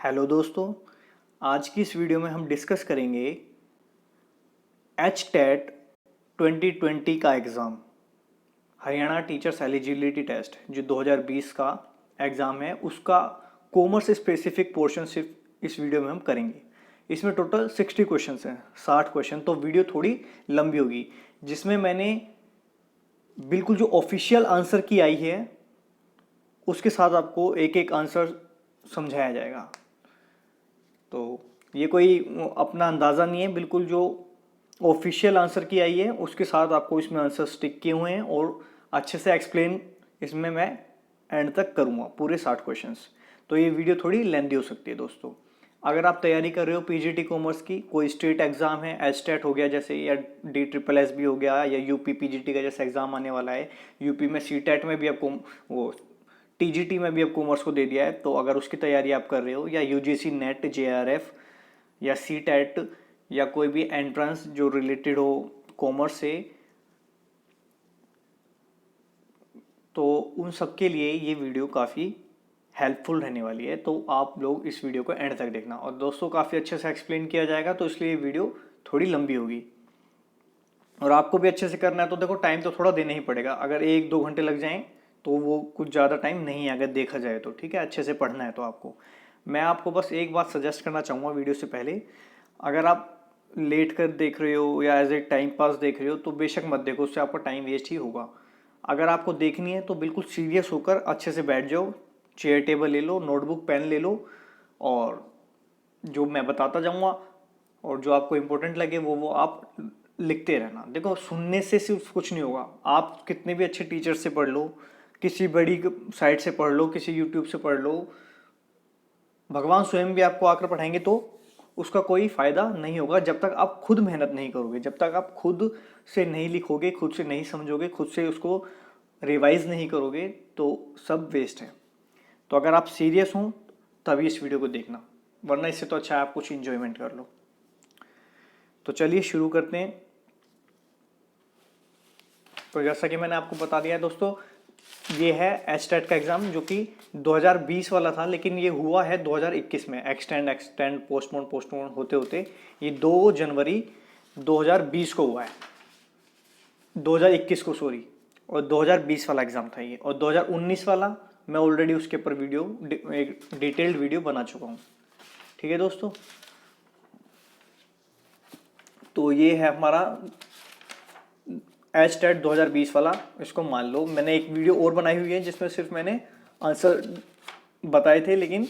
Hello दोस्तों, आज की इस वीडियो में हम डिस्कस करेंगे HTET 2020 का exam, Haryana teachers eligibility test जो 2020 का एग्ज़ाम है, उसका कॉमर्स स्पेसिफिक पोर्शन सिर्फ इस वीडियो में हम करेंगे। इसमें टोटल 60 क्वेश्चन हैं, 60 क्वेश्चन, तो वीडियो थोड़ी लंबी होगी, जिसमें मैंने बिल्कुल जो ऑफिशियल आंसर की आई है उसके साथ आपको एक एक आंसर समझाया जाएगा। तो ये कोई अपना अंदाज़ा नहीं है, बिल्कुल जो ऑफिशियल आंसर की आई है उसके साथ आपको इसमें आंसर स्टिक किए हुए हैं और अच्छे से एक्सप्लेन इसमें मैं एंड तक करूँगा पूरे 60 क्वेश्चंस। तो ये वीडियो थोड़ी लेंदी हो सकती है दोस्तों। अगर आप तैयारी कर रहे हो पीजीटी कॉमर्स की, कोई स्टेट एग्ज़ाम है, HTET हो गया जैसे, या DSSS हो गया, या यूपी पीजीटी का जैसा एग्ज़ाम आने वाला है, यूपी में CTET में भी आपको वो TGT में भी अब कॉमर्स को दे दिया है, तो अगर उसकी तैयारी आप कर रहे हो, या UGC नेट JRF या CTET या कोई भी एंट्रेंस जो रिलेटेड हो कॉमर्स से, तो उन सब के लिए ये वीडियो काफ़ी हेल्पफुल रहने वाली है। तो आप लोग इस वीडियो को एंड तक देखना, और दोस्तों काफ़ी अच्छे से एक्सप्लेन किया जाएगा, तो इसलिए ये वीडियो थोड़ी लंबी होगी और आपको भी अच्छे से करना है। तो देखो, टाइम तो थोड़ा देना ही पड़ेगा, अगर 1-2 घंटे लग जाएं तो वो कुछ ज़्यादा टाइम नहीं है अगर देखा जाए तो, ठीक है। अच्छे से पढ़ना है तो आपको, मैं आपको बस एक बात सजेस्ट करना चाहूँगा वीडियो से पहले, अगर आप लेट कर देख रहे हो या एज ए टाइम पास देख रहे हो तो बेशक मत देखो, उससे आपका टाइम वेस्ट ही होगा। अगर आपको देखनी है तो बिल्कुल सीरियस होकर अच्छे से बैठ जाओ, चेयर टेबल ले लो, नोटबुक पेन ले लो, और जो मैं बताता जाऊँगा और जो आपको इम्पोर्टेंट लगे वो आप लिखते रहना। देखो, सुनने से सिर्फ कुछ नहीं होगा, आप कितने भी अच्छे टीचर से पढ़ लो, किसी बड़ी साइट से पढ़ लो, किसी यूट्यूब से पढ़ लो, भगवान स्वयं भी आपको आकर पढ़ाएंगे तो उसका कोई फ़ायदा नहीं होगा जब तक आप खुद मेहनत नहीं करोगे, जब तक आप खुद से नहीं लिखोगे, खुद से नहीं समझोगे, खुद से उसको रिवाइज नहीं करोगे, तो सब वेस्ट है। तो अगर आप सीरियस हो तभी इस वीडियो को देखना, वरना इससे तो अच्छा है आप कुछ इंजॉयमेंट कर लो। तो चलिए शुरू करते हैं। तो जैसा कि मैंने आपको बता दिया है दोस्तों, ये है HTET का एग्ज़ाम जो कि 2020 वाला था, लेकिन ये हुआ है 2021 में, एक्सटेंड पोस्टपोन होते होते ये 2 जनवरी 2020 को हुआ है, 2021 को सॉरी, और 2020 वाला एग्ज़ाम था ये, और 2019 वाला मैं ऑलरेडी उसके ऊपर वीडियो, एक डिटेल्ड वीडियो बना चुका हूँ, ठीक है दोस्तों। तो ये है हमारा HTET 2020 वाला, इसको मान लो। मैंने एक वीडियो और बनाई हुई है जिसमें सिर्फ मैंने आंसर बताए थे, लेकिन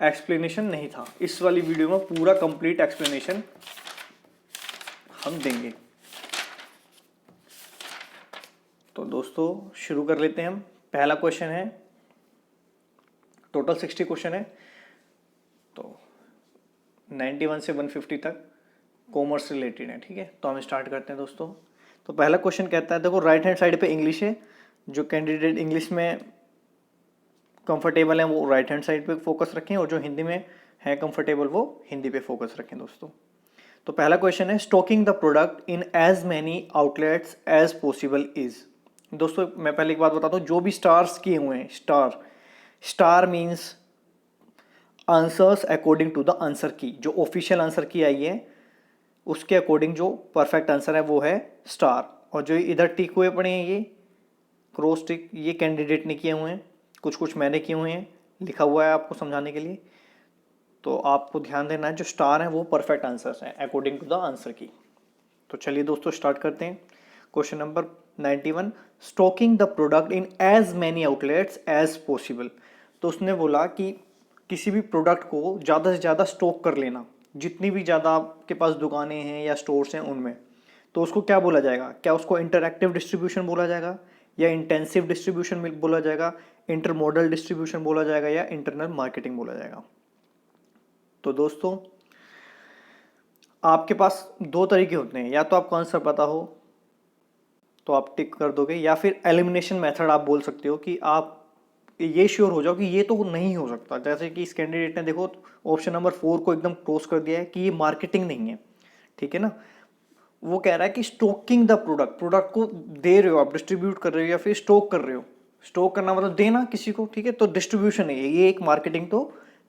एक्सप्लेनेशन नहीं था। इस वाली वीडियो में पूरा कंप्लीट एक्सप्लेनेशन हम देंगे। तो दोस्तों शुरू कर लेते हैं हम। पहला क्वेश्चन है, टोटल 60 क्वेश्चन है, तो 91 से 150 तक कॉमर्स रिलेटेड है, ठीक है। तो हम स्टार्ट करते हैं दोस्तों। तो पहला क्वेश्चन कहता है, देखो राइट हैंड साइड पे इंग्लिश है, जो कैंडिडेट इंग्लिश में कंफर्टेबल हैं वो राइट हैंड साइड पे फोकस रखें, और जो हिंदी में है कंफर्टेबल वो हिंदी पे फोकस रखें दोस्तों। तो पहला क्वेश्चन है, stocking the product in as many outlets as possible is. दोस्तों मैं पहले एक बात बताता हूँ, जो भी स्टार्स किए हुए हैं, star means answers according to the answer key, जो ऑफिशियल आंसर की आई है उसके अकॉर्डिंग जो परफेक्ट आंसर है वो है स्टार, और जो इधर टिक हुए पड़े हैं ये क्रॉस टिक, ये कैंडिडेट ने किए हुए हैं, कुछ कुछ मैंने किए हुए हैं, लिखा हुआ है आपको समझाने के लिए। तो आपको ध्यान देना है, जो स्टार हैं वो परफेक्ट आंसर्स हैं अकॉर्डिंग टू द आंसर की। तो चलिए दोस्तों स्टार्ट करते हैं। Question number 91, stocking the product in as many outlets as possible. तो उसने बोला कि किसी भी प्रोडक्ट को ज़्यादा से ज़्यादा स्टॉक कर लेना, जितनी भी ज़्यादा आपके पास दुकानें हैं या स्टोर्स हैं उनमें। तो उसको क्या बोला जाएगा? क्या उसको इंटरएक्टिव डिस्ट्रीब्यूशन बोला जाएगा, या इंटेंसिव डिस्ट्रीब्यूशन बोला जाएगा, इंटरमोडल डिस्ट्रीब्यूशन बोला जाएगा, या इंटरनल मार्केटिंग बोला जाएगा? तो दोस्तों आपके पास 2 तरीके होते हैं, या तो आपको आंसर पता हो तो आप टिक कर दोगे, या फिर एलिमिनेशन मेथड आप बोल सकते हो कि आप ये श्योर हो जाओ कि ये तो नहीं हो सकता। जैसे कि इस कैंडिडेट ने देखो ऑप्शन नंबर 4 को एकदम क्लोज कर दिया है कि ये मार्केटिंग नहीं है, ठीक है ना। वो कह रहा है कि स्टॉकिंग द प्रोडक्ट को दे रहे हो आप, डिस्ट्रीब्यूट कर रहे हो या फिर स्टॉक कर रहे हो। स्टॉक करना मतलब देना किसी को, ठीक है, तो डिस्ट्रीब्यूशन है ये एक मार्केटिंग तो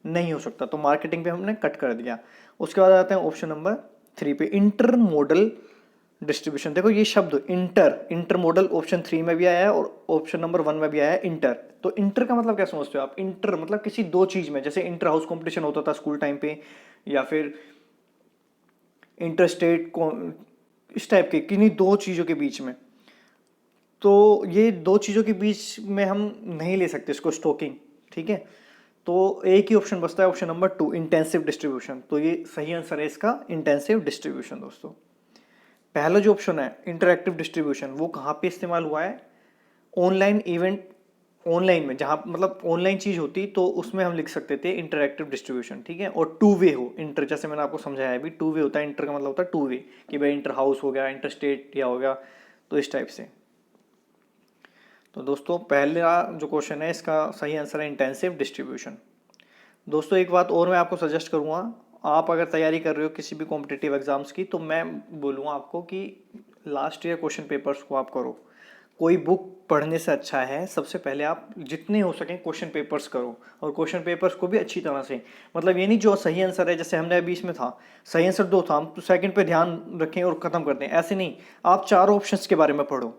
नहीं हो सकता, तो मार्केटिंग पे हमने कट कर दिया। उसके बाद आते हैं ऑप्शन नंबर 3 पे, इंटर मॉडल डिस्ट्रीब्यूशन। देखो ये शब्द इंटर मॉडल ऑप्शन 3 में भी आया है और ऑप्शन नंबर 1 में भी आया है इंटर। तो इंटर का मतलब क्या समझते हो आप? इंटर मतलब किसी दो चीज में, जैसे इंटर हाउस कंपटीशन होता था स्कूल टाइम पे, या फिर इंटर स्टेट, इस टाइप के किन्हीं दो चीजों के बीच में। तो ये दो चीजों के बीच में हम नहीं ले सकते इसको स्टॉकिंग, ठीक है। तो एक ही ऑप्शन बचता है, ऑप्शन नंबर 2, इंटेंसिव डिस्ट्रीब्यूशन। तो ये सही आंसर है इसका, इंटेंसिव डिस्ट्रीब्यूशन दोस्तों। पहला जो ऑप्शन है इंटरएक्टिव डिस्ट्रीब्यूशन, वो कहाँ पे इस्तेमाल हुआ है? ऑनलाइन इवेंट, ऑनलाइन में, जहाँ मतलब ऑनलाइन चीज होती तो उसमें हम लिख सकते थे इंटरएक्टिव डिस्ट्रीब्यूशन, ठीक है। और टू वे हो इंटर, जैसे मैंने आपको समझाया है अभी, टू वे होता है इंटर का मतलब होता है टू वे, कि भाई इंटर हाउस हो गया, इंटर स्टेट या हो गया, तो इस टाइप से। तो दोस्तों पहला जो क्वेश्चन है इसका सही आंसर है इंटेंसिव डिस्ट्रीब्यूशन। दोस्तों एक बात और मैं आपको सजेस्ट करूंगा, आप अगर तैयारी कर रहे हो किसी भी कॉम्पिटिटिव एग्जाम्स की, तो मैं बोलूँगा आपको कि लास्ट ईयर क्वेश्चन पेपर्स को आप करो। कोई बुक पढ़ने से अच्छा है सबसे पहले आप जितने हो सकें क्वेश्चन पेपर्स करो, और क्वेश्चन पेपर्स को भी अच्छी तरह से। मतलब ये नहीं जो सही आंसर है, जैसे हमने अभी इसमें था सही आंसर 2 था, हम तो सेकंड पे ध्यान रखें और ख़त्म कर दें, ऐसे नहीं। आप चारों ऑप्शंस के बारे में पढ़ो,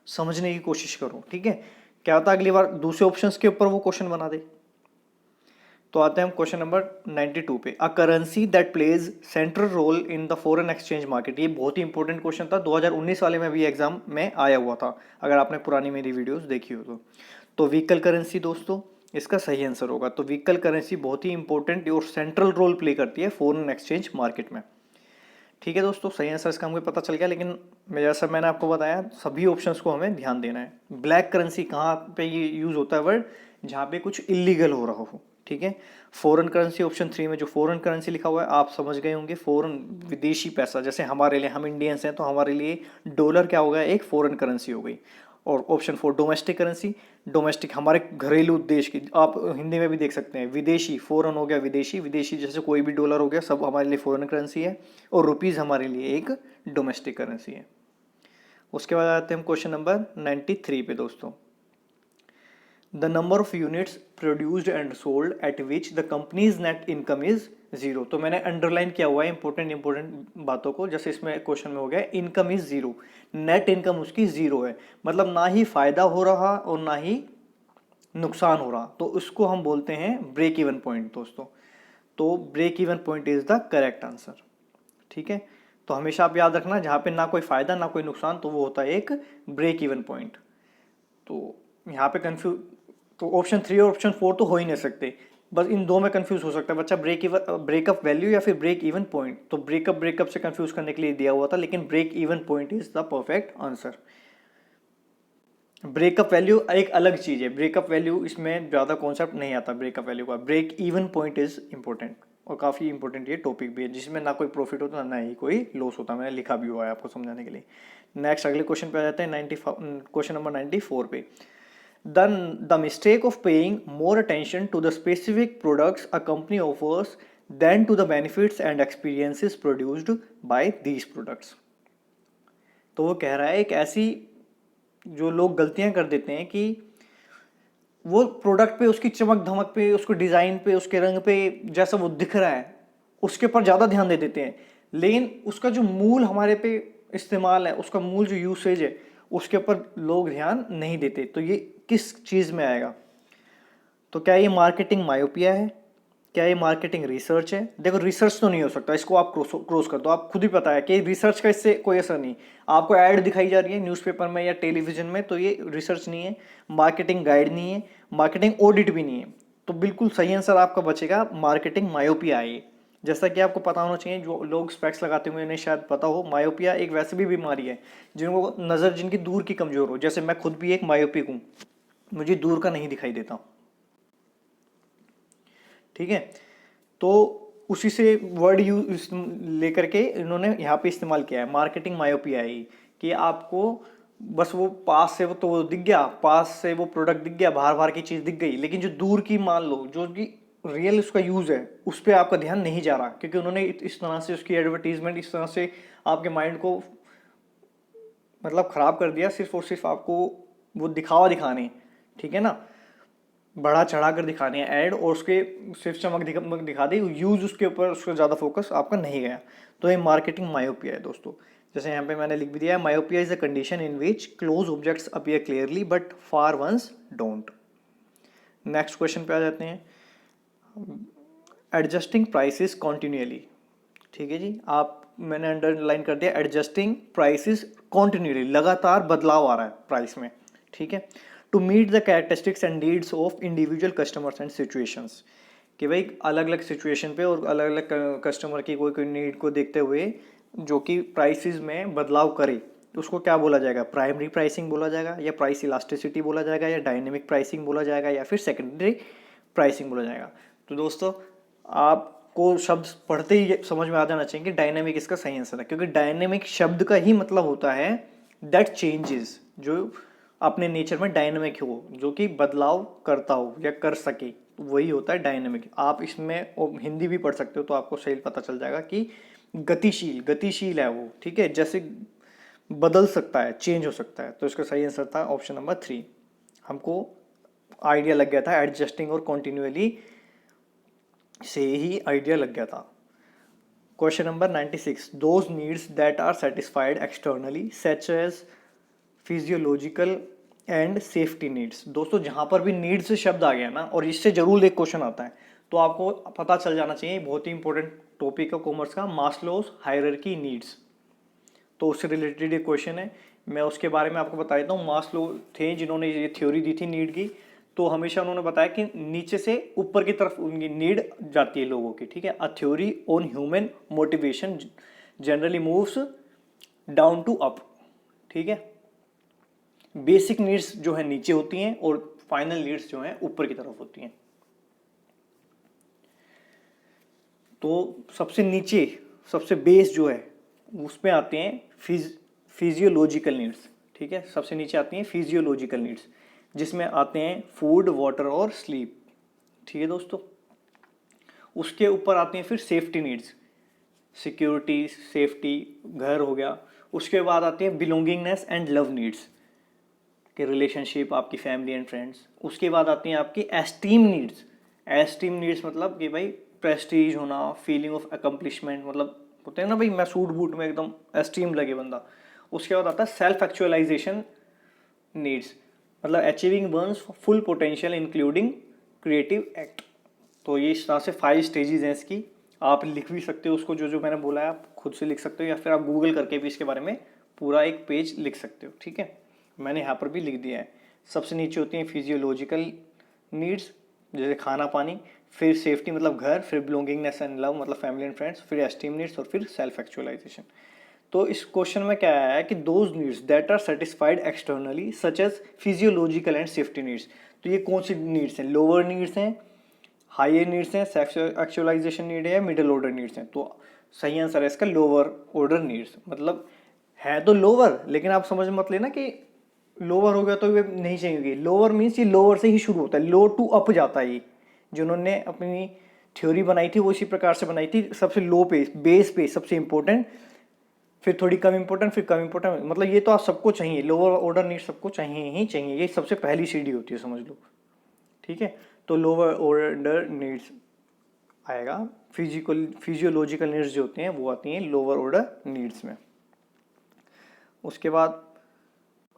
समझने की कोशिश करो, ठीक है। क्या होता है अगली बार दूसरे ऑप्शंस के ऊपर वो क्वेश्चन बना दे। तो आते हैं हम क्वेश्चन नंबर 92 पे, a currency that plays central role in the foreign exchange market. ये बहुत ही इंपॉर्टेंट क्वेश्चन था, 2019 वाले में भी एग्जाम में आया हुआ था, अगर आपने पुरानी मेरी वीडियोस देखी हो तो व्हीकल करेंसी दोस्तों इसका सही आंसर होगा। तो व्हीकल करेंसी बहुत ही इंपॉर्टेंट और सेंट्रल रोल प्ले करती है फॉरेन एक्सचेंज मार्केट में, ठीक है दोस्तों। सही आंसर इसका हमको पता चल गया, लेकिन जैसा मैंने आपको बताया सभी ऑप्शंस को हमें ध्यान देना है। ब्लैक करेंसी कहाँ पे ये यूज होता है वर्ड? जहाँ पे कुछ इलीगल हो रहा हो, ठीक है। फॉरेन करेंसी ऑप्शन 3 में जो फॉरेन करेंसी लिखा हुआ है आप समझ गए होंगे, फॉरेन विदेशी पैसा। जैसे हमारे लिए, हम इंडियंस हैं तो हमारे लिए डॉलर क्या हो गया? एक फॉरेन करेंसी हो गई। और ऑप्शन 4 डोमेस्टिक करेंसी, डोमेस्टिक हमारे घरेलू देश की, आप हिंदी में भी देख सकते हैं। विदेशी, फॉरेन हो गया विदेशी, विदेशी जैसे कोई भी डॉलर हो गया, सब हमारे लिए फॉरेन करेंसी है। और रुपीज़ हमारे लिए एक डोमेस्टिक करेंसी है। उसके बाद आते हैं हम क्वेश्चन नंबर 93 पे दोस्तों, the number of units produced and sold at which the companies net income is zero. तो मैंने अंडरलाइन किया हुआ है इंपॉर्टेंट बातों को, जैसे इसमें क्वेश्चन में हो गया income is zero, net income उसकी जीरो है, मतलब ना ही फायदा हो रहा और ना ही नुकसान हो रहा, तो उसको हम बोलते हैं ब्रेक इवन पॉइंट दोस्तों। तो break even point is the correct answer, ठीक है। तो हमेशा आप याद रखना जहाँ पे ना कोई फायदा ना कोई नुकसान, तो वो होता है एक ब्रेक इवन पॉइंट। तो यहाँ पे कंफ्यूज, तो ऑप्शन 3 और ऑप्शन 4 तो हो ही नहीं सकते, बस इन दो में कंफ्यूज हो सकता है बच्चा, ब्रेकअप वैल्यू या फिर ब्रेक इवन पॉइंट। तो ब्रेकअप से कंफ्यूज करने के लिए दिया हुआ था, लेकिन break even point is the perfect answer. Breakup value एक अलग चीज है, ब्रेकअप वैल्यू इसमें ज्यादा कॉन्सेप्ट नहीं आता ब्रेकअप वैल्यू का। Break even point is important, और काफी इंपॉर्टेंट ये टॉपिक भी है, जिसमें ना कोई प्रॉफिट होता ना ही कोई लॉस होता, मैंने लिखा भी हुआ है आपको समझाने के लिए। नेक्स्ट अगले क्वेश्चन पे आ जाते हैं, क्वेश्चन नंबर 94 पे, the mistake of paying more attention to the specific products a company offers than to the benefits and experiences produced by these products। तो वो कह रहा है एक ऐसी जो लोग गलतियां कर देते हैं कि वो प्रोडक्ट पे, उसकी चमक धमक पे, उसको डिजाइन पे, उसके रंग पे, जैसा वो दिख रहा है उसके पर ज्यादा ध्यान दे देते हैं, लेकिन उसका जो मूल हमारे पे इस्तेमाल है, उसका मूल जो यूसेज है उसके ऊपर लोग ध्यान नहीं देते। तो ये किस चीज में आएगा? तो क्या ये मार्केटिंग मायोपिया है? क्या ये मार्केटिंग रिसर्च है? देखो रिसर्च तो नहीं हो सकता, इसको आप क्रॉस कर दो, आप खुद ही पता है कि रिसर्च का इससे कोई असर नहीं। आपको ऐड दिखाई जा रही है न्यूज़पेपर में या टेलीविजन में, तो ये रिसर्च नहीं है। मार्केटिंग गाइड नहीं है, मार्केटिंग ऑडिट भी नहीं है। तो बिल्कुल सही आंसर आपका बचेगा मार्केटिंग मायोपिया है। जैसा कि आपको पता होना चाहिए, जो लोग स्पेक्स लगाते हुए उन्हें शायद पता हो, मायोपिया एक वैसे भी बीमारी है जिनको नज़र, जिनकी दूर की कमजोर हो। जैसे मैं खुद भी एक मायोपिक हूँ, मुझे दूर का नहीं दिखाई देता, ठीक है। तो उसी से वर्ड यूज लेकर के इन्होंने यहाँ पे इस्तेमाल किया है, मार्केटिंग मायोपिया है, कि आपको बस वो पास से वो तो वो दिख गया, पास से वो प्रोडक्ट दिख गया, बाहर बाहर की चीज दिख गई, लेकिन जो दूर की मान लो जो कि रियल उसका यूज है उस पर आपका ध्यान नहीं जा रहा, क्योंकि उन्होंने इस तरह से उसकी एडवर्टीजमेंट इस तरह से आपके माइंड को मतलब खराब कर दिया, सिर्फ और सिर्फ आपको वो दिखावा दिखाने, ठीक है ना। बढ़ा चढ़ा कर दिखानी है ऐड, और उसके सिर्फ चमक दिखा दी, यूज उसके ऊपर उसका ज़्यादा फोकस आपका नहीं गया, तो ये मार्केटिंग मायोपिया है दोस्तों। जैसे यहाँ पे मैंने लिख भी दिया है, myopia is a condition in which close objects appear clearly but far ones don't. Next question पे आ जाते हैं, एडजस्टिंग प्राइसेस कॉन्टिन्यूअली। ठीक है जी, आप मैंने अंडरलाइन कर दिया, एडजस्टिंग प्राइसेस कॉन्टिन्यूअली, लगातार बदलाव आ रहा है प्राइस में। ठीक है, to meet the characteristics and needs of individual customers and situations, कि भाई अलग अलग सिचुएशन पे और अलग अलग कस्टमर की कोई कोई नीड को देखते हुए जो कि प्राइसेस में बदलाव करे, तो उसको क्या बोला जाएगा, प्राइमरी प्राइसिंग बोला जाएगा, या प्राइस इलास्टिसिटी बोला जाएगा, या डायनेमिक प्राइसिंग बोला जाएगा, या फिर सेकेंडरी प्राइसिंग बोला जाएगा। तो दोस्तों आपको शब्द पढ़ते ही समझ में आ जाना चाहिए कि डायनेमिक इसका सही आंसर है, क्योंकि डायनेमिक शब्द का ही मतलब होता है दैट चेंजेस, जो अपने नेचर में डायनेमिक हो, जो कि बदलाव करता हो या कर सके, तो वही होता है डायनेमिक। आप इसमें हिंदी भी पढ़ सकते हो तो आपको सही पता चल जाएगा कि गतिशील, गतिशील है वो। ठीक है, जैसे बदल सकता है, चेंज हो सकता है, तो इसका सही आंसर था ऑप्शन नंबर 3। हमको आइडिया लग गया था एडजस्टिंग और कॉन्टिन्यूअली से ही आइडिया लग गया था। Question number 96, those needs that are satisfied externally such as physiological and safety needs. दोस्तों जहां पर भी नीड्स शब्द आ गया ना, और इससे जरूर एक क्वेश्चन आता है, तो आपको पता चल जाना चाहिए, बहुत ही इंपॉर्टेंट टॉपिक है कॉमर्स का, मास्लोस हायरार्की नीड्स। तो उससे रिलेटेड एक क्वेश्चन है, मैं उसके बारे में आपको बता देता हूँ। मास्लो थे जिन्होंने ये थ्योरी दी थी नीड की, तो हमेशा उन्होंने बताया कि नीचे से ऊपर की तरफ उनकी नीड जाती है लोगों की। ठीक है, a theory on human motivation generally moves down to up. ठीक है, बेसिक नीड्स जो है नीचे होती हैं और फाइनल नीड्स जो हैं ऊपर की तरफ होती हैं। तो सबसे नीचे, सबसे बेस जो है उसमें आते हैं फिजियोलॉजिकल नीड्स। ठीक है, सबसे नीचे आती हैं फिजियोलॉजिकल नीड्स, जिसमें आते हैं फूड, वाटर और स्लीप। ठीक है दोस्तों, उसके ऊपर आती हैं फिर सेफ्टी नीड्स, सिक्योरिटी, सेफ्टी, घर हो गया। उसके बाद आती है बिलोंगिंगनेस एंड लव नीड्स, के रिलेशनशिप, आपकी फैमिली एंड फ्रेंड्स। उसके बाद आती हैं आपकी एस्टीम नीड्स। एस्टीम नीड्स मतलब कि भाई प्रेस्टीज होना, फीलिंग ऑफ अकम्पलिशमेंट, मतलब होते हैं ना भाई, मैं सूट बूट में एकदम एस्टीम लगे बंदा। उसके बाद आता है सेल्फ एक्चुअलाइजेशन नीड्स, मतलब achieving one's full potential including creative act. तो ये इस तरह से 5 स्टेजेस हैं इसकी। आप लिख भी सकते हो उसको, जो जो मैंने बोला है आप खुद से लिख सकते हो, या फिर आप गूगल करके भी इसके बारे में पूरा एक पेज लिख सकते हो। ठीक है, मैंने यहाँ पर भी लिख दिया है। सबसे नीचे होती हैं फिजियोलॉजिकल नीड्स, जैसे खाना पानी, फिर सेफ्टी मतलब घर, फिर बिलोंगिंगनेस एंड लव मतलब फैमिली एंड फ्रेंड्स, फिर एस्टीम नीड्स, और फिर सेल्फ एक्चुअलाइजेशन। तो इस क्वेश्चन में क्या आया है कि those needs that are satisfied externally such as physiological and safety needs. तो ये कौन सी नीड्स हैं, लोअर नीड्स हैं, हायर नीड्स हैं, सेल्फ एक्चुअलाइजेशन नीड है, मिडिल ऑर्डर नीड्स हैं। तो सही आंसर है इसका लोअर ऑर्डर नीड्स। मतलब है तो लोअर, लेकिन आप समझ मत लेना कि लोअर हो गया तो वे नहीं चाहिए। लोअर मीन्स ये लोअर से ही शुरू होता है, लो टू अप जाता है। ये जिन्होंने अपनी थ्योरी बनाई थी वो इसी प्रकार से बनाई थी, सबसे लो पे, बेस पे सबसे इंपॉर्टेंट, फिर थोड़ी कम इंपॉर्टेंट, फिर कम इंपॉर्टेंट। मतलब ये तो आप सबको चाहिए, लोअर ऑर्डर नीड सबको चाहिए ही चाहिए, ये सबसे पहली सीढ़ी होती है समझ लो। ठीक है, तो लोअर ऑर्डर नीड्स आएगा, फिजियोलॉजिकल नीड्स जो होती हैं वो आती हैं लोअर ऑर्डर नीड्स में। उसके बाद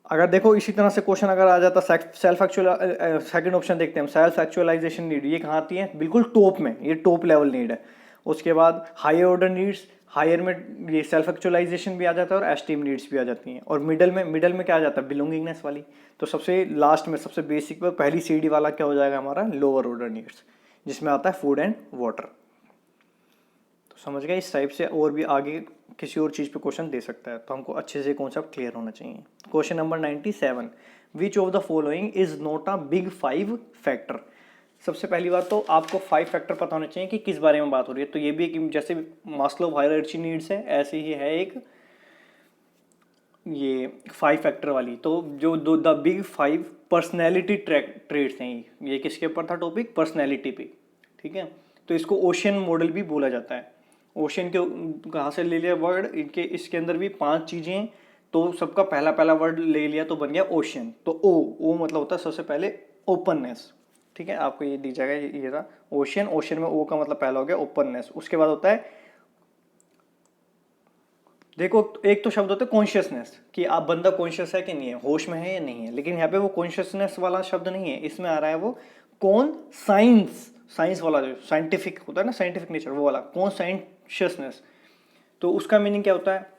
अगर देखो इसी तरह से क्वेश्चन अगर आ जाता सेल्फ एक्चुअल, सेकंड ऑप्शन देखते हैं हम, सेल्फ एक्चुअलाइजेशन नीड, ये कहाँ आती है, बिल्कुल टॉप में, ये टॉप लेवल नीड है। उसके बाद हायर ऑर्डर नीड्स, हायर में ये सेल्फ एक्चुअलाइजेशन भी आ जाता है और एस्टीम नीड्स भी आ जाती हैं। और मिडल में क्या आ जाता है, बिलोंगिंगनेस वाली। तो सबसे लास्ट में, सबसे बेसिक पर पहली सीढ़ी वाला क्या हो जाएगा हमारा, लोअर ऑर्डर नीड्स, जिसमें आता है फूड एंड वाटर। तो समझ गए, इस टाइप से और भी आगे किसी और चीज़ पे क्वेश्चन दे सकता है, तो हमको अच्छे से कॉन्सेप्ट क्लियर होना चाहिए। Question number 97, which of the following is not a big 5 factor. सबसे पहली बात तो आपको 5 फैक्टर पता होने चाहिए कि किस बारे में बात हो रही है। तो ये भी एक, जैसे मास्लो हायरार्ची नीड्स है, ऐसे ही है एक ये 5 फैक्टर वाली। तो जो द बिग 5 पर्सनैलिटी ट्रेट्स हैं, ये किसके ऊपर था टॉपिक, पर्सनैलिटी पे। ठीक है, तो इसको ओशन मॉडल भी बोला जाता है। ओशन के कहाँ से ले लिया वर्ड, इनके इसके अंदर भी 5 चीज़ें हैं, तो सबका पहला वर्ड ले लिया तो बन गया ओशन। तो ओ मतलब होता है सबसे पहले ओपननेस। ठीक है, आपको ये दी जाएगा, ये था ओशियन। ओशियन में ओ का मतलब पहला हो गया ओपननेस। उसके बाद होता है, देखो एक तो शब्द होता है कॉन्शियसनेस, कि आप बंदा कॉन्शियस है कि नहीं है, होश में है या नहीं है, लेकिन यहाँ पे वो कॉन्शियसनेस वाला शब्द नहीं है, इसमें आ रहा है वो कौन साइंस, साइंस वाला जो साइंटिफिक होता है ना, साइंटिफिक नेचर, वो वाला कौन साइंशियसनेस। तो उसका मीनिंग क्या होता है,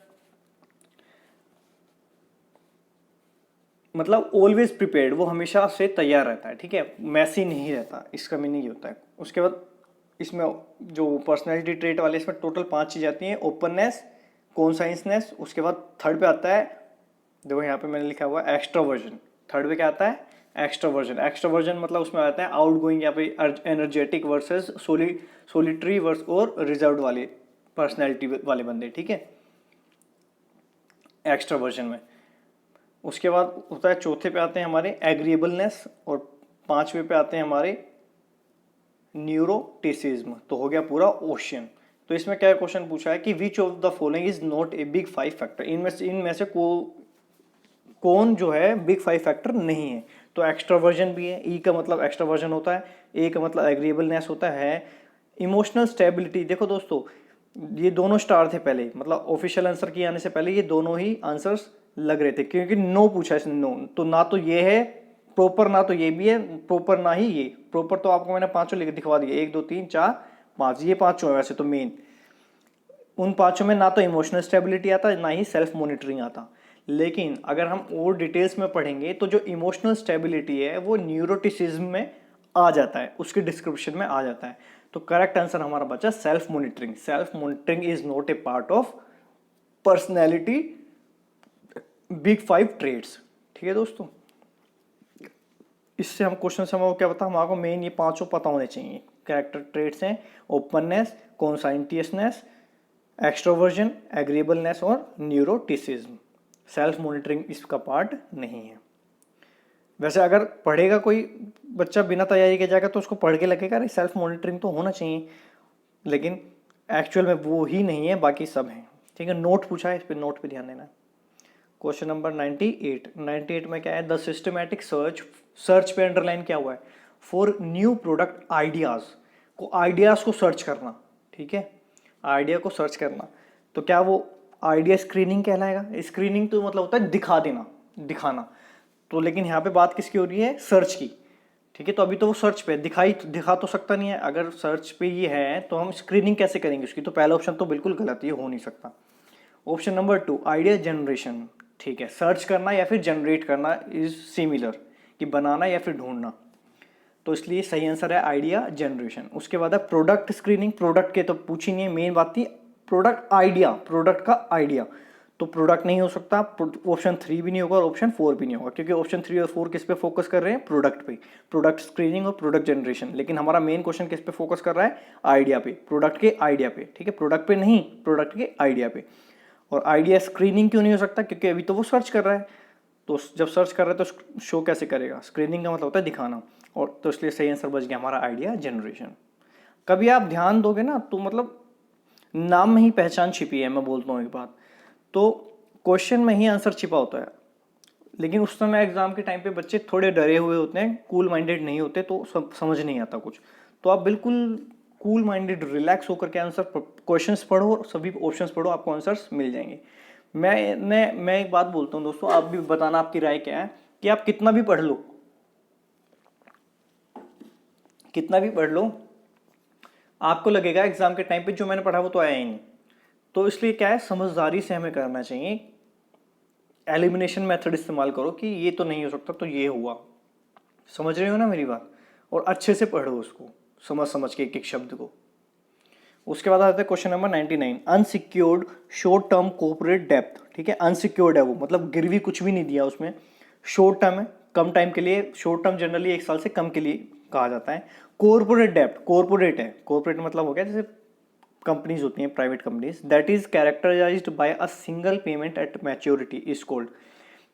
मतलब ऑलवेज प्रिपेयर्ड, वो हमेशा से तैयार रहता है, ठीक है, मैसी नहीं रहता, इसका मीनिंग ये होता है। उसके बाद इसमें जो पर्सनैलिटी ट्रेट वाले, इसमें टोटल 5 चीज़ आती हैं, ओपननेस, कॉन्साइंसनेस, उसके बाद थर्ड पे आता है, देखो यहाँ पे मैंने लिखा हुआ है एक्स्ट्रोवर्जन। थर्ड पे क्या आता है, एक्स्ट्रोवर्जन। एक्स्ट्रोवर्जन मतलब उसमें आता है आउट गोइंग या पे एनर्जेटिक वर्सेस सोलिटरी वर्स और रिजर्व वाले पर्सनैलिटी वाले बंदे, ठीक है, एक्स्ट्रोवर्जन में। उसके बाद होता है, चौथे पे आते हैं हमारे एग्रीएबलनेस, और 5वें पे आते हैं हमारे न्यूरोटिसिज्म। तो हो गया पूरा ओशियन। तो इसमें क्या क्वेश्चन पूछा है कि विच of the following is not a big 5 factor, इनमें से कौन जो है बिग 5 फैक्टर नहीं है। तो एक्स्ट्रावर्जन भी है, ई का मतलब एक्स्ट्रावर्जन होता है, ए का मतलब एग्रीएबलनेस होता है, इमोशनल स्टेबिलिटी। देखो दोस्तों, ये दोनों स्टार थे पहले, मतलब ऑफिशियल आंसर के आने से पहले ये दोनों ही आंसर्स लग रहे थे, क्योंकि नो पूछा इसने, नो तो ना तो ये है प्रॉपर, ना तो ये भी है प्रॉपर, ना ही ये प्रॉपर। तो आपको मैंने पांचों लिख दिखवा दिए, 1 2 3 4 5, ये पांचों है वैसे तो मेन। उन पांचों में ना तो इमोशनल स्टेबिलिटी आता, ना ही सेल्फ मॉनिटरिंग आता। लेकिन अगर हम और डिटेल्स में पढ़ेंगे तो जो इमोशनल स्टेबिलिटी है वो न्यूरोटिसिज्म में आ जाता है, उसके डिस्क्रिप्शन में आ जाता है। तो करेक्ट आंसर हमारा बचा self monitoring. Self monitoring is not a part of personality big 5 traits, ठीक है दोस्तों। इससे हम क्वेश्चन से हमारे क्या पता, हमारे मेन ये पांचों पता होने चाहिए। कैरेक्टर ट्रेड्स हैं ओपननेस, कॉन्साइंटियसनेस, एक्सट्रोवर्जन, एग्रीएबलनेस और न्यूरोटिसिज्म। सेल्फ मॉनिटरिंग इसका पार्ट नहीं है। वैसे अगर पढ़ेगा कोई बच्चा बिना तैयारी के जाएगा तो उसको पढ़ के लगेगा अरे सेल्फ मॉनिटरिंग तो होना चाहिए, लेकिन एक्चुअल में वो ही नहीं है, बाकी सब हैं, ठीक है। नोट पूछा है, इस पर नोट पे ध्यान देना है। क्वेश्चन नंबर 98 में क्या है, द सिस्टमैटिक सर्च पे अंडरलाइन क्या हुआ है, फॉर न्यू प्रोडक्ट आइडियाज को, आइडियाज को सर्च करना, ठीक है, आइडिया को सर्च करना। तो क्या वो आइडिया स्क्रीनिंग कहलाएगा? स्क्रीनिंग तो मतलब होता है दिखा देना, दिखाना। तो लेकिन यहाँ पे बात किसकी हो रही है, सर्च की, ठीक है। तो अभी तो वो सर्च पे दिखा तो सकता नहीं है। अगर सर्च पे ये है तो हम स्क्रीनिंग कैसे करेंगे उसकी? तो पहला ऑप्शन तो बिल्कुल गलत, ये हो नहीं सकता। ऑप्शन नंबर 2 आइडिया जनरेशन, ठीक है, सर्च करना या फिर जनरेट करना इज सिमिलर, कि बनाना या फिर ढूंढना। तो इसलिए सही आंसर है आइडिया जनरेशन। उसके बाद है प्रोडक्ट स्क्रीनिंग, प्रोडक्ट के तो पूछी नहीं है, मेन बात थी प्रोडक्ट आइडिया, प्रोडक्ट का आइडिया। तो प्रोडक्ट नहीं हो सकता, ऑप्शन 3 भी नहीं होगा और ऑप्शन 4 भी नहीं होगा, क्योंकि ऑप्शन 3 और 4 किस पे फोकस कर रहे हैं, प्रोडक्ट पे, प्रोडक्ट स्क्रीनिंग और प्रोडक्ट जनरेशन। लेकिन हमारा मेन क्वेश्चन किस पे फोकस कर रहा है, आइडिया पे, प्रोडक्ट के आइडिया पे, ठीक है, प्रोडक्ट पे नहीं, प्रोडक्ट के आइडिया पे। और आइडिया स्क्रीनिंग क्यों नहीं हो सकता, क्योंकि अभी तो वो सर्च कर रहा है, तो जब सर्च कर रहा है तो शो कैसे करेगा, स्क्रीनिंग का मतलब होता है दिखाना, और तो इसलिए सही आंसर बच गया हमारा आइडिया जनरेशन। कभी आप ध्यान दोगे ना तो मतलब नाम में ही पहचान छिपी है, मैं बोलता हूँ एक बात, तो क्वेश्चन में ही आंसर छिपा होता है। लेकिन उस समय एग्जाम के टाइम पे बच्चे थोड़े डरे हुए होते हैं, कूल माइंडेड नहीं होते, तो समझ नहीं आता कुछ। तो आप बिल्कुल कूल माइंडेड रिलैक्स होकर के आंसर क्वेश्चंस पढ़ो और सभी ऑप्शंस पढ़ो, आपको आंसर्स मिल जाएंगे। मैं एक बात बोलता हूँ दोस्तों, आप भी बताना आपकी राय क्या है, कि आप कितना भी पढ़ लो, कितना भी पढ़ लो, आपको लगेगा एग्जाम के टाइम पे जो मैंने पढ़ा वो तो आया ही नहीं। तो इसलिए क्या है, समझदारी से हमें करना चाहिए, एलिमिनेशन मेथड इस्तेमाल करो कि ये तो नहीं हो सकता तो ये हुआ, समझ रहे हो ना मेरी बात, और अच्छे से पढ़ो उसको समझ समझ के एक एक शब्द को। उसके बाद आता है question number 99 unsecured short term corporate depth, ठीक है, अनसिक्योर्ड है वो, मतलब गिरवी कुछ भी नहीं दिया उसमें, शॉर्ट टर्म है, कम टाइम के लिए, शॉर्ट टर्म जनरली 1 साल से कम के लिए कहा जाता है। कॉर्पोरेट डेप्थ, कॉर्पोरेट है, कॉर्पोरेट मतलब हो गया जैसे कंपनीज होती हैं, private companies, that is characterized by a single payment at maturity is called,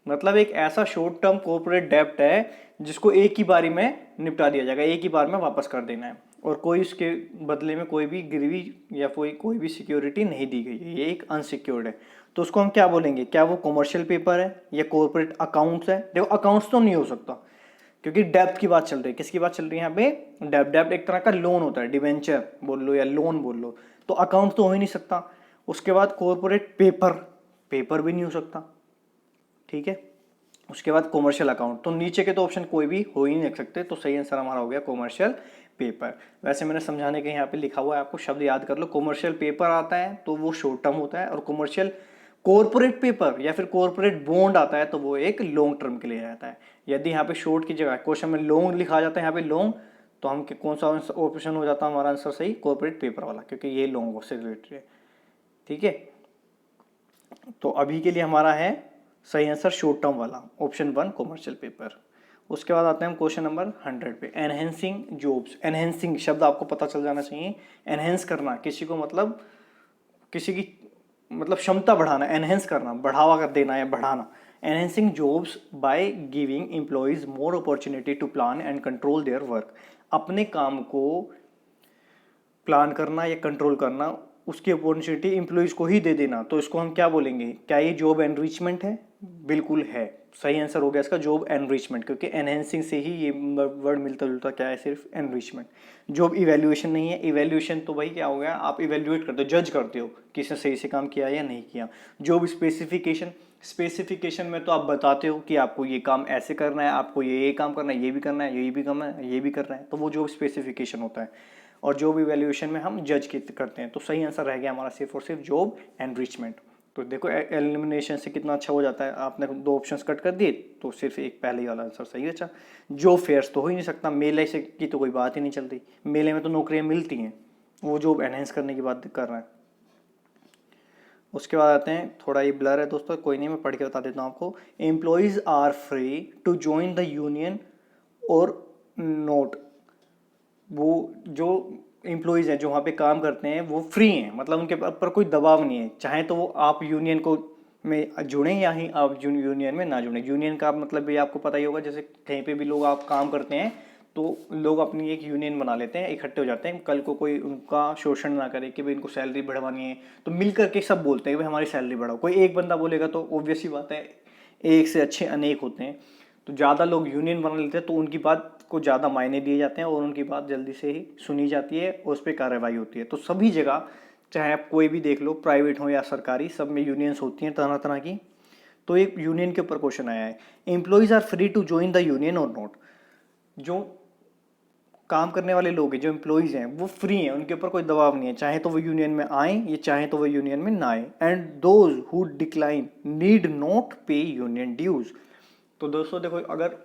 मतलब एक ऐसा शॉर्ट टर्म कॉर्पोरेट डेप्ट है जिसको एक ही बारी में निपटा दिया जाएगा, एक ही बार में वापस कर देना है, और कोई इसके बदले में कोई भी गिरवी या कोई भी सिक्योरिटी नहीं दी गई है, ये एक अनसिक्योर्ड है। तो उसको हम क्या बोलेंगे, क्या वो कॉमर्शियल पेपर है या कॉर्पोरेट अकाउंट्स है? देखो अकाउंट्स तो नहीं हो सकता, क्योंकि डेब्ट की बात चल रही है। किसकी बात चल रही है यहाँ पे? डेब्ट। डेब्ट एक तरह का लोन होता है, डिवेंचर बोल लो या लोन बोल लो। तो अकाउंट तो हो ही नहीं सकता। उसके बाद कॉर्पोरेट पेपर, पेपर भी नहीं हो सकता, ठीक है। उसके बाद कॉमर्शियल अकाउंट, तो नीचे के तो ऑप्शन कोई भी हो ही नहीं सकते, तो सही आंसर हमारा हो गया कॉमर्शियल पेपर। वैसे मैंने समझाने के यहाँ पे लिखा हुआ है, आपको शब्द याद कर लो। कॉमर्शियल पेपर आता है तो वो शॉर्ट टर्म होता है, और कॉमर्शियल कॉर्पोरेट पेपर या फिर कॉर्पोरेट बॉन्ड आता है तो वो एक लॉन्ग टर्म के लिए रहता है। यदि यहाँ पे शॉर्ट की जगह क्वेश्चन में लॉन्ग लिखा जाता है यहाँ पे लॉन्ग, तो हम कौन सा ऑप्शन हो जाता है हमारा आंसर सही? कॉर्पोरेट पेपर वाला, क्योंकि ये लॉन्ग से रिलेटेड है, ठीक है। तो अभी के लिए हमारा है सही आंसर शॉर्ट टर्म वाला, ऑप्शन 1 कॉमर्शियल पेपर। उसके बाद आते हैं हम क्वेश्चन नंबर 100 पे, एनहेंसिंग जॉब्स। एनहेंसिंग शब्द आपको पता चल जाना चाहिए। एनहेंस करना किसी को मतलब किसी की मतलब क्षमता बढ़ाना, एनहेंस करना, बढ़ावा कर देना या बढ़ाना। Enhancing jobs by giving employees more opportunity to plan and control their work. अपने काम को प्लान करना या कंट्रोल करना, उसकी अपॉर्चुनिटी एम्प्लॉयज को ही दे देना, तो इसको हम क्या बोलेंगे? क्या ये जॉब एनरिचमेंट है? बिल्कुल है, सही आंसर हो गया इसका जॉब एनरिचमेंट, क्योंकि एनहेंसिंग से ही ये वर्ड मिलता जुलता क्या है? सिर्फ एनरिचमेंट। जॉब इवेल्युएशन नहीं है। इवेल्युएशन तो भाई क्या हो गया? आप इवेल्युएट करते हो, जज करते हो कि इसने सही से काम किया या नहीं किया। जॉब स्पेसिफिकेशन, स्पेसिफिकेशन में तो आप बताते हो कि आपको ये काम ऐसे करना है, आपको ये काम करना है, ये भी करना है, ये भी करना है, ये भी करना है, तो वो जॉब स्पेसिफिकेशन होता है। और जॉब इवेल्युएशन में हम जज करते हैं। तो सही आंसर रह गया हमारा सिर्फ और सिर्फ जॉब एनरिचमेंट। तो देखो एलिमिनेशन से कितना अच्छा हो जाता है। आपने 2 ऑप्शंस कट कर दिए तो सिर्फ एक पहले ही वाला आंसर सही बचा। जॉब फेयर्स तो हो ही नहीं सकता, मेले से की तो कोई बात ही नहीं चलती। मेले में तो नौकरियां मिलती हैं, वो जॉब एनहेंस करने की बात कर रहा है। उसके बाद आते हैं, थोड़ा ये ब्लर है दोस्तों, कोई नहीं, मैं पढ़ के बता देता हूँ आपको। Employees are free to join the union or not. वो जो एम्प्लॉयज़ हैं जो वहाँ पे काम करते हैं वो फ्री हैं, मतलब उनके ऊपर कोई दबाव नहीं है। चाहे तो वो आप यूनियन को में जुड़ें या ही आप यूनियन में ना जुड़ें। यूनियन का मतलब भी आपको पता ही होगा, जैसे कहीं पे भी लोग आप काम करते हैं तो लोग अपनी एक यूनियन बना लेते हैं, इकट्ठे हो जाते हैं, कल को कोई उनका शोषण ना करे कि भाई इनको सैलरी बढ़वानी है, तो मिल करके सब बोलते हैं भाई हमारी सैलरी बढ़ाओ। कोई एक बंदा बोलेगा तो ऑब्वियस ही बात है, एक से अच्छे अनेक होते हैं, तो ज़्यादा लोग यूनियन बना लेते हैं तो उनकी बात को ज़्यादा मायने दिए जाते हैं और उनकी बात जल्दी से ही सुनी जाती है और उस पर कार्रवाई होती है। तो सभी जगह, चाहे आप कोई भी देख लो, प्राइवेट हो या सरकारी, सब में यूनियंस होती हैं तरह तरह की। तो एक यूनियन के ऊपर क्वेश्चन आया है, employees are free to join the union or not. जो काम करने वाले लोग हैं, जो एम्प्लॉयज़ हैं, वो फ्री हैं, उनके ऊपर कोई दबाव नहीं है, चाहे तो वो यूनियन में आए या चाहे तो वो यूनियन में ना आए। And those who decline need not पे यूनियन ड्यूज। तो दोस्तों देखो, अगर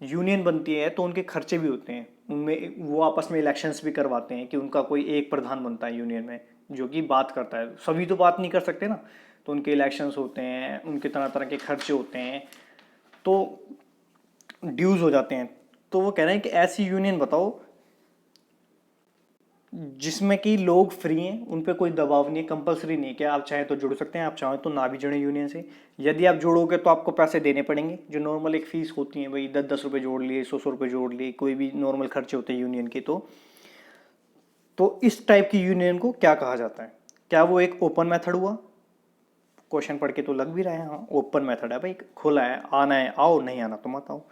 यूनियन बनती है तो उनके खर्चे भी होते हैं, उनमें वो आपस में इलेक्शंस भी करवाते हैं कि उनका कोई एक प्रधान बनता है यूनियन में जो कि बात करता है। सभी तो बात नहीं कर सकते ना, तो उनके इलेक्शंस होते हैं, उनके तरह तरह के खर्चे होते हैं, तो ड्यूज हो जाते हैं। तो वो कह रहे हैं कि ऐसी यूनियन बताओ जिसमें कि लोग फ्री हैं, उन पर कोई दबाव नहीं है, कंपलसरी नहीं है कि आप चाहे तो जुड़ सकते हैं, आप चाहें तो ना भी जुड़ें यूनियन से। यदि आप जुड़ोगे तो आपको पैसे देने पड़ेंगे, जो नॉर्मल एक फीस होती है भाई, 10-10 रुपये जोड़ लिए, 100-100 रुपये जोड़ लिए, कोई भी नॉर्मल खर्चे होते हैं यूनियन के। तो इस टाइप की यूनियन को क्या कहा जाता है? क्या वो एक ओपन मेथड हुआ? क्वेश्चन पढ़ के तो लग भी रहा है, हाँ ओपन मेथड है भाई, खुला है, आना है आओ, नहीं आना तो मत आओ।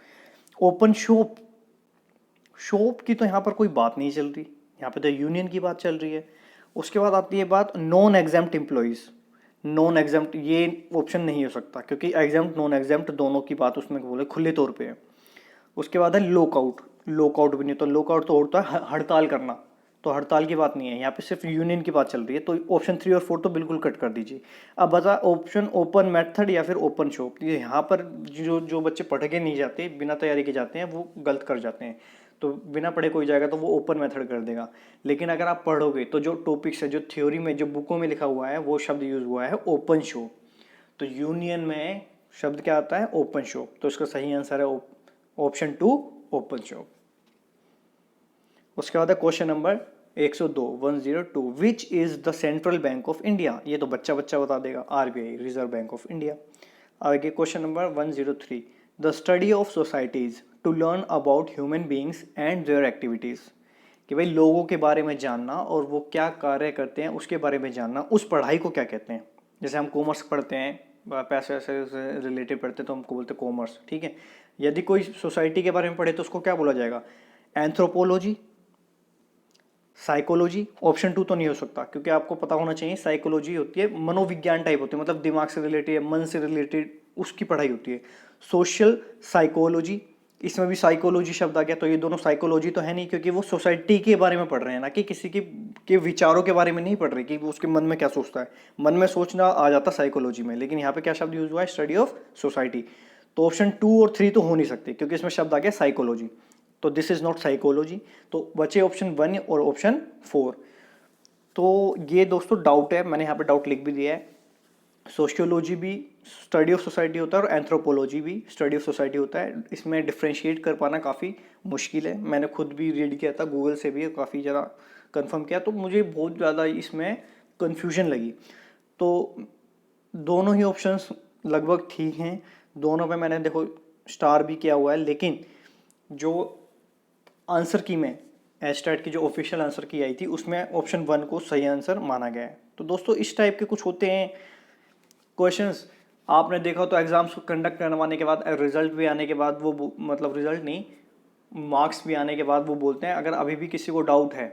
ओपन शॉप, शॉप की तो यहाँ पर कोई बात नहीं चल रही, यहाँ पे तो यूनियन की बात चल रही है। उसके बाद आती है बात non exempt employees. Non exempt ये ऑप्शन नहीं हो सकता, क्योंकि एग्जाम्प्ट नॉन एग्जाम्प्ट दोनों की बात उसमें बोले खुले तौर पे है। उसके बाद है लॉकआउट, लॉकआउट भी नहीं, तो लॉकआउट तो होता है हड़ताल करना, तो हड़ताल की बात नहीं है यहाँ पे, सिर्फ यूनियन की बात चल रही है। तो ऑप्शन 3 और 4 तो बिल्कुल कट कर दीजिए। अब बता ऑप्शन ओपन मेथड या फिर ओपन शॉप, ये यहाँ पर जो जो बच्चे पढ़ के नहीं जाते, बिना तैयारी के जाते हैं, वो गलत कर जाते हैं। तो बिना पढ़े कोई जाएगा तो वो ओपन मेथड कर देगा, लेकिन अगर आप पढ़ोगे तो जो टॉपिक्स है, जो थ्योरी में, जो बुकों में लिखा हुआ है, वो शब्द यूज हुआ है ओपन शॉप। तो यूनियन में शब्द क्या आता है? Open shop. तो इसका सही आंसर है ऑप्शन 2 ओपन शॉप। उसके बाद है question number 102 which is the central bank of India. ये तो बच्चा बच्चा बता देगा, RBI, reserve bank of India. आगे question number 103 the study of societies to learn about human beings and their activities. कि भाई लोगों के बारे में जानना और वो क्या कार्य करते हैं उसके बारे में जानना, उस पढ़ाई को क्या कहते हैं? जैसे हम कॉमर्स पढ़ते हैं, पैसे वैसे से रिलेटेड पढ़ते हैं तो हमको बोलते हैं कॉमर्स, ठीक है। यदि कोई सोसाइटी के बारे में पढ़े तो उसको क्या बोला जाएगा? Anthropology, psychology. ऑप्शन 2 तो नहीं हो सकता, क्योंकि आपको पता होना चाहिए साइकोलॉजी होती है मनोविज्ञान टाइप होती है, मतलब दिमाग से रिलेटेड, मन से रिलेटेड उसकी पढ़ाई होती है। सोशल साइकोलॉजी, इसमें भी साइकोलॉजी शब्द आ गया, तो ये दोनों साइकोलॉजी तो है नहीं, क्योंकि वो सोसाइटी के बारे में पढ़ रहे हैं, ना कि किसी के विचारों के बारे में नहीं पढ़ रहे कि वो उसके मन में क्या सोचता है। मन में सोचना आ जाता साइकोलॉजी में, लेकिन यहाँ पे क्या शब्द यूज हुआ है? Study of society. तो ऑप्शन 2 और 3 तो हो नहीं सकते, क्योंकि इसमें शब्द आ गया साइकोलॉजी, तो दिस इज नॉट साइकोलॉजी। तो बचे ऑप्शन 1 और ऑप्शन 4। तो ये दोस्तों डाउट है, मैंने यहाँ पे डाउट लिख भी दिया है। सोशियोलॉजी भी स्टडी ऑफ सोसाइटी होता है और एंथ्रोपोलॉजी भी स्टडी ऑफ सोसाइटी होता है। इसमें डिफ्रेंशिएट कर पाना काफ़ी मुश्किल है। मैंने खुद भी रीड किया था, गूगल से भी काफ़ी ज़्यादा कंफर्म किया, तो मुझे बहुत ज़्यादा इसमें कन्फ्यूजन लगी। तो दोनों ही ऑप्शंस लगभग ठीक हैं, दोनों पे मैंने देखो स्टार भी किया हुआ है, लेकिन जो आंसर की में एस्टेट की जो ऑफिशियल आंसर की आई थी उसमें ऑप्शन 1 को सही आंसर माना गया है। तो दोस्तों इस टाइप के कुछ होते हैं क्वेश्चंस। आपने देखा तो एग्जाम्स कंडक्ट करवाने के बाद, रिजल्ट भी आने के बाद वो मतलब रिजल्ट नहीं, मार्क्स भी आने के बाद वो बोलते हैं अगर अभी भी किसी को डाउट है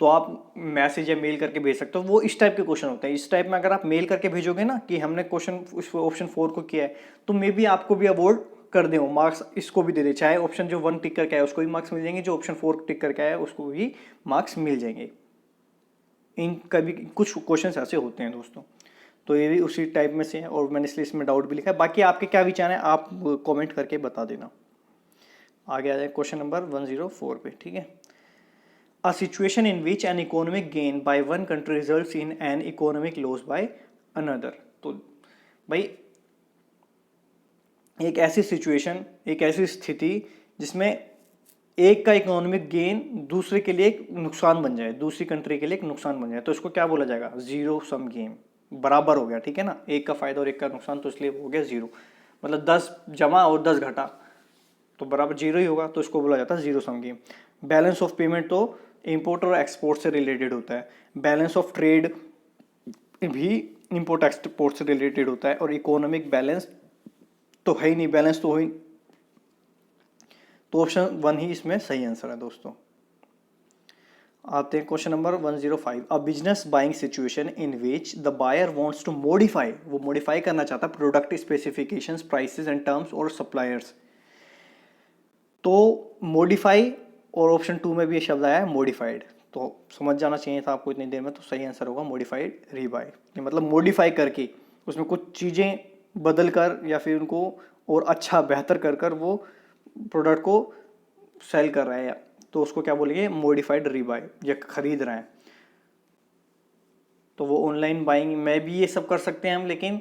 तो आप मैसेज या मेल करके भेज सकते हो। वो इस टाइप के क्वेश्चन होते हैं। इस टाइप में अगर आप मेल करके भेजोगे ना कि हमने क्वेश्चन ऑप्शन 4 को किया है, तो मे बी आपको भी अवॉर्ड कर दे, मार्क्स इसको भी दे दे, चाहे ऑप्शन जो 1 टिक करके आया उसको भी मार्क्स मिल जाएंगे, जो ऑप्शन 4 टिक करके आया उसको भी मार्क्स मिल जाएंगे। इन कभी कुछ क्वेश्चन ऐसे होते हैं दोस्तों, तो ये भी उसी टाइप में से है और मैंने इसलिए इसमें डाउट भी लिखा है। बाकी आपके क्या विचार हैं आप कमेंट करके बता देना। आगे आ जाए क्वेश्चन नंबर 104 पे, ठीक है। A situation in which an economic gain by one country results in an economic loss by another। तो भाई एक ऐसी सिचुएशन, एक ऐसी स्थिति जिसमें एक का इकोनॉमिक गेन दूसरे के लिए एक नुकसान बन जाए, दूसरी कंट्री के लिए एक नुकसान बन जाए, तो इसको क्या बोला जाएगा? Zero sum game. बराबर हो गया, ठीक है ना, एक का फायदा और एक का नुकसान, तो इसलिए हो गया जीरो। मतलब 10 जमा और 10 घटा तो बराबर जीरो ही होगा, तो इसको बोला जाता है zero sum game. Balance of payment तो इंपोर्ट और एक्सपोर्ट से रिलेटेड होता है। बैलेंस ऑफ ट्रेड भी इंपोर्ट एक्सपोर्ट से रिलेटेड होता है। और इकोनॉमिक बैलेंस तो है ही नहीं, बैलेंस तो हो ही, तो ऑप्शन 1 ही इसमें सही आंसर है दोस्तों। आते हैं question number 105। A business buying situation in which the buyer wants to modify, वो मॉडिफाई करना चाहता है product specifications, prices and terms or suppliers. तो मॉडिफाई और ऑप्शन 2 में भी ये शब्द आया है मॉडिफाइड, तो समझ जाना चाहिए था आपको इतनी देर में। तो सही आंसर होगा मॉडिफाइड रीबाय, मतलब मॉडिफाई करके उसमें कुछ चीज़ें बदल कर या फिर उनको और अच्छा बेहतर कर कर वो प्रोडक्ट को सेल कर रहे हैं, तो उसको क्या बोलेंगे? मॉडिफाइड रीबाय, या खरीद रहे हैं। तो वो ऑनलाइन बाइंग में भी ये सब कर सकते हैं हम, लेकिन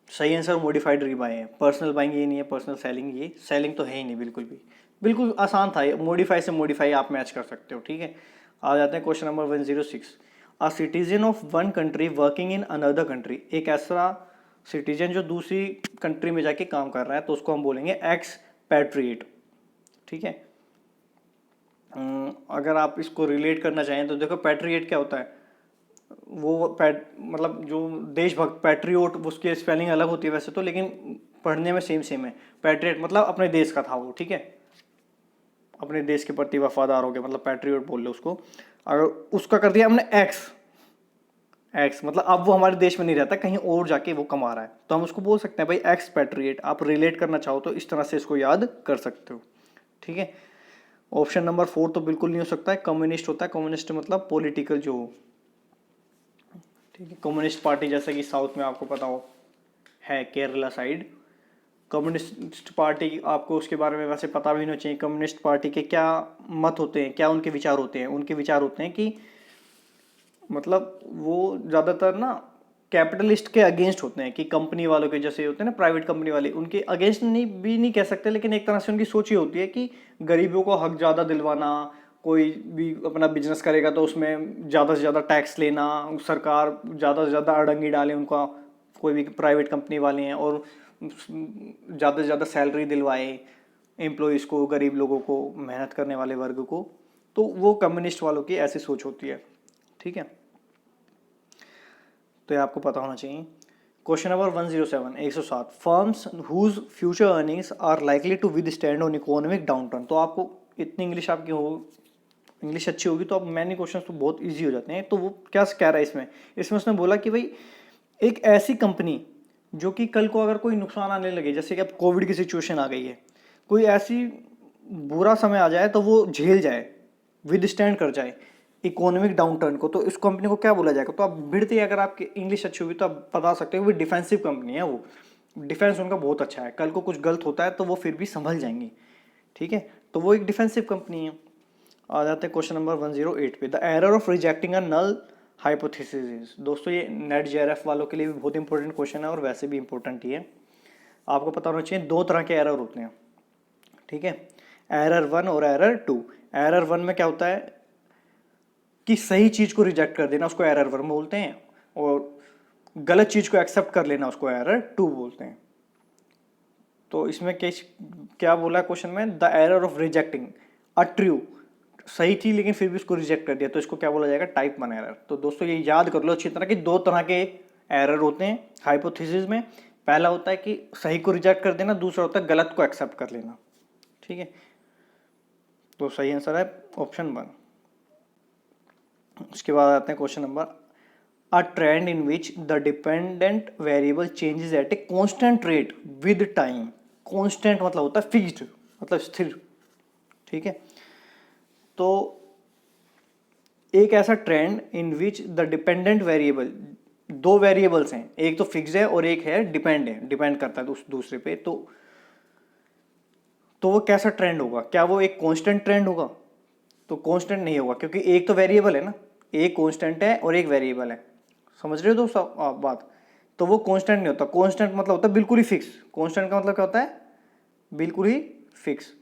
सही आंसर मॉडिफाइड रीबाय है। पर्सनल बाइंग ये नहीं है, पर्सनल सेलिंग, ये सेलिंग तो है ही नहीं बिल्कुल भी। बिल्कुल आसान था ये, मॉडिफाई से मॉडिफाई आप मैच कर सकते हो, ठीक है। आ जाते हैं question number 106। A citizen of one country working in another country, एक ऐसा सिटीजन जो दूसरी कंट्री में जाके काम कर रहा है, तो उसको हम बोलेंगे एक्सपैट्रिएट, ठीक है। अगर आप इसको रिलेट करना चाहें तो देखो पैट्रिएट क्या होता है, वो मतलब जो देशभक्त, पैट्रियोट उसकी स्पेलिंग अलग होती है वैसे तो, लेकिन पढ़ने में सेम सेम है। पैट्रियट मतलब अपने देश का था वो, ठीक है, अपने देश के प्रति वफादार हो गया, मतलब पैट्रियोट बोल लो उसको। अगर उसका कर दिया हमने एक्स, एक्स मतलब अब वो हमारे देश में नहीं रहता, कहीं और जाके वो कमा रहा है, तो हम उसको बोल सकते हैं भाई एक्स पैट्रिएट। आप रिलेट करना चाहो तो इस तरह से इसको याद कर सकते हो, ठीक है। ऑप्शन नंबर 4 तो बिल्कुल नहीं हो सकता है, कम्युनिस्ट होता है। कम्युनिस्ट मतलब पॉलिटिकल जो, ठीक है, कम्युनिस्ट पार्टी जैसे कि साउथ में आपको पता हो है, केरला साइड कम्युनिस्ट पार्टी, आपको उसके बारे में वैसे पता भी नहीं चाहिए। कम्युनिस्ट पार्टी के क्या मत होते हैं, क्या उनके विचार होते हैं? उनके विचार होते हैं कि मतलब वो ज़्यादातर ना कैपिटलिस्ट के अगेंस्ट होते हैं, कि कंपनी वालों के जैसे होते हैं ना, प्राइवेट कंपनी वाले, उनके अगेंस्ट नहीं भी नहीं कह सकते, लेकिन एक तरह से उनकी सोच ही होती है कि गरीबों को हक ज़्यादा दिलवाना, कोई भी अपना बिजनेस करेगा तो उसमें ज़्यादा से ज़्यादा टैक्स लेना, सरकार ज़्यादा से ज़्यादा अड़ंगी डाले उनका, कोई भी प्राइवेट कंपनी वाले हैं, और ज़्यादा से ज़्यादा सैलरी दिलवाए एम्प्लॉयज़ को, गरीब लोगों को, मेहनत करने वाले वर्ग को। तो वो कम्युनिस्ट वालों की ऐसी सोच होती है, ठीक है। तो ये आपको पता होना चाहिए। Question number 107 107 firms whose future earnings are likely to withstand on economic downturn. तो आपको इतनी इंग्लिश आपकी हो, इंग्लिश अच्छी होगी तो अब मैनी क्वेश्चन तो बहुत इजी हो जाते हैं। तो वो क्या कह रहा है इसमें, उसने बोला कि भाई एक ऐसी कंपनी जो कि कल को अगर कोई नुकसान आने लगे, जैसे कि अब कोविड की सिचुएशन आ गई है, कोई ऐसी बुरा समय आ जाए तो वो झेल जाए, विद स्टैंड कर जाए इकोनॉमिक डाउनटर्न को, तो इस कंपनी को क्या बोला जाएगा। तो आप भिड़ते अगर आपकी इंग्लिश अच्छी होगी तो आप बता सकते हो कि डिफेंसिव कंपनी है, वो डिफेंस उनका बहुत अच्छा है, कल को कुछ गलत होता है तो वो फिर भी संभल जाएंगी। ठीक है, तो वो एक डिफेंसिव कंपनी है। आ जाते हैं क्वेश्चन नंबर 108 पे। The error of rejecting a null hypothesis. दोस्तों ये नेट जेआरएफ वालों के लिए भी बहुत इंपॉर्टेंट क्वेश्चन है और वैसे भी इंपॉर्टेंट ही है, आपको पता होना चाहिए। दो तरह के एरर होते हैं, ठीक है, एरर 1 और एरर 2। एरर 1 में क्या होता है कि सही चीज को रिजेक्ट कर देना, उसको एरर 1 बोलते हैं, और गलत चीज को एक्सेप्ट कर लेना उसको एरर 2 बोलते हैं। तो इसमें क्या बोला क्वेश्चन में, the error of rejecting a true, सही थी लेकिन फिर भी उसको रिजेक्ट कर दिया, तो इसको क्या बोला जाएगा, टाइप 1 एरर। तो दोस्तों ये याद कर लो अच्छी तरह कि दो तरह के एरर होते हैं हाइपोथेसिस में। पहला होता है कि सही को रिजेक्ट कर देना, दूसरा होता है गलत को एक्सेप्ट कर लेना। ठीक है, तो सही आंसर है ऑप्शन 1। उसके बाद आते हैं question number, a trend in which the dependent variable changes at a constant rate with time. Constant मतलब होता है फिक्स्ड, मतलब स्थिर। ठीक है, तो एक ऐसा trend in which the dependent variable, दो वेरिएबल्स हैं, एक तो फिक्स है और एक है, डिपेंड करता है दूसरे पे, तो वो कैसा ट्रेंड होगा, क्या वो एक कांस्टेंट ट्रेंड होगा। तो कांस्टेंट नहीं होगा, क्योंकि एक तो वेरिएबल है ना, एक कांस्टेंट है और एक वेरिएबल है, समझ रहे हो दोस्तों आप बात। तो वो कांस्टेंट नहीं होता, कांस्टेंट मतलब होता है बिल्कुल ही फिक्स। कांस्टेंट का मतलब क्या होता है, बिल्कुल ही फिक्स।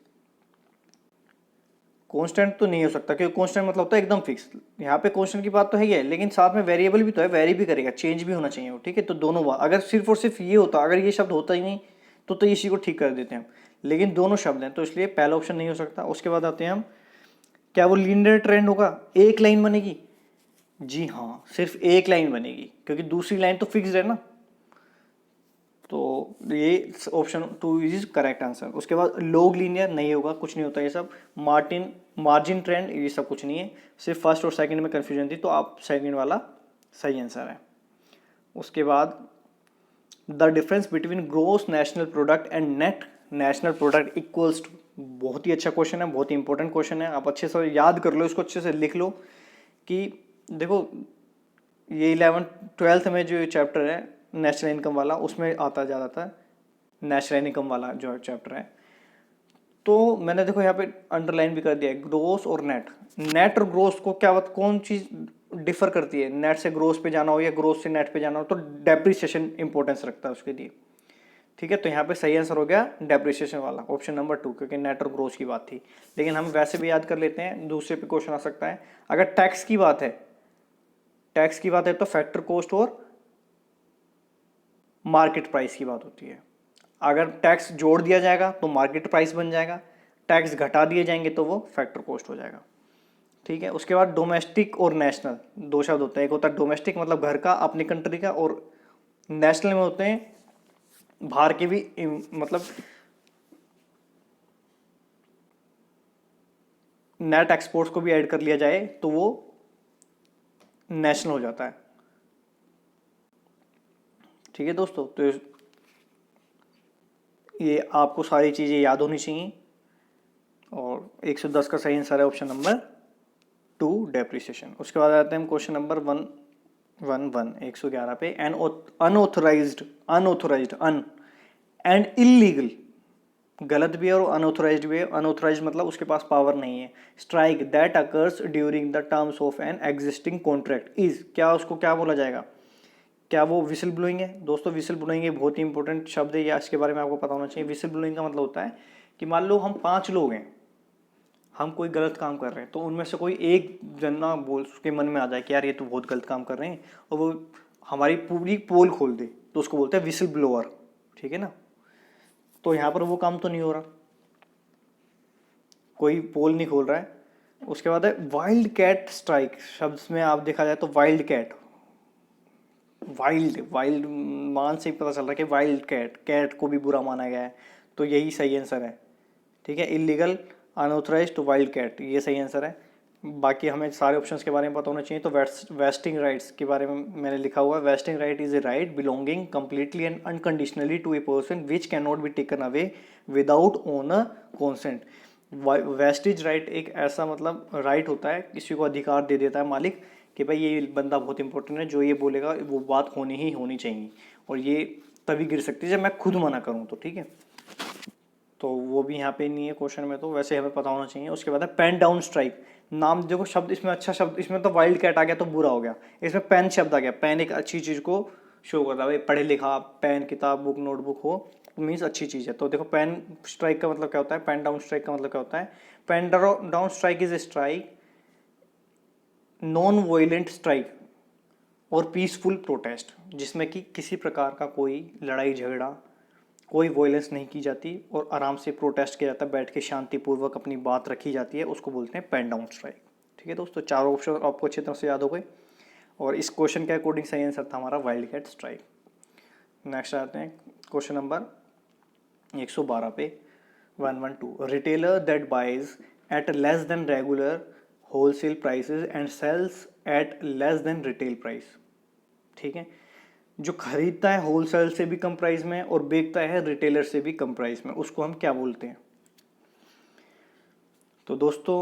कांस्टेंट तो नहीं हो सकता, क्योंकि कांस्टेंट मतलब होता है एकदम फिक्स। यहाँ पे कांस्टेंट की बात तो है ही है, लेकिन साथ में वेरिएबल भी तो है, वेरी भी करेगा, चेंज भी होना चाहिए वो। ठीक है, तो दोनों बात, अगर सिर्फ और सिर्फ ये होता, अगर ये शब्द होता ही नहीं तो इसी को ठीक कर देते हैं हम, लेकिन दोनों शब्द हैं तो इसलिए पहला ऑप्शन नहीं हो सकता। उसके बाद आते हैं हम, क्या वो लीनियर ट्रेंड होगा, एक लाइन बनेगी। जी हाँ, सिर्फ एक लाइन बनेगी, क्योंकि दूसरी लाइन तो फिक्स्ड है ना। तो ये ऑप्शन 2 इज करेक्ट आंसर। उसके बाद लॉग लीनियर नहीं होगा, कुछ नहीं होता ये सब। मार्जिन ट्रेंड ये सब कुछ नहीं है, सिर्फ फर्स्ट और सेकंड में कंफ्यूजन थी, तो आप सेकंड वाला सही आंसर है। उसके बाद the difference between gross national product and net national product equals to. बहुत ही अच्छा क्वेश्चन है, बहुत ही इंपॉर्टेंट क्वेश्चन है, आप अच्छे से याद कर लो इसको, अच्छे से लिख लो कि देखो ये 11th-12th में जो चैप्टर है नेशनल इनकम वाला, उसमें आता ज़्यादातर नेशनल इनकम वाला जो चैप्टर है। तो मैंने देखो यहाँ पे अंडरलाइन भी कर दिया है, ग्रोस और नेट। नेट और ग्रोस को क्या बात, कौन चीज डिफर करती है, नेट से ग्रोस पे जाना हो या ग्रोस से नेट पे जाना हो, तो डेप्रिसिएशन इंपॉर्टेंस रखता है उसके लिए। ठीक है, तो यहाँ पे सही आंसर हो गया डेप्रिसिएशन वाला, ऑप्शन नंबर 2, क्योंकि नेट और ग्रोस की बात थी। लेकिन हम वैसे भी याद कर लेते हैं, दूसरे पे क्वेश्चन आ सकता है। अगर टैक्स की बात है, तो फैक्टर कॉस्ट और मार्केट प्राइस की बात होती है। अगर टैक्स जोड़ दिया जाएगा तो मार्केट प्राइस बन जाएगा, टैक्स घटा दिए जाएंगे तो वो फैक्टर कॉस्ट हो जाएगा। ठीक है, उसके बाद डोमेस्टिक और नेशनल दो शब्द होते हैं, एक होता है डोमेस्टिक मतलब घर का, अपनी कंट्री का, और नेशनल में होते हैं बाहर के भी, मतलब नेट एक्सपोर्ट्स को भी ऐड कर लिया जाए तो वो नेशनल हो जाता है। ठीक है दोस्तों, तो ये आपको सारी चीज़ें याद होनी चाहिए, और 110 का सही आंसर है ऑप्शन नंबर 2 डेप्रिसिएशन। उसके बाद आते हैं हम क्वेश्चन नंबर 111 पे। An unauthorized an and illegal, गलत भी है और अनऑथोराइज्ड भी है। अनऑथोराइज्ड मतलब उसके पास पावर नहीं है। Strike that occurs during the terms of an existing contract is, क्या उसको क्या बोला जाएगा, क्या वो विसिल ब्लोइंग है। दोस्तों विसिल ब्लोइंग एक बहुत ही इंपॉर्टेंट शब्द है, या इसके बारे में आपको पता होना चाहिए। विसिल ब्लोइंग का मतलब होता है कि मान लो हम 5 लोग हैं, हम कोई गलत काम कर रहे हैं, तो उनमें से कोई एक जना बोल, उसके मन में आ जाए कि यार ये तो बहुत गलत काम कर रहे हैं, और वो हमारी पूरी पोल खोल दे, तो उसको बोलते हैं विसिल ब्लोअर। ठीक है ना, तो यहाँ पर वो काम तो नहीं हो रहा, कोई पोल नहीं खोल रहा है। उसके बाद है वाइल्ड कैट स्ट्राइक, शब्द में आप देखा जाए तो वाइल्ड कैट, वाइल्ड वाइल्ड मान से ही पता चल रहा है कि वाइल्ड कैट, कैट को भी बुरा माना गया है, तो यही सही आंसर है। ठीक है, illegal, unauthorized to wildcat, ये सही आंसर है। बाकी हमें सारे ऑप्शंस के बारे में पता होना चाहिए। तो वेस्टिंग राइट्स के बारे में मैंने लिखा हुआ है, vesting right is a right belonging completely and unconditionally to a person which can not be taken away without owner consent. Vested right एक ऐसा मतलब राइट होता है, किसी को अधिकार दे देता है मालिक कि भाई ये बंदा बहुत इंपॉर्टेंट है, जो ये बोलेगा वो बात होनी ही होनी चाहिए, और ये तभी गिर सकती है जब मैं खुद मना करूँ तो। ठीक है, तो वो भी यहाँ पे नहीं है क्वेश्चन में, तो वैसे हमें पता होना चाहिए। उसके बाद है पेन डाउन स्ट्राइक। नाम देखो, शब्द इसमें अच्छा शब्द, इसमें तो वाइल्ड कैट आ गया तो बुरा हो गया, इसमें पेन शब्द आ गया। पेन एक अच्छी चीज़ को शो करता है, भाई पढ़े लिखा, पेन किताब बुक नोटबुक हो तो मीन्स अच्छी चीज़ है। तो देखो पेन स्ट्राइक का मतलब क्या होता है, पेन डाउन स्ट्राइक का मतलब क्या होता है, pen down strike is a strike non violent strike और पीसफुल प्रोटेस्ट, जिसमें कि किसी प्रकार का कोई लड़ाई झगड़ा, कोई वॉयलेंस नहीं की जाती और आराम से प्रोटेस्ट किया जाता है, बैठ के शांतिपूर्वक अपनी बात रखी जाती है, उसको बोलते हैं पेन डाउन स्ट्राइक। ठीक है दोस्तों, चारों ऑप्शन आपको अच्छी तरह से याद हो गए, और इस क्वेश्चन के अकॉर्डिंग सही आंसर था हमारा वाइल्ड कैट स्ट्राइक। नेक्स्ट आते हैं क्वेश्चन नंबर 112 पे, 112, retailer that buys at less than regular wholesale prices and sells at less than retail price. ठीक है, जो खरीदता है होलसेल से भी कम प्राइस में और बेचता है रिटेलर से भी कम प्राइस में, उसको हम क्या बोलते हैं? तो दोस्तों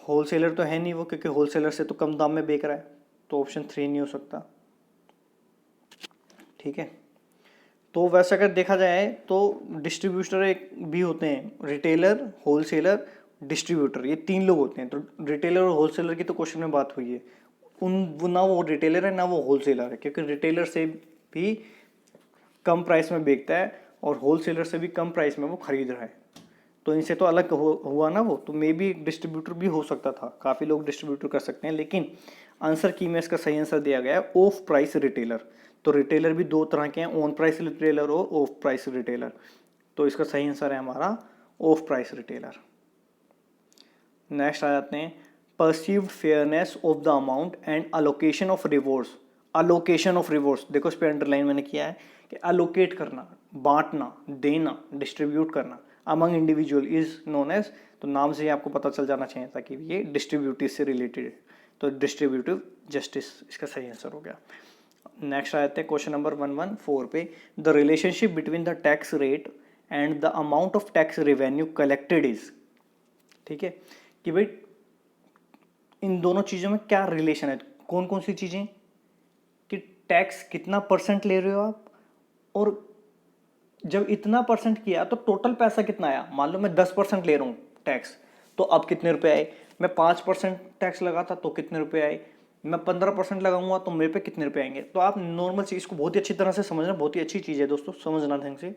होलसेलर तो है नहीं वो, क्योंकि होलसेलर से तो कम दाम में बेच रहा है, तो ऑप्शन 3 नहीं हो सकता। ठीक है, तो वैसे अगर देखा जाए तो डिस्ट्रीब्यूटर एक भी होते हैं, रिटेलर, होलसेलर, डिस्ट्रीब्यूटर, ये 3 लोग होते हैं। तो रिटेलर और होलसेलर की तो क्वेश्चन में बात हुई है, वो ना वो रिटेलर है ना वो होलसेलर है, क्योंकि रिटेलर से भी कम प्राइस में बेचता है और होलसेलर से भी कम प्राइस में वो खरीद रहा है, तो इनसे तो अलग हुआ ना वो, तो मे बी डिस्ट्रीब्यूटर भी हो सकता था, काफ़ी लोग डिस्ट्रीब्यूटर कर सकते हैं, लेकिन आंसर की में इसका सही आंसर दिया गया है ऑफ प्राइस रिटेलर। तो रिटेलर भी 2 तरह के हैं, ऑन प्राइस रिटेलर और ऑफ प्राइस रिटेलर, तो इसका सही आंसर है हमारा ऑफ प्राइस रिटेलर। नेक्स्ट आ जाते हैं, perceived fairness of the amount and allocation of rewards. Allocation of rewards, देखो इस पर अंडरलाइन मैंने किया है कि अलोकेट करना, बांटना, देना, डिस्ट्रीब्यूट करना among individual is known as, तो नाम से ही आपको पता चल जाना चाहिए था कि ये डिस्ट्रीब्यूटिव से रिलेटेड है, तो डिस्ट्रीब्यूटिव जस्टिस इसका सही आंसर हो गया। नेक्स्ट आते हैं क्वेश्चन नंबर 114 पे, the relationship between the tax rate and the amount of tax revenue collected is. ठीक है, कि भाई इन दोनों चीज़ों में क्या रिलेशन है, कौन कौन सी चीज़ें, कि टैक्स कितना परसेंट ले रहे हो आप, और जब इतना परसेंट किया तो टोटल पैसा कितना आया। मान लो मैं 10% ले रहा हूँ टैक्स, तो अब कितने रुपए आए, मैं 5% टैक्स लगा था तो कितने रुपए आए, मैं 15% लगाऊंगा तो मेरे पे कितने रुपए आएंगे। तो आप नॉर्मल चीज़ को बहुत ही अच्छी तरह से समझना, बहुत ही अच्छी चीज़ है दोस्तों, समझना ढंग से।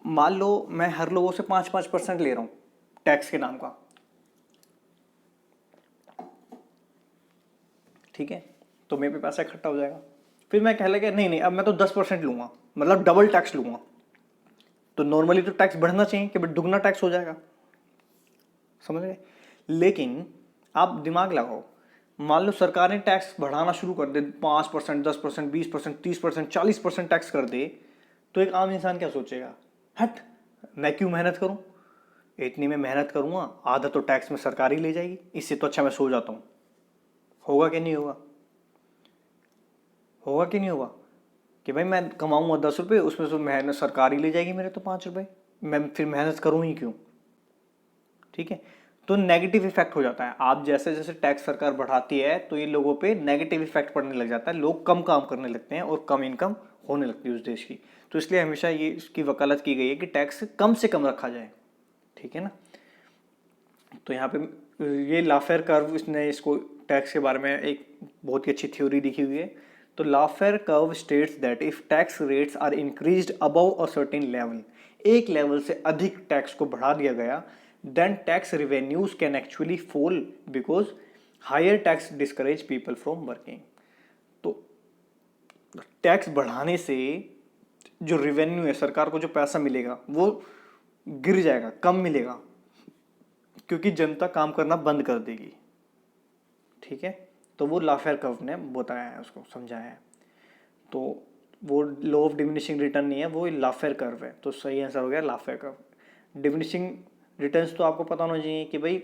मान लो मैं हर लोगों से 5-5% ले रहा हूँ टैक्स के नाम का, ठीक है, तो मेरे पे पैसा इकट्ठा हो जाएगा। फिर मैं कह लगा नहीं नहीं अब मैं तो 10% लूंगा, मतलब डबल टैक्स लूंगा, तो नॉर्मली तो टैक्स बढ़ना चाहिए कि दुगना टैक्स हो जाएगा, समझ गए। लेकिन आप दिमाग लगाओ, मान लो सरकार ने टैक्स बढ़ाना शुरू कर दे, 5%, 10%, 20%, 30%, 40% टैक्स कर दे, तो एक आम इंसान क्या सोचेगा, हट मैं क्यों मेहनत करूं, इतनी मैं मेहनत करूंगा आधा तो टैक्स में सरकार ही ले जाएगी, इससे तो अच्छा मैं सो जाता हूं। होगा कि नहीं होगा, होगा कि नहीं होगा, कि भाई मैं कमाऊंगा 10 रुपये, उसमें से मेहनत सरकार ही ले जाएगी मेरे तो 5 रुपये, मैं फिर मेहनत करूं ही क्यों। ठीक है, तो नेगेटिव इफेक्ट हो जाता है, आप जैसे जैसे टैक्स सरकार बढ़ाती है तो ये लोगों पे नेगेटिव इफेक्ट पड़ने लग जाता है, लोग कम काम करने लगते हैं और कम इनकम होने लगती है उस देश की। तो इसलिए हमेशा ये इसकी वकालत की गई है कि टैक्स कम से कम रखा जाए, ठीक है ना। तो यहाँ पे ये लाफेयर कर्व, इसने इसको टैक्स के बारे में एक बहुत ही अच्छी थ्योरी लिखी हुई है। तो Laffer curve states that if tax rates are increased above a certain level, एक लेवल से अधिक टैक्स को बढ़ा दिया गया, then tax revenues can actually fall because higher tax discourage people from working. तो टैक्स बढ़ाने से जो रेवेन्यू है, सरकार को जो पैसा मिलेगा वो गिर जाएगा, कम मिलेगा, क्योंकि जनता काम करना बंद कर देगी। ठीक है, तो वो लाफेयर कर्व ने बताया है, उसको समझाया है। तो वो लॉ ऑफ डिमिनिशिंग रिटर्न नहीं है, वो लाफेयर कर्व है। तो सही आंसर हो गया लाफेयर कर्व। डिमिनिशिंग रिटर्न्स तो आपको पता होना चाहिए कि भाई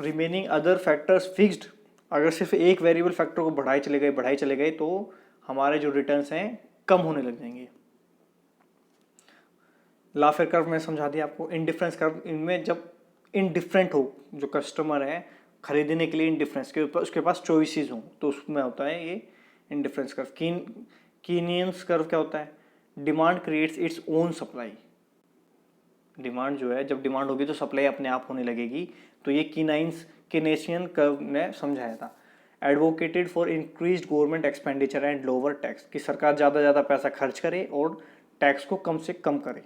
रिमेनिंग अदर फैक्टर्स फिक्स्ड, अगर सिर्फ एक वेरिएबल फैक्टर को बढ़ाई चले गए तो हमारे जो रिटर्न्स हैं कम होने लग जाएंगे। लाफेयर कर्व मैं समझा दिया आपको। इनडिफरेंस कर्व, इनमें जब इनडिफरेंट हो, जो कस्टमर है खरीदने के लिए इनडिफरेंस के ऊपर उसके पास चॉइसेस हों, तो उसमें होता है ये इनडिफरेंस कर्व। कीनियंस कर्व क्या होता है? Demand creates its own supply. Demand जो है, जब डिमांड होगी तो सप्लाई अपने आप होने लगेगी। तो ये कीनेशियन कर्व ने समझाया था। Advocated for increased government expenditure and lower tax, कि सरकार ज़्यादा ज़्यादा पैसा खर्च करे और टैक्स को कम से कम करे।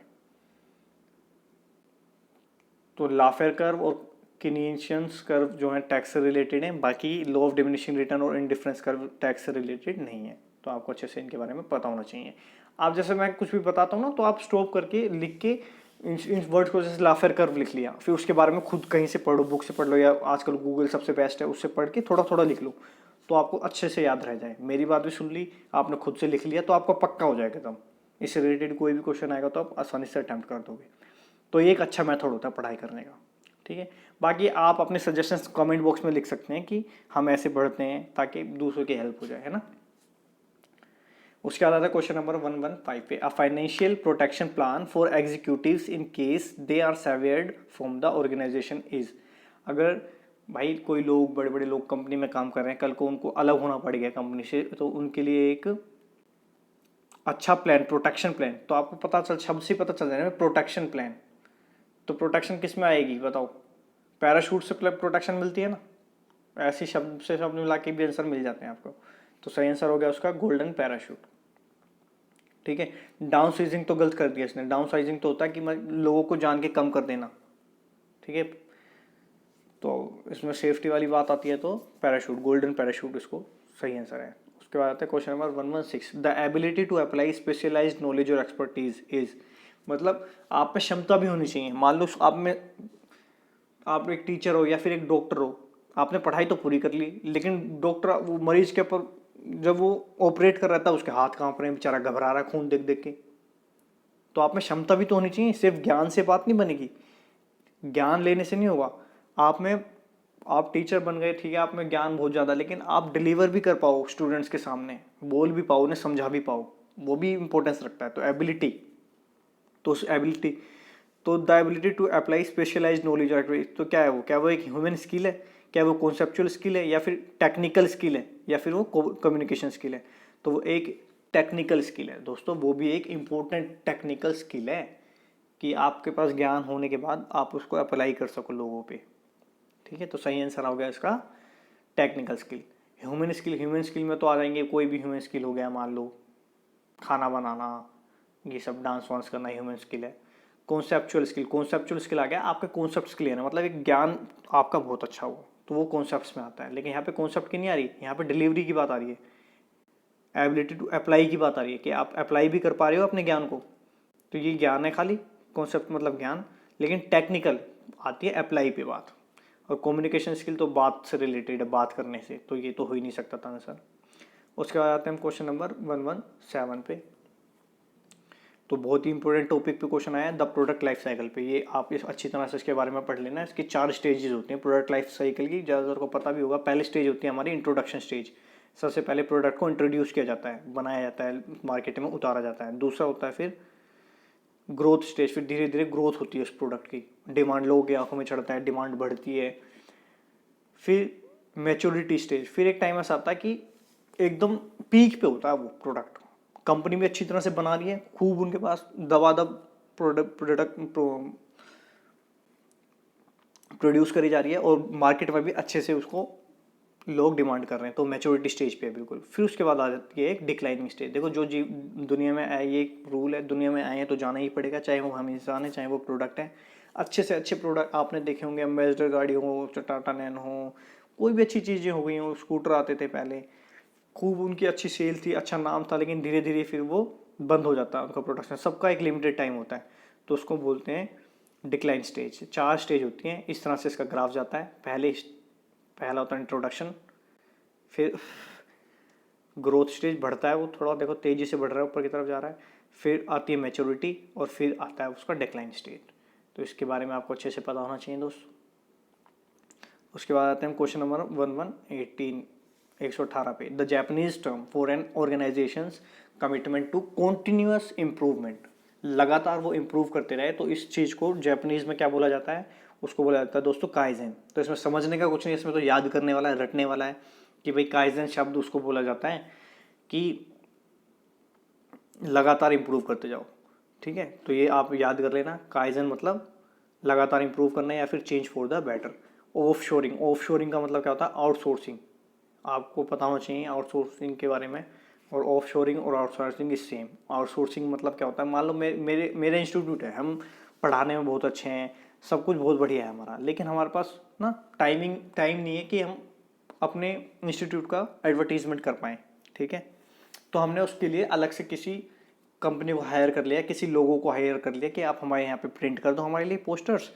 तो लाफेयर कर्व और कीनेशियंस कर्व जो है टैक्स से रिलेटेड है, बाकी लॉ ऑफ डिमिनिशिंग रिटर्न और इनडिफरेंस कर्व टैक्स से रिलेटेड नहीं है। तो आपको अच्छे से इनके बारे में पता होना चाहिए। आप जैसे मैं कुछ भी बताता हूँ ना, तो आप स्टॉप करके लिख के इन वर्ड्स को, जैसे लाफेयर कर्व लिख लिया, फिर उसके बारे में खुद कहीं से पढ़ो, बुक से पढ़ लो, या आजकल गूगल सबसे बेस्ट है, उससे पढ़ के थोड़ा थोड़ा लिख लो, तो आपको अच्छे से याद रह जाए। मेरी बात भी सुन ली आपने, खुद से लिख लिया, तो आपको पक्का हो जाएगा एकदम। इससे रिलेटेड कोई भी क्वेश्चन आएगा तो आप आसानी से अटैम्प्ट कर दोगे। तो ये एक अच्छा मेथड होता है पढ़ाई करने का, ठीक है। बाकी आप अपने सजेशंस कमेंट बॉक्स में लिख सकते हैं कि हम ऐसे पढ़ते हैं, ताकि दूसरों की हेल्प हो जाए, है ना। उसके बाद आता है क्वेश्चन नंबर 115 पे, a financial protection plan for executives in case they are severed from the organization is. अगर भाई कोई लोग, बड़े बड़े लोग कंपनी में काम कर रहे हैं, कल को उनको अलग होना पड़ गया कंपनी से, तो उनके लिए एक अच्छा प्लान, प्रोटेक्शन प्लान, तो आपको शब्द से पता चल जाएगा प्रोटेक्शन प्लान। तो प्रोटेक्शन किस में आएगी बताओ? पैराशूट से प्रोटेक्शन मिलती है ना, ऐसी शब्द से शब्द मिला के भी आंसर मिल जाते हैं आपको। तो सही आंसर हो गया उसका गोल्डन पैराशूट, ठीक है। डाउन साइजिंग तो गलत कर दिया इसने। डाउन साइजिंग तो होता है कि लोगों को जान के कम कर देना, ठीक है। तो इसमें सेफ्टी वाली बात आती है, तो पैराशूट, गोल्डन पैराशूट इसको सही आंसर है। उसके बाद आता है question number 116, the ability to apply specialized knowledge और एक्सपर्टीज इज। मतलब आप में क्षमता भी होनी चाहिए। मान लो आप एक टीचर हो या फिर एक डॉक्टर हो, आपने पढ़ाई तो पूरी कर ली, लेकिन डॉक्टर वो मरीज के ऊपर जब वो ऑपरेट कर रहा था, उसके हाथ कांप रहे हैं, बेचारा घबरा रहा है खून देख देख के, तो आप में क्षमता भी तो होनी चाहिए। सिर्फ ज्ञान से बात नहीं बनेगी, ज्ञान लेने से नहीं होगा। आप टीचर बन गए, ठीक है, आप में ज्ञान बहुत ज़्यादा, लेकिन आप डिलीवर भी कर पाओ स्टूडेंट्स के सामने, बोल भी पाओ, उन्हें समझा भी पाओ, वो भी इंपॉर्टेंस रखता है। तो एबिलिटी, तो उस एबिलिटी, तो the ability to apply specialized knowledge और एक्टिविटी, तो क्या है वो? क्या वो एक ह्यूमन स्किल है? क्या वो कॉन्सेप्चुअल स्किल है, या फिर टेक्निकल स्किल है, या फिर वो कम्युनिकेशन स्किल है? तो वो एक टेक्निकल स्किल है दोस्तों, वो भी एक इम्पोर्टेंट टेक्निकल स्किल है, कि आपके पास ज्ञान होने के बाद आप उसको अप्लाई कर सको लोगों पे, ठीक है। तो सही आंसर हो गया इसका टेक्निकल स्किल। ह्यूमन स्किल में तो आ जाएंगे, कोई भी ह्यूमन स्किल हो गया, मान लो खाना बनाना, ये सब, डांस वांस करना ह्यूमन स्किल है। कॉन्सेप्चुअल स्किल आ गया, आपका कॉन्सेप्ट क्लियर है, मतलब एक ज्ञान आपका बहुत अच्छा हो, तो वो कॉन्सेप्ट्स में आता है। लेकिन यहाँ पे कॉन्सेप्ट की नहीं आ रही, यहाँ पे डिलीवरी की बात आ रही है, एबिलिटी टू अप्लाई की बात आ रही है, कि आप अप्लाई भी कर पा रहे हो अपने ज्ञान को। तो ये ज्ञान है खाली, कॉन्सेप्ट मतलब ज्ञान, लेकिन टेक्निकल आती है अप्लाई पे बात। और कम्युनिकेशन स्किल तो बात से रिलेटेड है, बात करने से, तो ये तो हो ही नहीं सकता था आंसर। उसके बाद आते हैं हम क्वेश्चन नंबर 117 पे। तो बहुत ही इंपॉर्टेंट टॉपिक पे क्वेश्चन आया है, द प्रोडक्ट लाइफ साइकिल पे। ये आप इस अच्छी तरह से इसके बारे में पढ़ लेना। इसकी 4 स्टेजेस होती हैं प्रोडक्ट लाइफ साइकिल की, ज़्यादातर को पता भी होगा। पहली स्टेज होती है हमारी इंट्रोडक्शन स्टेज, सबसे पहले प्रोडक्ट को इंट्रोड्यूस किया जाता है, बनाया जाता है, मार्केट में उतारा जाता है। दूसरा होता है फिर ग्रोथ स्टेज, फिर धीरे धीरे ग्रोथ होती है उस प्रोडक्ट की, डिमांड लोगों की आंखों में चढ़ता है, डिमांड बढ़ती है। फिर मैच्योरिटी स्टेज, फिर एक टाइम ऐसा आता है कि एकदम पीक पे होता है वो प्रोडक्ट, कंपनी भी अच्छी तरह से बना रही है, खूब उनके पास दबादब प्रोडक्ट प्रोड्यूस करी जा रही है, और मार्केट में भी अच्छे से उसको लोग डिमांड कर रहे हैं, तो मैच्योरिटी स्टेज पे है बिल्कुल। फिर उसके बाद आ जाती है एक डिक्लाइनिंग स्टेज। देखो जो दुनिया में आए, ये एक रूल है, दुनिया में आए हैं तो जाना ही पड़ेगा, चाहे वो हम इंसान है, चाहे वो प्रोडक्ट है। अच्छे से अच्छे प्रोडक्ट आपने देखे होंगे, एम्बेसडर गाड़ी हो, टाटा नैनो हो, कोई भी अच्छी चीज़ें हो गई हो, स्कूटर आते थे पहले, खूब उनकी अच्छी सेल थी, अच्छा नाम था, लेकिन धीरे धीरे फिर वो बंद हो जाता है उनका प्रोडक्शन। सबका एक लिमिटेड टाइम होता है, तो उसको बोलते हैं डिक्लाइन स्टेज। 4 स्टेज होती हैं, इस तरह से इसका ग्राफ जाता है। पहला होता है इंट्रोडक्शन, फिर ग्रोथ स्टेज बढ़ता है, वो थोड़ा देखो तेज़ी से बढ़ रहा है, ऊपर की तरफ जा रहा है, फिर आती है मैच्योरिटी और फिर आता है उसका डिक्लाइन स्टेज। तो इसके बारे में आपको अच्छे से पता होना चाहिए दोस्त। उसके बाद आते हैं क्वेश्चन नंबर 118 पे। The Japanese term for an organization commitment to continuous improvement, लगातार वो इम्प्रूव करते रहे, तो इस चीज़ को जापानीज में क्या बोला जाता है, उसको बोला जाता है दोस्तों काइजेन। तो इसमें समझने का कुछ नहीं, इसमें तो याद करने वाला है, रटने वाला है कि भाई काइजेन शब्द उसको बोला जाता है कि लगातार इम्प्रूव करते जाओ। ठीक है, तो ये आप याद कर लेना, काइजन मतलब लगातार इम्प्रूव करना या फिर change for the better. Of shoring, of shoring का मतलब क्या होता है, आउटसोर्सिंग, आपको पता होना चाहिए आउटसोर्सिंग के बारे में। और ऑफ शोरिंग और आउटसोर्सिंग इज सेम। आउटसोर्सिंग मतलब क्या होता है, मान लो मेरे इंस्टीट्यूट है, हम पढ़ाने में बहुत अच्छे हैं, सब कुछ बहुत बढ़िया है हमारा, लेकिन हमारे पास ना टाइम नहीं है कि हम अपने इंस्टीट्यूट का एडवर्टीजमेंट कर पाएँ। ठीक है, तो हमने उसके लिए अलग से किसी कंपनी को हायर कर लिया, किसी लोगों को हायर कर लिया कि आप हमारे यहाँ पे प्रिंट कर दो हमारे लिए पोस्टर्स,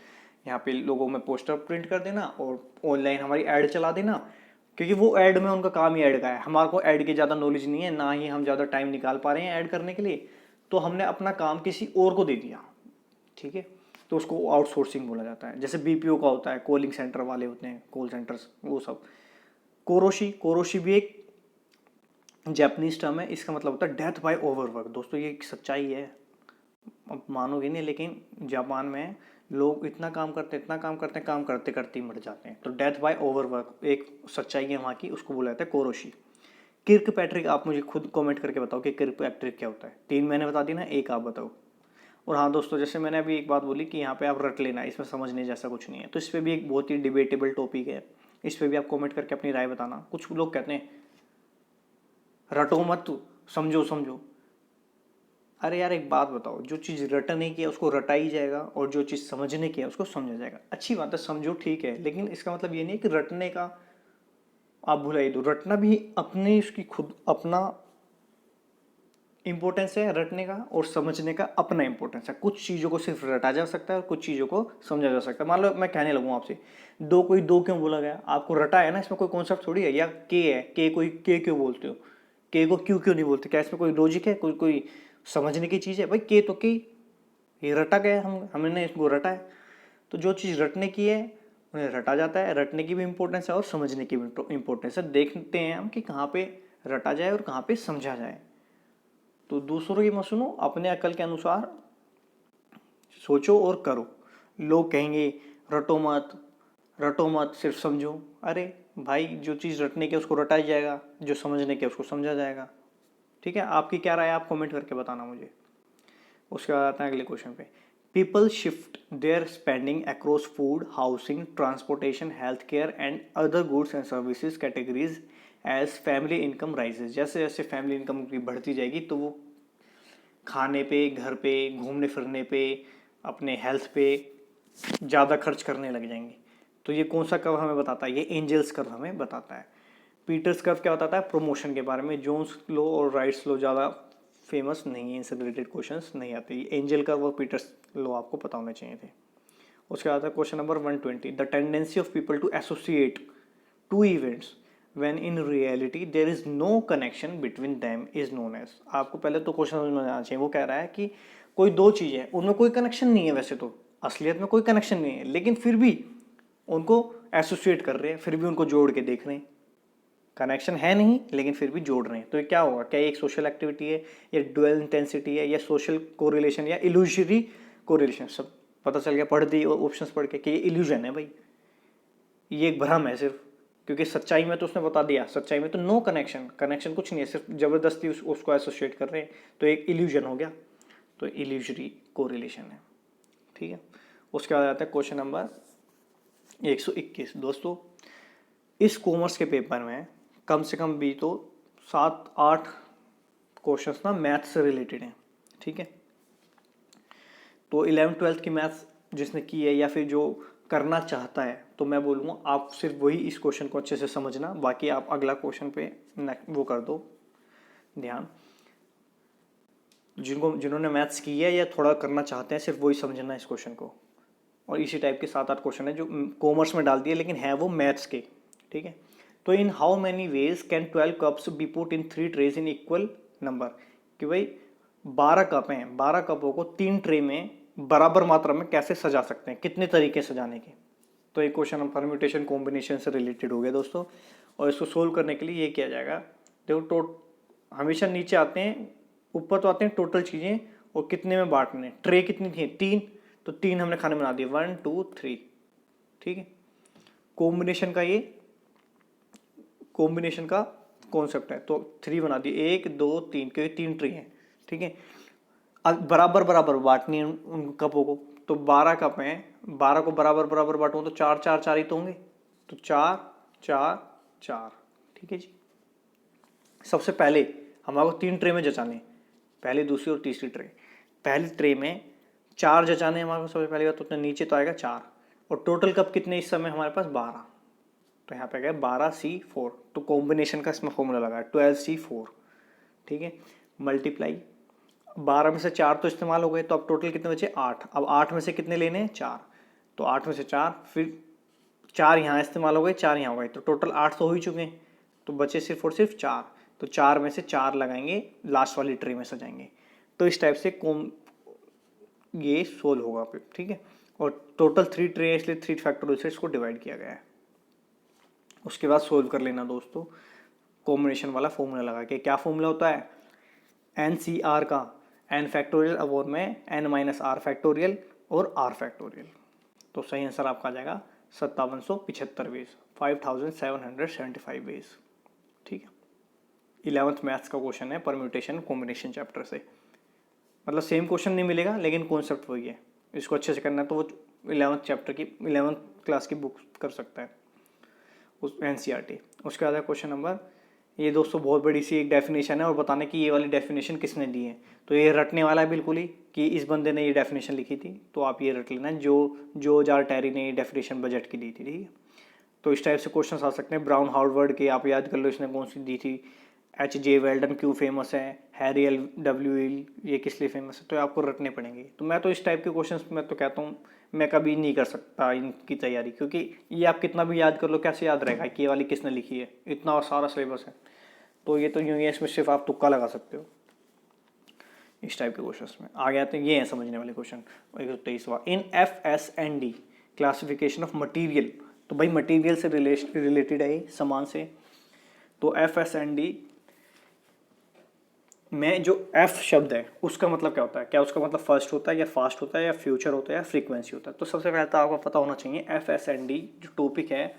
यहाँ पे लोगों में पोस्टर प्रिंट कर देना और ऑनलाइन हमारी ऐड चला देना। क्योंकि वो ऐड में उनका काम ही ऐड का है, हमारे को ऐड की ज़्यादा नॉलेज नहीं है, ना ही हम ज़्यादा टाइम निकाल पा रहे हैं ऐड करने के लिए, तो हमने अपना काम किसी और को दे दिया। ठीक है, तो उसको आउटसोर्सिंग बोला जाता है। जैसे बीपीओ का होता है, कॉलिंग सेंटर वाले होते हैं, कॉल सेंटर्स, वो सब। कोरोशी भी एक जापानीज टर्म है, इसका मतलब होता है डेथ बाय ओवरवर्क। दोस्तों ये एक सच्चाई है, अब मानोगे नहीं, लेकिन जापान में लोग इतना काम करते हैं, काम करते करते ही मर जाते हैं। तो डेथ बाय ओवरवर्क एक सच्चाई है वहाँ की, उसको बोला जाता है कोरोशी। किर्क पैट्रिक, आप मुझे खुद कमेंट करके बताओ कि किर्क पैट्रिक क्या होता है। 3 मैंने बता दी ना, एक आप बताओ। और हाँ दोस्तों, जैसे मैंने अभी एक बात बोली कि यहाँ पे आप रट लेना, इसमें समझने जैसा कुछ नहीं है, तो इस पर भी एक बहुत ही डिबेटेबल टॉपिक है, इस पर भी आप कमेंट करके अपनी राय बताना। कुछ लोग कहते हैं रटो मत, समझो समझो। अरे यार एक बात बताओ, जो चीज़ रटने की है उसको रटा ही जाएगा, और जो चीज़ समझने की है उसको समझा जाएगा। अच्छी बात है, समझो ठीक है, लेकिन इसका मतलब ये नहीं है कि रटने का आप भुला ही दो। रटना भी अपनी उसकी खुद अपना इम्पोर्टेंस है रटने का, और समझने का अपना इम्पोर्टेंस है। कुछ चीज़ों को सिर्फ रटा जा सकता है और कुछ चीज़ों को समझा जा सकता है। मान लो मैं कहने लगूँ आपसे दो क्यों बोला गया, आपको रटा है ना, इसमें कोई कॉन्सेप्ट थोड़ी है। या के है, के क्यों बोलते हो, के को क्यों नहीं बोलते, क्या इसमें कोई लॉजिक है, कोई समझने की चीज़ है भाई। के तो के, ये रटा गया, हमने इसको रटा है। तो जो चीज़ रटने की है उन्हें रटा जाता है, रटने की भी इम्पोर्टेंस है और समझने की भी इम्पोर्टेंस है। देखते हैं हम कि कहाँ पे रटा जाए और कहाँ पे समझा जाए। तो दूसरों की मत सुनो, अपने अकल के अनुसार सोचो और करो। लोग कहेंगे रटो मत सिर्फ समझो। अरे भाई, जो चीज़ रटने के उसको रटा ही जाएगा, जो समझने के उसको समझा जाएगा। ठीक है, आपकी क्या राय है, आप कमेंट करके बताना मुझे। उसके बाद आते हैं अगले क्वेश्चन पे। People shift their spending across food, housing, transportation, health care and other goods and services categories as family income rises. जैसे जैसे फैमिली इनकम की बढ़ती जाएगी तो वो खाने पे, घर पे, घूमने फिरने पे, अपने हेल्थ पे ज़्यादा खर्च करने लग जाएंगे। तो ये कौन सा कर्व हमें बताता है, ये एंजल्स कर्व हमें बताता है। पीटर्स कर्व क्या बताता है, प्रमोशन के बारे में। जोन्स लो और राइट्स लो ज़्यादा फेमस नहीं है, इनसे रिलेटेड क्वेश्चंस नहीं आते। ये एंजल कर्व और पीटर्स लो आपको पता होने चाहिए थे। उसके बाद question number 120। The tendency of people to associate to events when in reality there is no connection between them is known as। आपको पहले तो क्वेश्चन समझ में आना चाहिए। वो कह रहा है कि कोई दो चीज़ है, उनमें कोई कनेक्शन नहीं है, वैसे तो असलियत में कोई कनेक्शन नहीं है, लेकिन फिर भी उनको एसोसिएट कर रहे हैं, फिर भी उनको जोड़ के देख रहे हैं। कनेक्शन है नहीं लेकिन फिर भी जोड़ रहे हैं, तो ये क्या होगा, क्या एक सोशल एक्टिविटी है, या ड्यूअल इंटेंसिटी है, या सोशल कोरिलेशन, या इल्यूजरी कोरिलेशन। सब पता चल गया पढ़ दी ऑप्शंस पढ़ के कि ये इल्यूजन है भाई, ये एक भ्रम है सिर्फ। क्योंकि सच्चाई में तो उसने बता दिया, सच्चाई में तो नो कनेक्शन कुछ नहीं है, सिर्फ जबरदस्ती उसको एसोसिएट कर रहे हैं, तो एक इल्यूजन हो गया, तो इल्यूजरी कोरिलेशन है। ठीक है, उसके बाद आता है क्वेश्चन नंबर 121। दोस्तों इस कॉमर्स के पेपर में कम से कम भी तो 7-8 क्वेश्चंस ना मैथ्स से रिलेटेड हैं। ठीक है, तो 11th-12th की मैथ्स जिसने की है या फिर जो करना चाहता है, तो मैं बोलूँगा आप सिर्फ वही इस क्वेश्चन को अच्छे से समझना, बाकी आप अगला क्वेश्चन पे वो कर दो ध्यान। जिन्होंने मैथ्स की है या थोड़ा करना चाहते हैं, सिर्फ वही समझना इस क्वेश्चन को। और इसी टाइप के 7-8 क्वेश्चन है जो कॉमर्स में डाल दिए, लेकिन है वो मैथ्स के। ठीक है, तो in how many ways can 12 cups be put in 3 trays in equal number, कि भाई 12 कप हैं, 12 कपों को 3 ट्रे में बराबर मात्रा में कैसे सजा सकते हैं, कितने तरीके सजाने के। तो एक क्वेश्चन हम परम्यूटेशन कॉम्बिनेशन से रिलेटेड हो गया दोस्तों। और इसको सोल्व करने के लिए ये किया जाएगा, देखो हमेशा नीचे आते हैं, ऊपर तो आते हैं टोटल चीज़ें और कितने में बांटने, ट्रे कितनी थी 3, तो 3 हमने खाने बना दिए 1 2 3, ठीक है। कॉम्बिनेशन का ये कॉम्बिनेशन का कॉन्सेप्ट है, तो 3 बना दिए 1 2 3, क्योंकि 3 ट्रे हैं, ठीक है। अब बराबर बराबर बांटनी है उन कपों को, तो 12 कप हैं, 12 को बराबर बराबर बांटूँ तो 4 4 4 ही तो होंगे, तो 4 4 4, ठीक है जी। सबसे पहले हमारे को 3 ट्रे में जचाने, पहली दूसरी और तीसरी ट्रे। पहली ट्रे में 4 जचाने हमारे को सबसे पहले बात, तो नीचे तो आएगा 4, और टोटल कप कितने इस समय हमारे पास 12, तो यहाँ पे गया 12C4, तो कॉम्बिनेशन का इसमें फॉर्मूला लगा 12C4, ठीक है। मल्टीप्लाई 12 में से 4 तो इस्तेमाल हो गए, तो अब टोटल कितने बचे 8, अब 8 में से कितने लेने हैं 4, तो 8 में से 4, फिर 4 यहाँ इस्तेमाल हो गए, 4 यहाँ हो गए, तो टोटल 8 तो हो ही चुके हैं, तो बचे सिर्फ और सिर्फ 4, तो 4 में से 4 लगाएंगे लास्ट वाली ट्रे में सजाएंगे। तो इस टाइप से ये सोल्व होगा फिर, ठीक है। और टोटल 3 ट्रे है, इसलिए 3 फैक्टोरियल से इसको डिवाइड किया गया है। उसके बाद सोल्व कर लेना दोस्तों कॉम्बिनेशन वाला फॉर्मूला लगा के। क्या फॉर्मूला होता है, NCR का n फैक्टोरियल अवॉर्ड में n माइनस आर फैक्टोरियल और r फैक्टोरियल। तो सही आंसर आपका आ जाएगा 5775 वेज, 5775 वेज, ठीक है। 11th मैथ्स का क्वेश्चन है परम्यूटेशन कॉम्बिनेशन चैप्टर से, मतलब सेम क्वेश्चन नहीं मिलेगा लेकिन कॉन्सेप्ट वही है। इसको अच्छे से करना है तो वो 11th चैप्टर की 11th क्लास की बुक कर सकता है उस NCERT। उसके बाद क्वेश्चन नंबर, ये दोस्तों बहुत बड़ी सी एक डेफिनेशन है और बताने की ये वाली डेफिनेशन किसने दी है, तो ये रटने वाला है बिल्कुल ही कि इस बंदे ने ये डेफिनेशन लिखी थी, तो आप ये रट लेना जो जार टेरी ने ये डेफिनेशन बजट की दी थी, ठीक है। तो इस टाइप से क्वेश्चन आ सकते हैं। ब्राउन हार्वर्ड के आप याद कर लो, इसने कौन सी दी थी, H.J. वेल्डन क्यों फेमस है, हैरी L.W. ये किस लिए फेमस है, तो आपको रटने पड़ेंगे। तो मैं तो इस टाइप के क्वेश्चंस मैं तो कहता हूँ मैं कभी नहीं कर सकता इनकी तैयारी, क्योंकि ये आप कितना भी याद कर लो कैसे याद रहेगा कि ये वाली किसने लिखी है, इतना सारा सिलेबस है। तो ये तो यूँ ही इसमें सिर्फ आप तुक्का लगा सकते हो इस टाइप के क्वेश्चंस में। आगे आते हैं, ये हैं समझने वाले क्वेश्चन। 123वां, in FS&D classification of material, तो भाई मटेरियल से रिलेटेड है सामान से। तो FS&D में जो F शब्द है उसका मतलब क्या होता है, क्या उसका मतलब फर्स्ट होता है या फास्ट होता है या फ्यूचर होता है या फ्रीक्वेंसी होता है। तो सबसे पहले तो आपको पता होना चाहिए FS&D जो टॉपिक है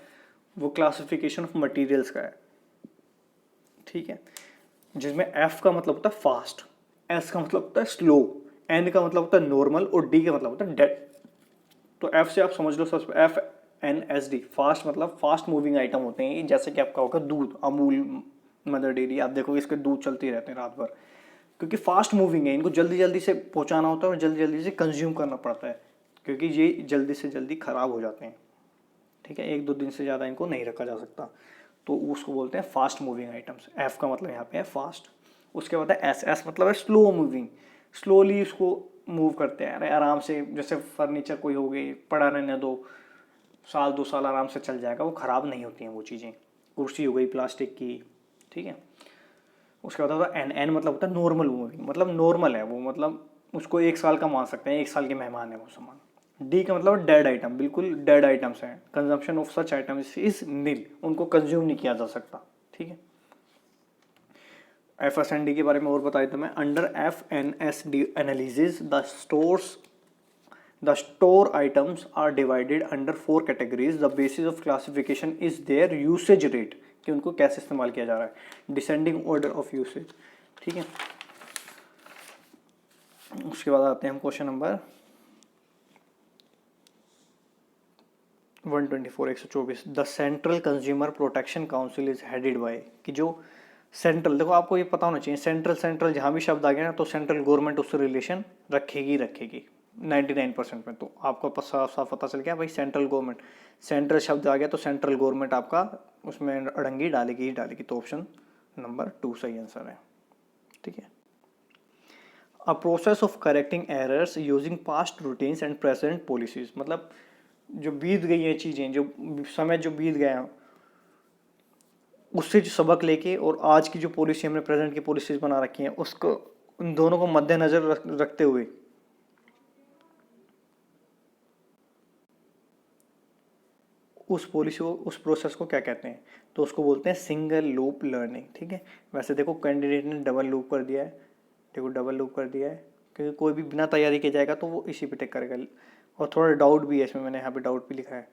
वो क्लासिफिकेशन ऑफ मटेरियल्स का है, ठीक है, जिसमें F का मतलब होता है फास्ट, S का मतलब होता है स्लो, N का मतलब होता है नॉर्मल और D का मतलब होता है डेड। तो F से आप समझ लो सबसे FNSD, फास्ट मतलब फास्ट मूविंग आइटम होते हैं, जैसे कि आपका होगा दूध, अमूल, मदर डेयरी, आप देखोगे इसके दूध चलते रहते हैं रात भर, क्योंकि फास्ट मूविंग है, इनको जल्दी जल्दी से पहुंचाना होता है और जल्दी जल्दी से कंज्यूम करना पड़ता है, क्योंकि ये जल्दी से जल्दी खराब हो जाते हैं, ठीक है, 1-2 दिन से ज़्यादा इनको नहीं रखा जा सकता, तो उसको बोलते हैं फास्ट मूविंग आइटम्स। F का मतलब यहाँ पे है फास्ट। उसके बाद है S मतलब है स्लो मूविंग, स्लोली उसको मूव करते हैं, अरे आराम से, जैसे फर्नीचर कोई हो गई पड़ा रहने दो, 1-2 साल आराम से चल जाएगा, वो ख़राब नहीं होती हैं वो चीज़ें, कुर्सी हो गई प्लास्टिक की, ठीक है। उसके बाद होता है N मतलब होता है नॉर्मल मूविंग, मतलब नॉर्मल है वो, मतलब उसको 1 साल का मान सकते हैं, 1 साल के मेहमान है वो सामान। D का मतलब डेड आइटम, बिल्कुल डेड आइटम्स हैं, consumption of such items is nil, उनको कंज्यूम नहीं किया जा सकता, ठीक है। FS&D के बारे में और बताए तो मैं, under FNSD analysis the store items are divided under 4 categories, the basis of classification is their usage rate, कि उनको कैसे इस्तेमाल किया जा रहा है, डिसेंडिंग ऑर्डर ऑफ यूसेज, ठीक है। उसके बाद आते हैं हम question number 124 the central consumer protection council is headed by, कि जो सेंट्रल, देखो आपको ये पता होना चाहिए, सेंट्रल जहाँ भी शब्द आ गया ना तो सेंट्रल गवर्नमेंट उससे रिलेशन रखेगी 99% में, तो आपको साफ साफ पता चल गया भाई सेंट्रल गवर्नमेंट, सेंट्रल शब्द आ गया तो सेंट्रल गवर्नमेंट आपका उसमें अड़ंगी डालेगी ही डालेगी, तो ऑप्शन नंबर 2 सही आंसर है, ठीक है। A process of correcting errors using past routines and present policies, मतलब जो बीत गई हैं चीज़ें, जो समय जो बीत गया उससे जो सबक लेके और आज की जो पॉलिसी हमने प्रेजेंट की पॉलिसीज बना रखी हैं उसको, उन दोनों को मद्देनजर रखते हुए उस पॉलिसी को, उस प्रोसेस को क्या कहते हैं, तो उसको बोलते हैं सिंगल लूप लर्निंग। ठीक है, वैसे देखो कैंडिडेट ने डबल लूप कर दिया है, देखो डबल लूप कर दिया है, क्योंकि कोई भी बिना तैयारी के जाएगा तो वो इसी पे टिक करेगा। और थोड़ा डाउट भी है इसमें, मैंने यहाँ पे डाउट भी लिखा है,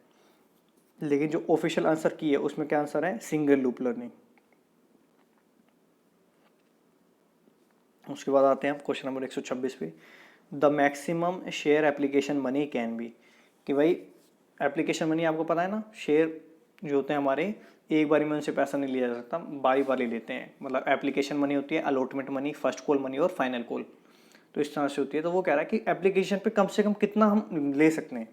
लेकिन जो ऑफिशियल आंसर की है उसमें क्या आंसर है, सिंगल लूप लर्निंग। उसके बाद आते हैं हम क्वेश्चन नंबर 126 पे, the maximum share application money can be, कि भाई एप्लीकेशन मनी आपको पता है ना, शेयर जो होते हैं हमारे, एक बारी में उनसे पैसा नहीं लिया जा सकता, बारी बारी लेते हैं। मतलब एप्लीकेशन मनी होती है, allotment money, first call money और फाइनल कॉल, तो इस तरह से होती है। तो वो कह रहा है कि एप्लीकेशन पे कम से कम कितना हम ले सकते हैं,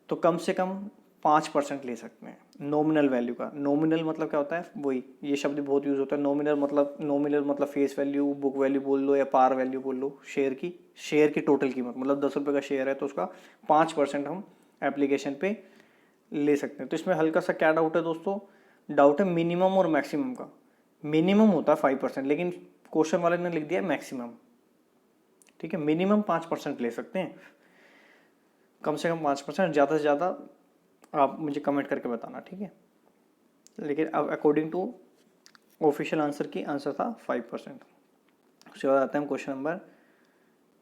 तो कम से कम 5% ले सकते हैं नॉमिनल वैल्यू का। नॉमिनल मतलब क्या होता है, वही ये शब्द बहुत यूज होता है नॉमिनल मतलब, नॉमिनल मतलब फेस वैल्यू, बुक वैल्यू बोल लो या पार वैल्यू बोल लो, शेयर की टोटल कीमत, मतलब 10 रुपये का शेयर है तो उसका 5% हम एप्लीकेशन पे ले सकते हैं। तो इसमें हल्का सा क्या डाउट है दोस्तों, डाउट है मिनिमम और मैक्सिमम का। मिनिमम होता है 5%, लेकिन क्वेश्चन वाले ने लिख दिया मैक्सिमम। ठीक है, मिनिमम 5% ले सकते हैं, कम से कम 5%, ज़्यादा से ज़्यादा आप मुझे कमेंट करके बताना। ठीक है, लेकिन अब अकॉर्डिंग टू ऑफिशियल आंसर की आंसर था 5%। उसके बाद आते हैं हम क्वेश्चन नंबर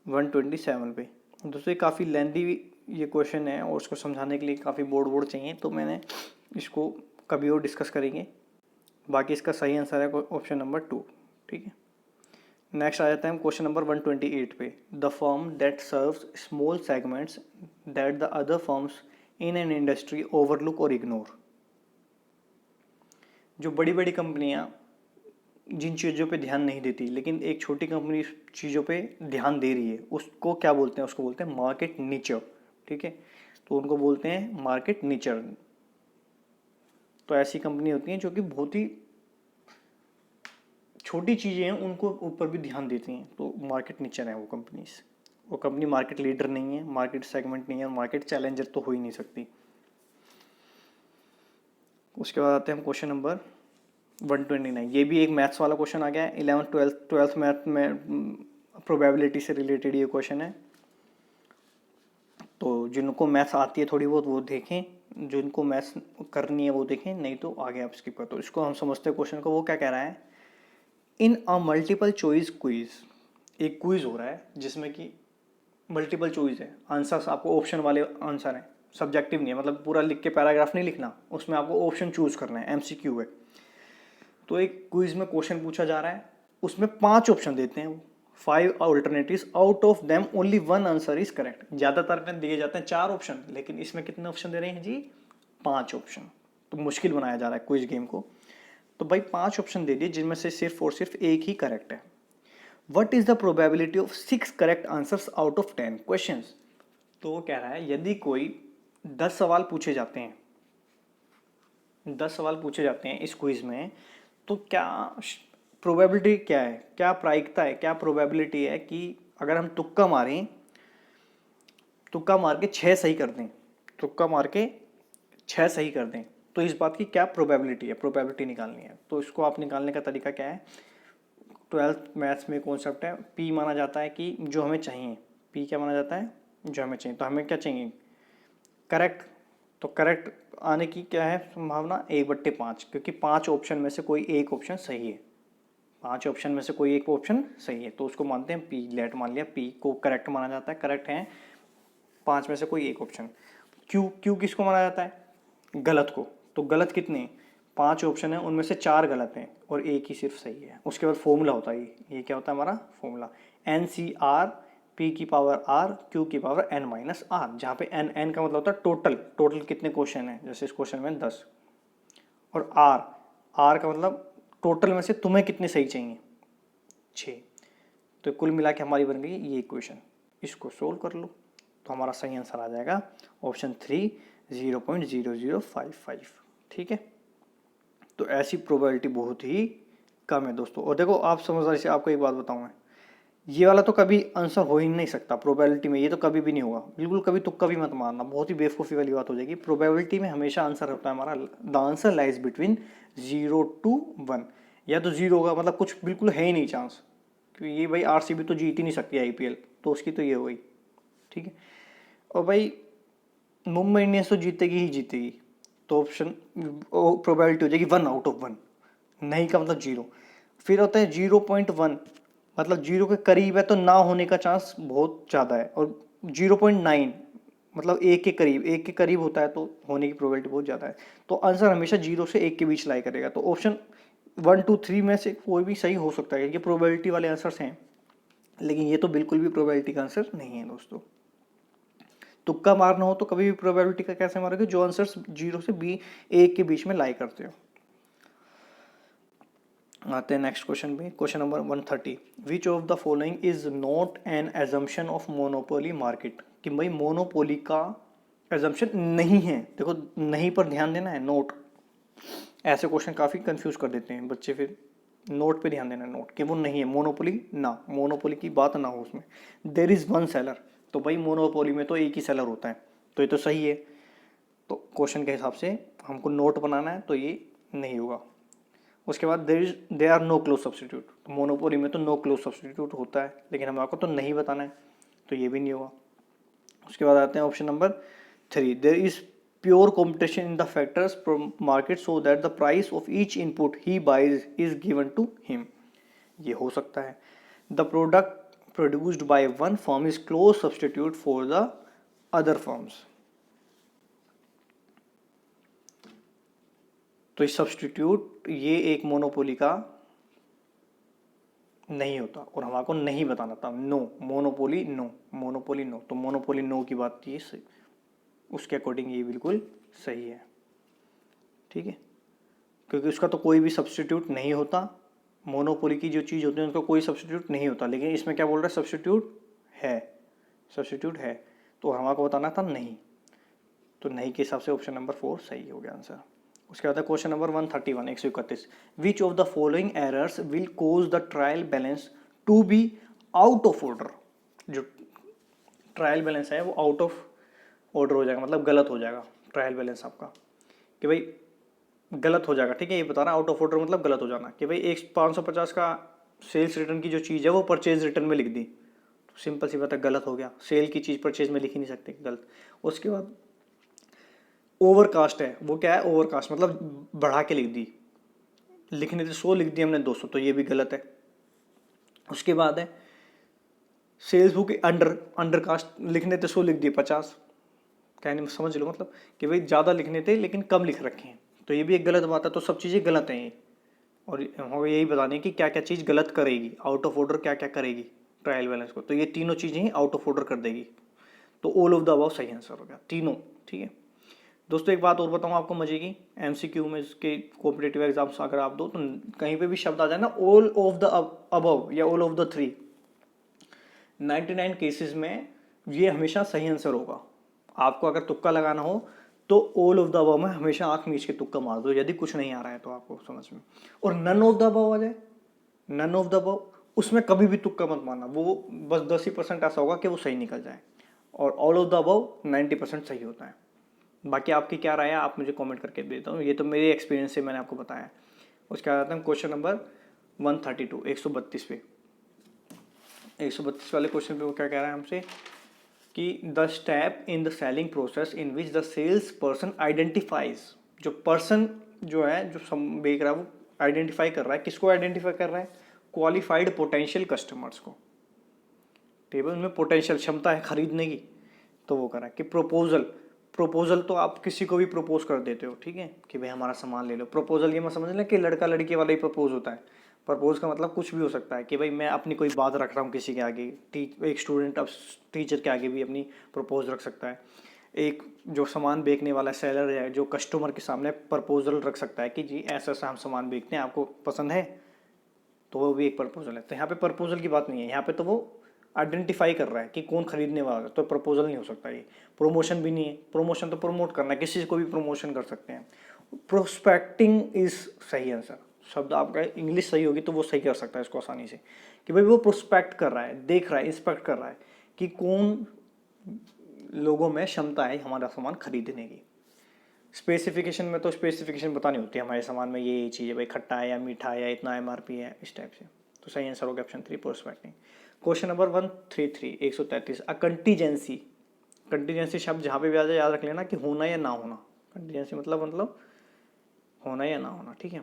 127 पे। दोस्तों ये काफ़ी लेंदी ये क्वेश्चन है और उसको समझाने के लिए काफ़ी बोर्ड चाहिए, तो मैंने इसको कभी और डिस्कस करेंगे। बाकी इसका सही आंसर है ऑप्शन नंबर 2। ठीक है, नेक्स्ट आ जाता है हम क्वेश्चन नंबर 128 पे, the firm that serves small segments that the other firms in an industry overlook और इग्नोर। जो बड़ी बड़ी कंपनियां जिन चीज़ों पे ध्यान नहीं देती, लेकिन एक छोटी कंपनी चीज़ों पे ध्यान दे रही है, उसको क्या बोलते हैं, उसको बोलते हैं मार्केट नीचर। ठीक है, तो उनको बोलते हैं मार्केट नीचर। तो ऐसी कंपनी होती हैं जो कि बहुत ही छोटी चीज़ें हैं उनको ऊपर भी ध्यान देती हैं, तो मार्केट नीचर है वो कंपनीज। वो कंपनी मार्केट लीडर नहीं है, मार्केट सेगमेंट नहीं है, मार्केट चैलेंजर तो हो ही नहीं सकती। उसके बाद आते हैं हम क्वेश्चन नंबर 129। ये भी एक मैथ्स वाला क्वेश्चन आ गया है, 11th 12th मैथ में प्रोबेबिलिटी से रिलेटेड ये क्वेश्चन है। तो जिनको मैथ्स आती है थोड़ी बहुत वो देखें, जिनको मैथ्स करनी है वो देखें, नहीं तो आगे आप स्किप कर दो। इसको हम समझते हैं क्वेश्चन को। वो क्या कह रहा है, इन अ मल्टीपल चॉइस क्विज, एक क्विज हो रहा है जिसमें कि मल्टीपल चॉइस है, आंसर्स आपको ऑप्शन वाले आंसर हैं, सब्जेक्टिव नहीं है, मतलब पूरा लिख के पैराग्राफ नहीं लिखना, उसमें आपको ऑप्शन चूज करना है, एमसीक्यू है। तो एक क्विज में क्वेश्चन पूछा जा रहा है, उसमें 5 ऑप्शन देते हैं, 5 alternatives, out of them only 1 answer is correct. ज्यादातर में दिए जाते हैं 4 ऑप्शन, लेकिन इसमें कितने ऑप्शन दे रहे हैं जी, 5 ऑप्शन। तो मुश्किल बनाया जा रहा है क्विज गेम को। तो भाई 5 ऑप्शन दे दिए जिनमें से सिर्फ और सिर्फ एक ही करेक्ट है। What is the probability of 6 correct answers out of 10 question. तो वो कह रहा है यदि कोई 10 सवाल पूछे जाते हैं, 10 सवाल पूछे जाते हैं इस क्विज में, तो क्या प्रोबेबिलिटी क्या है, क्या प्रायिकता है, क्या प्रोबेबिलिटी है कि अगर हम तुक्का मारें, तुक्का मार के 6 सही कर दें, तुक्का मार के 6 सही कर दें, तो इस बात की क्या प्रोबेबिलिटी है, प्रोबेबिलिटी निकालनी है। तो इसको आप निकालने का तरीका क्या है, 12th मैथ्स में कॉन्सेप्ट है, पी माना जाता है कि जो हमें चाहिए, पी क्या माना जाता है, जो हमें चाहिए। तो हमें क्या चाहिए, करेक्ट। तो करेक्ट आने की क्या है संभावना, 1/5, क्योंकि 5 ऑप्शन में से कोई एक ऑप्शन सही है, 5 ऑप्शन में से कोई एक ऑप्शन सही है, तो उसको मानते हैं पी। लेट मान लिया, पी को करेक्ट माना जाता है, करेक्ट है 5 में से कोई एक ऑप्शन। क्यू, क्यू किसको माना जाता है, गलत को। तो गलत कितने, 5 ऑप्शन है उनमें से 4 गलत हैं और एक ही सिर्फ सही है। उसके बाद फॉर्मूला होता है, ये क्या होता है हमारा फॉर्मूला, NCR P की पावर R Q की पावर N माइनस R, जहाँ पे N का मतलब होता है टोटल, टोटल कितने क्वेश्चन हैं, जैसे इस क्वेश्चन में 10, और R का मतलब टोटल में से तुम्हें कितने सही चाहिए, 6। तो कुल मिला के हमारी बन गई ये इक्वेशन। इसको सोल्व कर लो तो हमारा सही आंसर आ जाएगा ऑप्शन 3, 0.0055। ठीक है, तो ऐसी प्रोबेबिलिटी बहुत ही कम है दोस्तों। और देखो आप समझदारी से आपको एक बात बताऊँ मैं, ये वाला तो कभी आंसर हो ही नहीं सकता प्रोबेबिलिटी में, ये तो कभी भी नहीं होगा, बिल्कुल कभी तुक्का भी मत मारना, बहुत ही बेवकूफ़ी वाली बात हो जाएगी। प्रोबेबिलिटी में हमेशा आंसर होता है हमारा, the answer lies between 0 to 1, या तो 0 होगा मतलब कुछ बिल्कुल है ही नहीं चांस, क्योंकि ये भाई आरसीबी तो जीत ही नहीं सकती आईपीएल, तो उसकी तो ये हो गई, ठीक है। और भाई मुंबई इंडियंस तो जीतेगी ही जीतेगी, तो ऑप्शन प्रोबेबिलिटी हो जाएगी 1/1, नहीं का मतलब 0। फिर होता है 0.1, मतलब 0 के करीब है तो ना होने का चांस बहुत ज़्यादा है, और 0.9 मतलब 1 के करीब, 1 के करीब होता है तो होने की प्रोबेबिलिटी बहुत ज़्यादा है। तो आंसर हमेशा 0 से 1 के बीच लाई करेगा, तो ऑप्शन 1 2 3 में से कोई भी सही हो सकता है, ये प्रोबेबिलिटी वाले आंसर्स हैं, लेकिन ये तो बिल्कुल भी प्रोबेबिलिटी का आंसर नहीं है दोस्तों। तुक्का मारना हो तो कभी भी प्रोबेबिलिटी का कैसे मारोगे, जो आंसर्स 0 से 1 के बीच में लाई करते हो। आते हैं नेक्स्ट क्वेश्चन पे, question number 130, which of the following is not an assumption of monopoly market, कि भाई मोनोपोली का एजम्पशन नहीं है, देखो नहीं पर ध्यान देना है, नोट, ऐसे क्वेश्चन काफ़ी कंफ्यूज कर देते हैं बच्चे, फिर नोट पे ध्यान देना है, नोट कि वो नहीं है मोनोपोली, ना मोनोपोली की बात ना हो उसमें। देर इज़ वन सेलर, तो भाई मोनोपोली में तो एक ही सेलर होता है, तो ये तो सही है, तो क्वेश्चन के हिसाब से हमको नोट बनाना है, तो ये नहीं होगा। उसके बाद they are no close substitute, तो मोनोपोली में तो नो क्लोज सब्सटीट्यूट होता है, लेकिन हमारे को तो नहीं बताना है, तो ये भी नहीं होगा। उसके बाद आते हैं option number 3, there is pure competition in the factors market so that the price of each input he buys is given to him, ये हो सकता है। The product produced by one firm is close substitute for the other firms, तो इस substitute ये एक monopoly का नहीं होता, और हमारे को नहीं बताना था, no monopoly no, monopoly no, तो मोनोपोली नो की बात थी, उसके अकॉर्डिंग ये बिल्कुल सही है, ठीक है, क्योंकि उसका तो कोई भी सब्सटीट्यूट नहीं होता, मोनोपोली की जो चीज़ होती है उनका कोई सब्सटीट्यूट नहीं होता, लेकिन इसमें क्या बोल रहा है, सब्सटीट्यूट है, सब्सटीट्यूट है, तो हमारे को बताना था नहीं, तो नहीं के हिसाब से ऑप्शन नंबर 4 सही हो गया आंसर। उसके बाद question number 131, 131, which of the following errors will cause the trial balance to be out of order, जो ट्रायल बैलेंस है वो आउट ऑफ ऑर्डर हो जाएगा, मतलब गलत हो जाएगा ट्रायल बैलेंस आपका, कि भाई गलत हो जाएगा, ठीक है, ये बता रहा आउट ऑफ ऑर्डर मतलब गलत हो जाना, कि भाई 550 का सेल्स रिटर्न की जो चीज़ है वो परचेज रिटर्न में लिख दी, तो सिंपल सी बात है गलत हो गया, सेल की चीज़ परचेज में लिख ही नहीं सकते, गलत। उसके बाद ओवरकास्ट है, वो क्या है, ओवरकास्ट मतलब बढ़ा के लिख दी, लिखने थे 100 लिख दिए हमने 200, तो ये भी गलत है। उसके बाद है सेल्स बुक अंडरकास्ट, लिखने थे 100 लिख दिए 50, कहने में समझ लो मतलब कि भाई ज़्यादा लिखने थे लेकिन कम लिख रखे हैं, तो ये भी एक गलत बात है, तो सब चीज़ें गलत हैं ये, और हमें यही बताने कि क्या क्या चीज़ गलत करेगी, आउट ऑफ ऑर्डर क्या क्या करेगी ट्रायल बैलेंस को, तो ये तीनों चीज़ें ही आउट ऑफ ऑर्डर कर देगी, तो ऑल ऑफ द अबव सही आंसर हो गया तीनों, ठीक है दोस्तों। एक बात और बताऊँ आपको मजे की, एमसीक्यू में इसके कॉम्पिटेटिव एग्जाम्स अगर आप दो तो कहीं पे भी शब्द आ जाए ना ऑल ऑफ द अबव या ऑल ऑफ द 3, 99 केसेस में ये हमेशा सही आंसर होगा। आपको अगर तुक्का लगाना हो तो ऑल ऑफ द अबव में हमेशा आंख मीच के तुक्का मार दो, यदि कुछ नहीं आ रहा है तो आपको समझ में, और नन ऑफ द अबव आ जाए, नन ऑफ द अबव, उसमें कभी भी तुक्का मत मारना, वो बस 10% ऐसा होगा कि वो सही निकल जाए, और ऑल ऑफ द अबव 90% सही होता है। बाकी आपकी क्या राय है आप मुझे कमेंट करके देता हूँ, ये तो मेरे एक्सपीरियंस से मैंने आपको बताया। उसके बाद आते हैं क्वेश्चन नंबर 132, 132 पे, 132 वाले क्वेश्चन पे वो क्या कह रहा है हमसे कि the step in the selling process in which the sales person identifies, जो पर्सन जो है जो बेच रहा है वो आइडेंटिफाई कर रहा है, किसको आइडेंटिफाई कर रहा है, क्वालिफाइड पोटेंशियल कस्टमर्स को, टेबल में पोटेंशियल क्षमता है खरीदने की, तो वो कर रहा है कि प्रपोजल तो आप किसी को भी प्रपोज कर देते हो, ठीक है, कि भाई हमारा सामान ले लो, प्रपोजल ये मत समझ लें कि लड़का लड़की वाला ही प्रपोज होता है, प्रपोज का मतलब कुछ भी हो सकता है, कि भाई मैं अपनी कोई बात रख रहा हूँ किसी के आगे, एक स्टूडेंट अब टीचर के आगे भी अपनी प्रपोज रख सकता है, एक जो सामान बेचने वाला सेलर है जो कस्टमर के सामने प्रपोजल रख सकता है कि जी ऐसा ऐसा हम सामान बेचते हैं, आपको पसंद है, तो वो भी एक प्रपोजल है। तो यहाँ पे प्रपोजल की बात नहीं है, यहाँ पे तो वो आइडेंटिफाई कर रहा है कि कौन खरीदने वाला है, तो प्रपोजल नहीं हो सकता ये, प्रमोशन भी नहीं है, प्रमोशन तो प्रमोट करना है, किसी को भी प्रमोशन कर सकते हैं। प्रोस्पेक्टिंग इज सही आंसर, शब्द आपका इंग्लिश सही होगी तो वो सही कर सकता है इसको आसानी से, कि भाई वो प्रोस्पेक्ट कर रहा है, देख रहा है, इंस्पेक्ट कर रहा है कि कौन लोगों में क्षमता है हमारा सामान खरीदने की। स्पेसिफिकेशन में तो स्पेसिफिकेशन बतानी होती है हमारे सामान में ये चीज़ है भाई, खट्टा है या मीठा है या इतना एमआरपी है, इस टाइप से। तो सही आंसर होगा ऑप्शन 3 प्रोस्पेक्टिंग। क्वेश्चन नंबर 133 133 अ कंटीजेंसी। कंटीजेंसी शब्द जहाँ पे भी आ जाए याद रख लेना कि होना या ना होना। कंटीजेंसी मतलब होना या ना होना, ठीक है।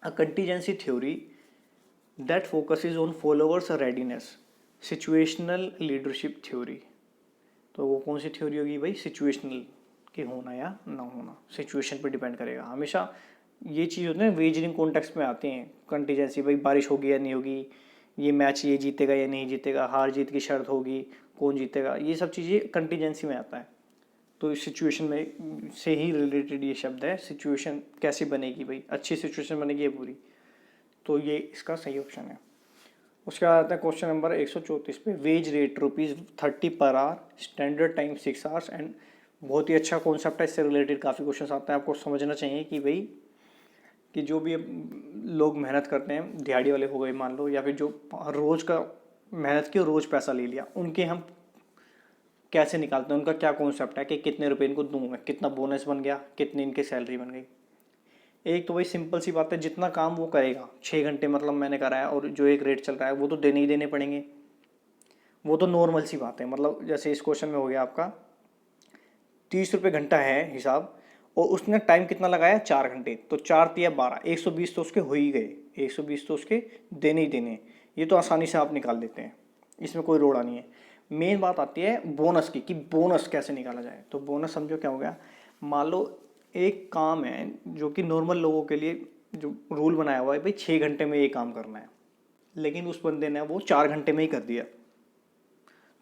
A contingency theory that focuses on followers readiness, situational leadership theory. तो वो कौन सी थ्योरी होगी भाई, सिचुएशनल, कि होना या ना होना, सिचुएशन पे डिपेंड करेगा। हमेशा ये चीज़ होती है वेजरिंग कॉन्टेक्स्ट में आती हैं कंटीजेंसी, भाई बारिश होगी या नहीं होगी, ये मैच ये जीतेगा या नहीं जीतेगा, हार जीत की शर्त होगी, कौन जीतेगा, ये सब चीज़ें कंटीजेंसी में आता है। तो इस सिचुएशन में से ही रिलेटेड ये शब्द है, सिचुएशन कैसे बनेगी भाई, अच्छी सिचुएशन बनेगी ये पूरी, तो ये इसका सही ऑप्शन है। उसके बाद आता है क्वेश्चन नंबर 134 पे, wage rate ₹30 per hour, standard time 6 hours and. बहुत ही अच्छा कॉन्सेप्ट है, इससे रिलेटेड काफ़ी क्वेश्चन आते हैं, आपको समझना चाहिए कि भाई कि जो भी लोग मेहनत करते हैं, दिहाड़ी वाले हो गए मान लो, या फिर जो रोज़ का मेहनत की रोज़ पैसा ले लिया, उनके हम कैसे निकालते हैं, उनका क्या कॉन्सेप्ट है कि कितने रुपए इनको दूँ मैं, कितना बोनस बन गया, कितनी इनकी सैलरी बन गई। एक तो भाई सिंपल सी बात है, जितना काम वो करेगा 6 घंटे मतलब मैंने करा है और जो एक रेट चल रहा है वो तो देने ही देने पड़ेंगे, वो तो नॉर्मल सी बात है। मतलब जैसे इस क्वेश्चन में हो गया आपका 30 रुपये घंटा है हिसाब, और उसने टाइम कितना लगाया 4 घंटे, तो 4×3 = 12, 120 तो उसके हो ही गए, 120 तो उसके देने ही देने। ये तो आसानी से आप निकाल देते हैं, इसमें कोई रोड़ा नहीं है। मेन बात आती है बोनस की, कि बोनस कैसे निकाला जाए। तो बोनस समझो क्या हो गया, मान लो एक काम है जो कि नॉर्मल लोगों के लिए जो रूल बनाया हुआ है भाई 6 घंटे में ये काम करना है, लेकिन उस बंदे ने वो 4 घंटे में ही कर दिया,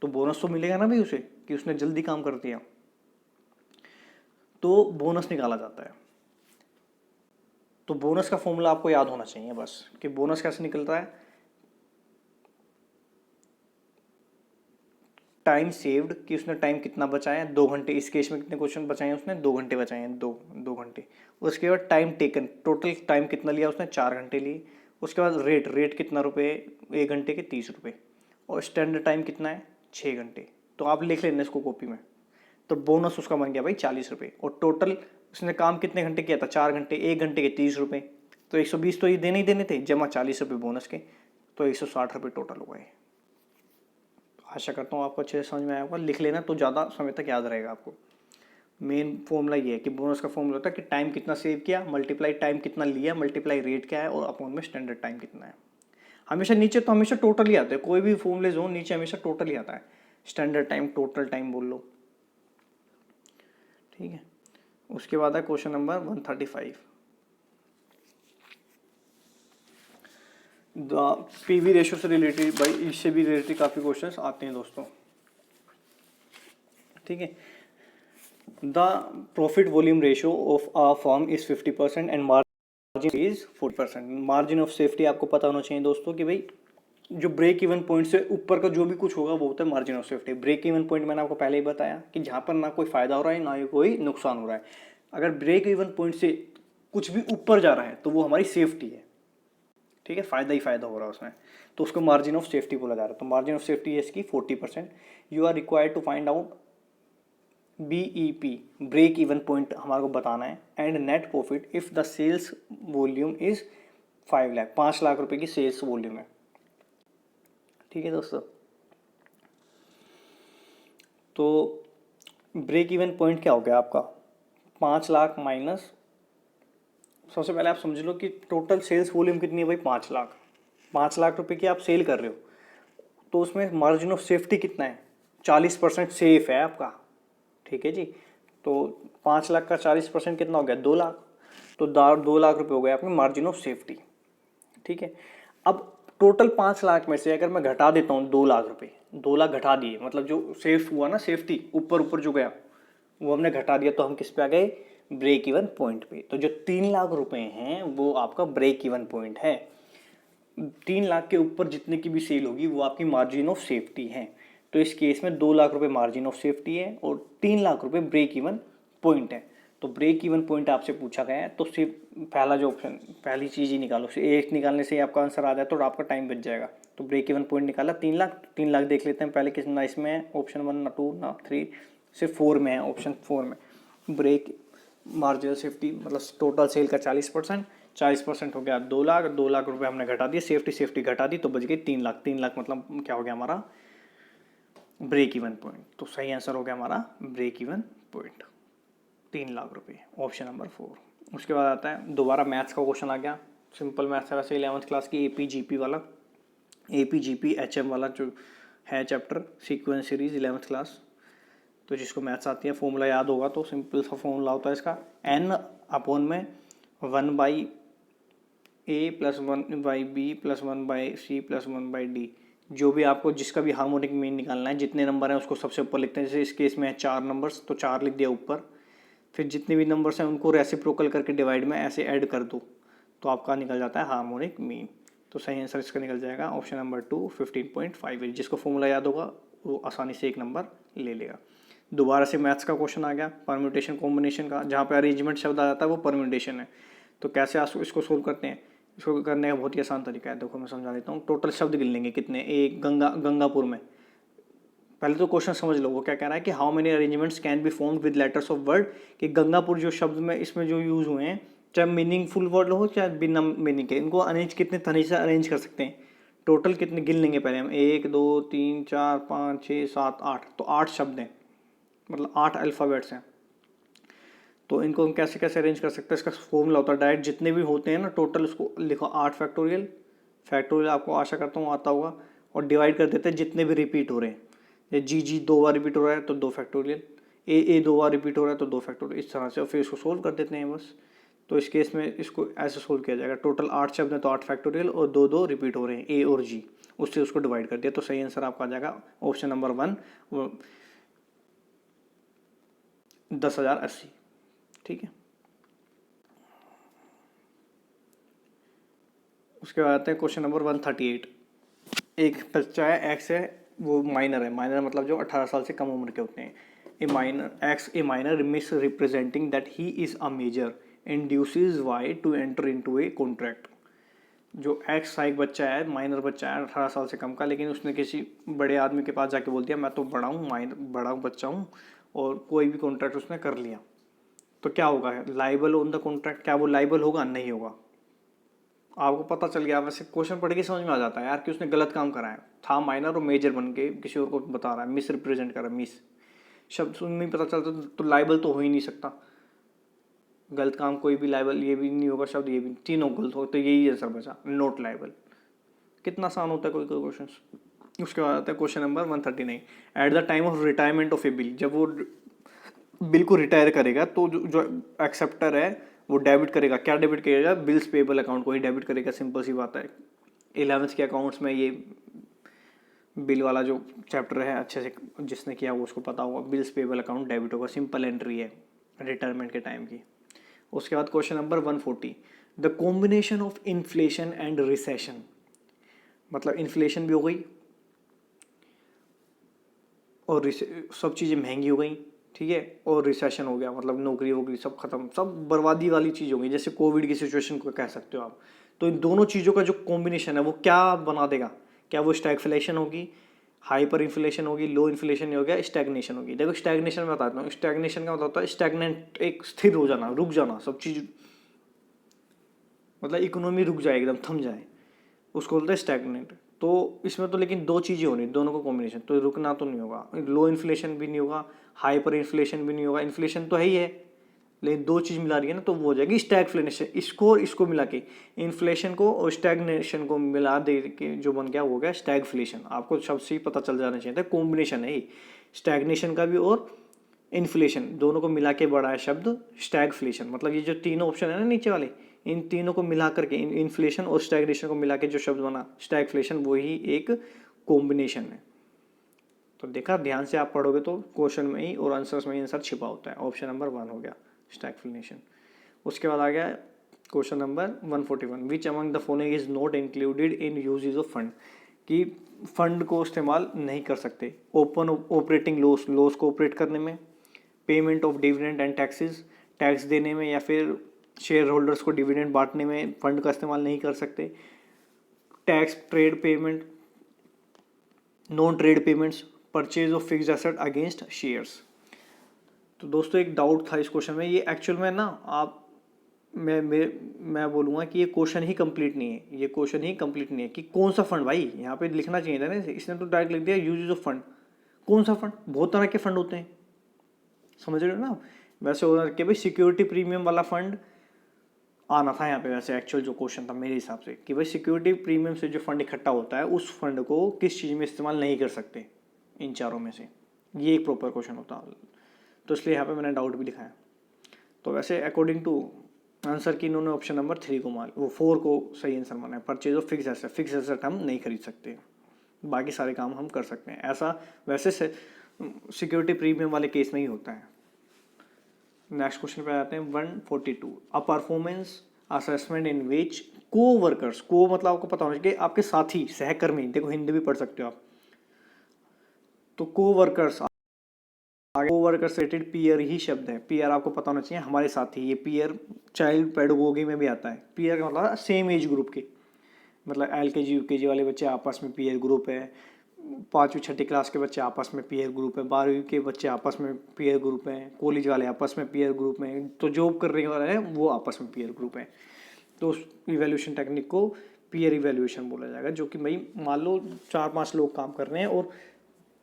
तो बोनस तो मिलेगा ना भाई उसे कि उसने जल्दी काम कर दिया, तो बोनस निकाला जाता है। तो बोनस का फॉर्मूला आपको याद होना चाहिए बस, कि बोनस कैसे निकलता है, टाइम सेव्ड, कि उसने टाइम कितना बचाया है 2 घंटे, इस केस में कितने क्वेश्चन बचाए हैं उसने 2 घंटे बचाए हैं, 2 घंटे। उसके बाद टाइम टेकन, टोटल टाइम कितना लिया उसने 4 घंटे लिए। उसके बाद रेट कितना रुपए 1 घंटे के 30 रुपये, और स्टैंडर्ड टाइम कितना है 6 घंटे। तो आप लिख लेना इसको कॉपी में। तो बोनस उसका बन गया भाई 40 रुपये, और टोटल उसने काम कितने घंटे किया था 4 घंटे, 1 घंटे के 30 रुपये, तो 120 तो ये देने ही देने थे, जमा 40 रुपये बोनस के, तो 160 रुपये टोटल हो गए। आशा करता हूँ आपको अच्छे से समझ में आया होगा, लिख लेना तो ज़्यादा समय तक याद रहेगा आपको। मेन फॉर्मूला ये है कि बोनस का फॉर्मूला होता है कि टाइम कितना सेव किया मल्टीप्लाई टाइम कितना लिया मल्टीप्लाई रेट क्या है और अपॉन में स्टैंडर्ड टाइम कितना है। हमेशा नीचे तो हमेशा टोटल ही आता है, कोई भी फॉर्मूले जो नीचे हमेशा टोटल ही आता है, स्टैंडर्ड टाइम टोटल टाइम बोल लो, ठीक है। उसके बाद है क्वेश्चन नंबर 135, पीवी रेशियो से रिलेटेड, भाई इससे भी रिलेटेड काफ़ी क्वेश्चंस आते हैं दोस्तों, ठीक है। The profit volume ratio of a firm is 50% and margin is 40%। Margin of safety आपको पता होना चाहिए दोस्तों कि भाई जो ब्रेक इवन पॉइंट से ऊपर का जो भी कुछ होगा वो होता है margin of safety. Break even point मैंने आपको पहले ही बताया कि जहाँ पर ना कोई फायदा हो रहा है ना ही कोई नुकसान हो रहा है, अगर ब्रेक इवन पॉइंट से कुछ भी ऊपर जा रहा है तो वो हमारी सेफ्टी है, ठीक है, फ़ायदा ही फ़ायदा हो रहा है उसमें, तो उसको मार्जिन ऑफ सेफ्टी बोला जा रहा है। तो मार्जिन ऑफ सेफ्टी है इसकी 40%। You are required to find out BEP, break even point हमारे को बताना है, and net profit if the sales volume is 5 lakh, 5 lakh रुपए की सेल्स वॉल्यूम है, ठीक है दोस्तों। तो ब्रेक इवन पॉइंट क्या हो गया आपका 5 लाख माइनस, सबसे पहले आप समझ लो कि टोटल सेल्स वॉल्यूम कितनी है भाई 5 लाख, 5 लाख रुपए की आप सेल कर रहे हो, तो उसमें मार्जिन ऑफ सेफ्टी कितना है 40% सेफ है आपका, ठीक है जी। तो 5 लाख का 40% कितना हो गया 2 लाख, तो 2 लाख रुपए हो गए आपके मार्जिन ऑफ सेफ्टी, ठीक है। अब टोटल 5 लाख में से अगर मैं घटा देता हूँ 2 लाख रुपए, 2 लाख घटा दिए, मतलब जो सेफ हुआ ना सेफ्टी ऊपर ऊपर जो गया वो हमने घटा दिया, तो हम किस पे आ गए ब्रेक इवन पॉइंट पे। तो जो 3 लाख रुपए हैं वो आपका ब्रेक इवन पॉइंट है। 3 लाख के ऊपर जितने की भी सेल होगी वो आपकी मार्जिन ऑफ सेफ्टी है। तो इस केस में 2 लाख रुपए मार्जिन ऑफ सेफ्टी है और 3 लाख रुपए ब्रेक इवन पॉइंट है। तो ब्रेक इवन पॉइंट आपसे पूछा गया है तो सिर्फ पहला जो ऑप्शन, पहली चीज़ ही निकालो, सिर्फ एक निकालने से ही आपका आंसर आ जाए तो आपका टाइम बच जाएगा। तो ब्रेक इवन पॉइंट निकाला 3 लाख, 3 लाख देख लेते हैं पहले कितना इसमें है, ऑप्शन 1 ना 2 ना 3, सिर्फ 4 में है, ऑप्शन 4 में। ब्रेक मार्जिनल सेफ्टी मतलब टोटल सेल का 40%, 40% हो गया 2 लाख, 2 लाख रुपये हमने घटा दिए, सेफ्टी घटा दी तो बच गई 3 लाख, 3 लाख मतलब क्या हो गया हमारा ब्रेक इवन पॉइंट। तो सही आंसर हो गया हमारा ब्रेक इवन पॉइंट 3 लाख रुपये, ऑप्शन नंबर 4। उसके बाद आता है दोबारा मैथ्स का क्वेश्चन आ गया, सिंपल मैथ्स है वैसे 11th क्लास की AP वाला, AP HM वाला जो है chapter sequence series 11th class. तो जिसको मैथ्स आती है फॉर्मूला याद होगा तो सिंपल सा फॉर्मूला होता है इसका, n में 1/a + 1/b + 1/c + 1/d। जो भी आपको जिसका भी हार्मोनिक मीन निकालना है, जितने नंबर हैं उसको सबसे ऊपर लिखते हैं। जैसे इस केस में है 4 नंबर्स तो 4 लिख दिया ऊपर, फिर जितने भी नंबर्स हैं उनको रेसिप्रोकल करके डिवाइड में ऐसे ऐड कर दो तो आपका निकल जाता है हार्मोनिक मीन। तो सही आंसर इसका निकल जाएगा ऑप्शन नंबर 2 15.58। जिसको फॉर्मूला याद होगा वो आसानी से एक नंबर ले लेगा। दोबारा से मैथ्स का क्वेश्चन आ गया परम्यूटेशन कॉम्बिनेशन का, जहाँ पे अरेंजमेंट शब्द आ जाता है वो परम्यूटेशन है। तो कैसे आप इसको सोल्व करते हैं, इसको करने का बहुत ही आसान तरीका है। देखो मैं समझा देता हूँ, टोटल शब्द गिन लेंगे कितने, एक गंगापुर में। पहले तो क्वेश्चन समझ लो, वो क्या कह रहा है कि how many arrangements can be formed with letters of word, कि गंगापुर जो शब्द में इसमें जो यूज़ हुए हैं, चाहे मीनिंगफुल वर्ड हो चाहे बिना मीनिंग के, इनको अरेंज कितने तरीके से अरेंज कर सकते हैं। टोटल कितने गिन लेंगे पहले हम, 1 2 3 4 5 6 7 8, तो 8 शब्द हैं, मतलब 8 अल्फ़ाबेट्स हैं। तो इनको हम कैसे कैसे अरेंज कर सकते हैं, इसका फॉर्मूला होता है डायरेक्ट, जितने भी होते हैं ना टोटल उसको लिखो 8 फैक्टोरियल आपको आशा करता हूँ आता होगा, और डिवाइड कर देते हैं जितने भी रिपीट हो रहे हैं। ये जी 2 बार रिपीट हो रहा है तो 2 फैक्टोरियल, ए 2 बार रिपीट हो रहा है तो 2 फैक्टोरियल, इस तरह से, और फिर इसको सोल्व कर देते हैं बस। तो इस केस में इसको ऐसे सोल्व किया जाएगा, टोटल 8 शब्द हैं तो 8 फैक्टोरियल और 2 2 रिपीट हो रहे हैं ए और जी, उससे उसको डिवाइड कर दिया। तो सही आंसर आपका आ जाएगा ऑप्शन नंबर 1 10,080। ठीक है, उसके बाद आते हैं क्वेश्चन नंबर 138। एक बच्चा है एक्स है, वो माइनर है, माइनर मतलब जो 18 साल से कम उम्र के होते हैं। A minor misrepresenting that he is a major induces Y to enter into a contract. जो एक्स का एक बच्चा है, माइनर बच्चा है 18 साल से कम का, लेकिन उसने किसी बड़े आदमी के पास जाके बोल दिया मैं तो बड़ा बच्चा हूँ, और कोई भी कॉन्ट्रैक्ट उसने कर लिया, तो क्या होगा, लाइबल ऑन द कॉन्ट्रैक्ट, क्या वो लाइबल होगा, नहीं होगा। आपको पता चल गया, वैसे क्वेश्चन पढ़ के समझ में आ जाता है यार कि उसने गलत काम करा है, था माइनर और मेजर बन के किसी और को बता रहा है, मिस रिप्रेजेंट कर रहा है, मिस शब्द सुन नहीं पता चलता तो लाइबल तो हो ही नहीं सकता। गलत काम कोई भी लाइबल, ये भी नहीं होगा शब्द, ये भी, तीनों गलत हो, तो यही आंसर बचा, नॉट लाइबल। कितना आसान होता है कोई कोई क्वेश्चन। उसके बाद आता है question number 139। At the time of retirement of A bill, जब वो बिल को रिटायर करेगा तो जो एक्सेप्टर है वो डेबिट करेगा, क्या डेबिट करेगा, बिल्स पेबल अकाउंट को ही डेबिट करेगा, सिंपल सी बात है। 11th के अकाउंट्स में ये बिल वाला जो चैप्टर है अच्छे से जिसने किया वो उसको पता होगा, बिल्स पेबल अकाउंट डेबिट होगा, सिंपल एंट्री है रिटायरमेंट के टाइम की। उसके बाद question number 140। The combination of inflation and recession, मतलब इन्फ्लेशन भी हो गई और सब चीज़ें महंगी हो गई, ठीक है, और रिसेशन हो गया, मतलब नौकरी हो गई, सब खत्म, सब बर्बादी वाली चीज़ हो गई, जैसे कोविड की सिचुएशन को कह सकते हो आप। तो इन दोनों चीज़ों का जो कॉम्बिनेशन है वो क्या बना देगा, क्या वो स्टैगफ्लेशन होगी, हाइपर इन्फ्लेशन होगी, लो इन्फ्लेशन नहीं हो गया, स्टैग्नेशन होगी। देखो स्टैग्नेशन में बताता हूँ, स्टैग्नेशन का मतलब होता है स्टैग्नेंट, एक स्थिर हो जाना, रुक जाना, सब चीज़ मतलब इकोनॉमी रुक जाए, एकदम थम जाए, उसको बोलते हैं स्टैग्नेंट। तो इसमें तो लेकिन दो चीज़ें होनी, दोनों का कॉम्बिनेशन, तो रुकना तो नहीं होगा, लो इन्फ्लेशन भी नहीं होगा, हाइपर इन्फ्लेशन भी नहीं होगा, इन्फ्लेशन तो है ही है, लेकिन दो चीज़ मिला रही है ना, तो वो हो जाएगी स्टैगफ्लेशन। इसको मिला के, इन्फ्लेशन को और स्टैग्नेशन को मिला दे के जो बन गया वो हो गया स्टैगफ्लेशन। आपको शब्द से ही पता चल जाना चाहिए था, कॉम्बिनेशन है ये स्टैग्नेशन का भी और इन्फ्लेशन दोनों को मिला के बड़ा है शब्द स्टैगफ्लेशन। मतलब ये जो तीनों ऑप्शन है ना नीचे वाले, इन तीनों को मिला करके, इन्फ्लेशन और स्टैग्नेशन को मिला के जो शब्द बना स्टैगफ्लेशन, वही एक कॉम्बिनेशन है। तो देखा, ध्यान से आप पढ़ोगे तो क्वेश्चन में ही और आंसर्स में ही आंसर छिपा होता है। ऑप्शन नंबर 1 हो गया स्टैगफ्लेशन। उसके बाद आ गया question number 141। Which among the following is not included in usages of fund, कि फंड को इस्तेमाल नहीं कर सकते। ओपन ऑपरेटिंग लॉस को ऑपरेट करने में, payment of dividend and taxes, tax देने में या फिर शेयर होल्डर्स को डिविडेंड बांटने में फंड का इस्तेमाल नहीं कर सकते। Tax, trade payment, non trade payments, purchase of fixed asset against shares. तो दोस्तों एक डाउट था इस क्वेश्चन में, ये एक्चुअल में ना आप मैं बोलूँगा कि ये क्वेश्चन ही कंप्लीट नहीं है, ये क्वेश्चन ही कंप्लीट नहीं है कि कौन सा फंड, भाई यहाँ पे लिखना चाहिए था ना, इसने तो डायरेक्ट लिख दिया यूजेस ऑफ फंड। कौन सा फंड? बहुत तरह के फंड होते हैं, समझ रहे हो ना। वैसे होना कि भाई सिक्योरिटी प्रीमियम वाला फंड आना था यहाँ पे, वैसे एक्चुअल जो क्वेश्चन था मेरे हिसाब से कि भाई सिक्योरिटी प्रीमियम से जो फंड इकट्ठा होता है उस फंड को किस चीज़ में इस्तेमाल नहीं कर सकते इन चारों में से, ये एक प्रॉपर क्वेश्चन होता। तो इसलिए यहाँ पे मैंने डाउट भी दिखाया। तो वैसे अकॉर्डिंग टू आंसर की इन्होंने ऑप्शन नंबर 3 को वो 4 को सही आंसर माना है। Purchase of fix asset, fix asset हम नहीं खरीद सकते, बाकी सारे काम हम कर सकते हैं। ऐसा वैसे सिक्योरिटी प्रीमियम वाले केस में ही होता है। नेक्स्ट क्वेश्चन पे आते हैं 142। अ परफॉर्मेंस असेसमेंट इन विच को वर्कर्स, को मतलब आपको पता होना चाहिए आपके साथी, सहकर्मी, देखो हिंदी भी पढ़ सकते हो आप। तो को वर्कर्स, को वर्कर्स रिलेटेड पीयर ही शब्द है। पीयर आपको पता होना चाहिए हमारे साथी, ये पीयर चाइल्ड पेडागोगी में भी आता है। पीयर का मतलब सेम एज ग्रुप के, मतलब LKG UKG वाले बच्चे आपस में पीयर ग्रुप है, 5वीं 6ठी क्लास के बच्चे आपस में पीयर ग्रुप है, 12वीं के बच्चे आपस में पीयर ग्रुप हैं, कॉलेज वाले आपस में पीयर ग्रुप हैं, तो जॉब करने वाले हैं वो आपस में पीयर ग्रुप है। तो उस इवेल्यूशन टेक्निक को पीयर इवेल्यूशन बोला जाएगा, जो कि भाई मान लो 4-5 लोग काम कर रहे हैं और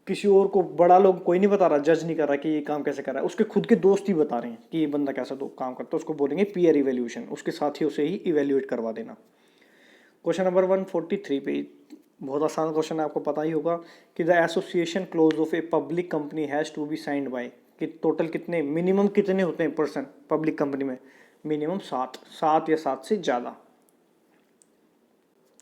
किसी और को, बड़ा लोग कोई नहीं बता रहा, जज नहीं कर रहा कि ये काम कैसे कर रहा है, उसके खुद के दोस्त ही बता रहे हैं कि ये बंदा कैसा तो काम करता है, उसको बोलेंगे पीयर इवेल्यूशन, उसके साथियों से ही इवेल्यूएट करवा देना। क्वेश्चन नंबर 143 पे बहुत आसान क्वेश्चन है, आपको पता ही होगा कि the association close of a public company has to be signed by, कि टोटल कितने, मिनिमम कितने होते हैं पर्सन पब्लिक कंपनी में? मिनिमम 7 या 7 से ज़्यादा,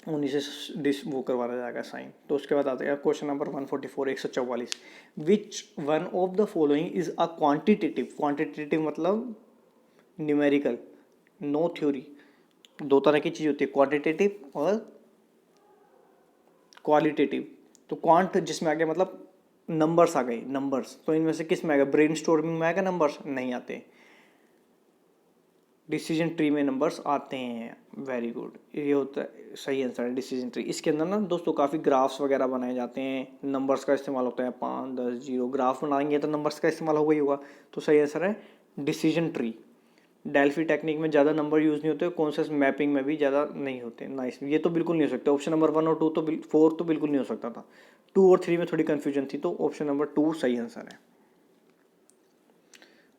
उन्हीं से वो करवाया जाएगा साइन। तो उसके बाद आते हैं question number 144, 144। Which one of the following is a quantitative, quantitative मतलब न्यूमेरिकल, नो थ्योरी। दो तरह की चीज़ होती है, क्वांटिटेटिव और क्वालिटेटिव। तो क्वांट जिसमें आ गया मतलब नंबर्स आ गए, नंबर्स, तो इनमें से किस में आएगा? ब्रेन स्टॉर्मिंग में आएगा नंबर्स? नहीं आते। डिसीजन ट्री में नंबर्स आते हैं, वेरी गुड, ये होता है सही आंसर है डिसीजन ट्री। इसके अंदर ना दोस्तों काफ़ी ग्राफ्स वगैरह बनाए जाते हैं, नंबर्स का इस्तेमाल होता है, 5, 10, 0 ग्राफ बनाएंगे तो नंबर्स का इस्तेमाल होगा ही होगा। तो सही आंसर है डिसीजन ट्री। डेल्फी टेक्निक में ज़्यादा नंबर यूज़ नहीं होते, कॉन्सेप्ट मैपिंग में भी ज़्यादा नहीं होते। नाइस, ये तो बिल्कुल नहीं हो सकता। ऑप्शन नंबर 1 और 2 तो 4 तो बिल्कुल नहीं हो सकता था, 2 और 3 में थोड़ी कन्फ्यूजन थी, तो ऑप्शन नंबर 2 सही आंसर है।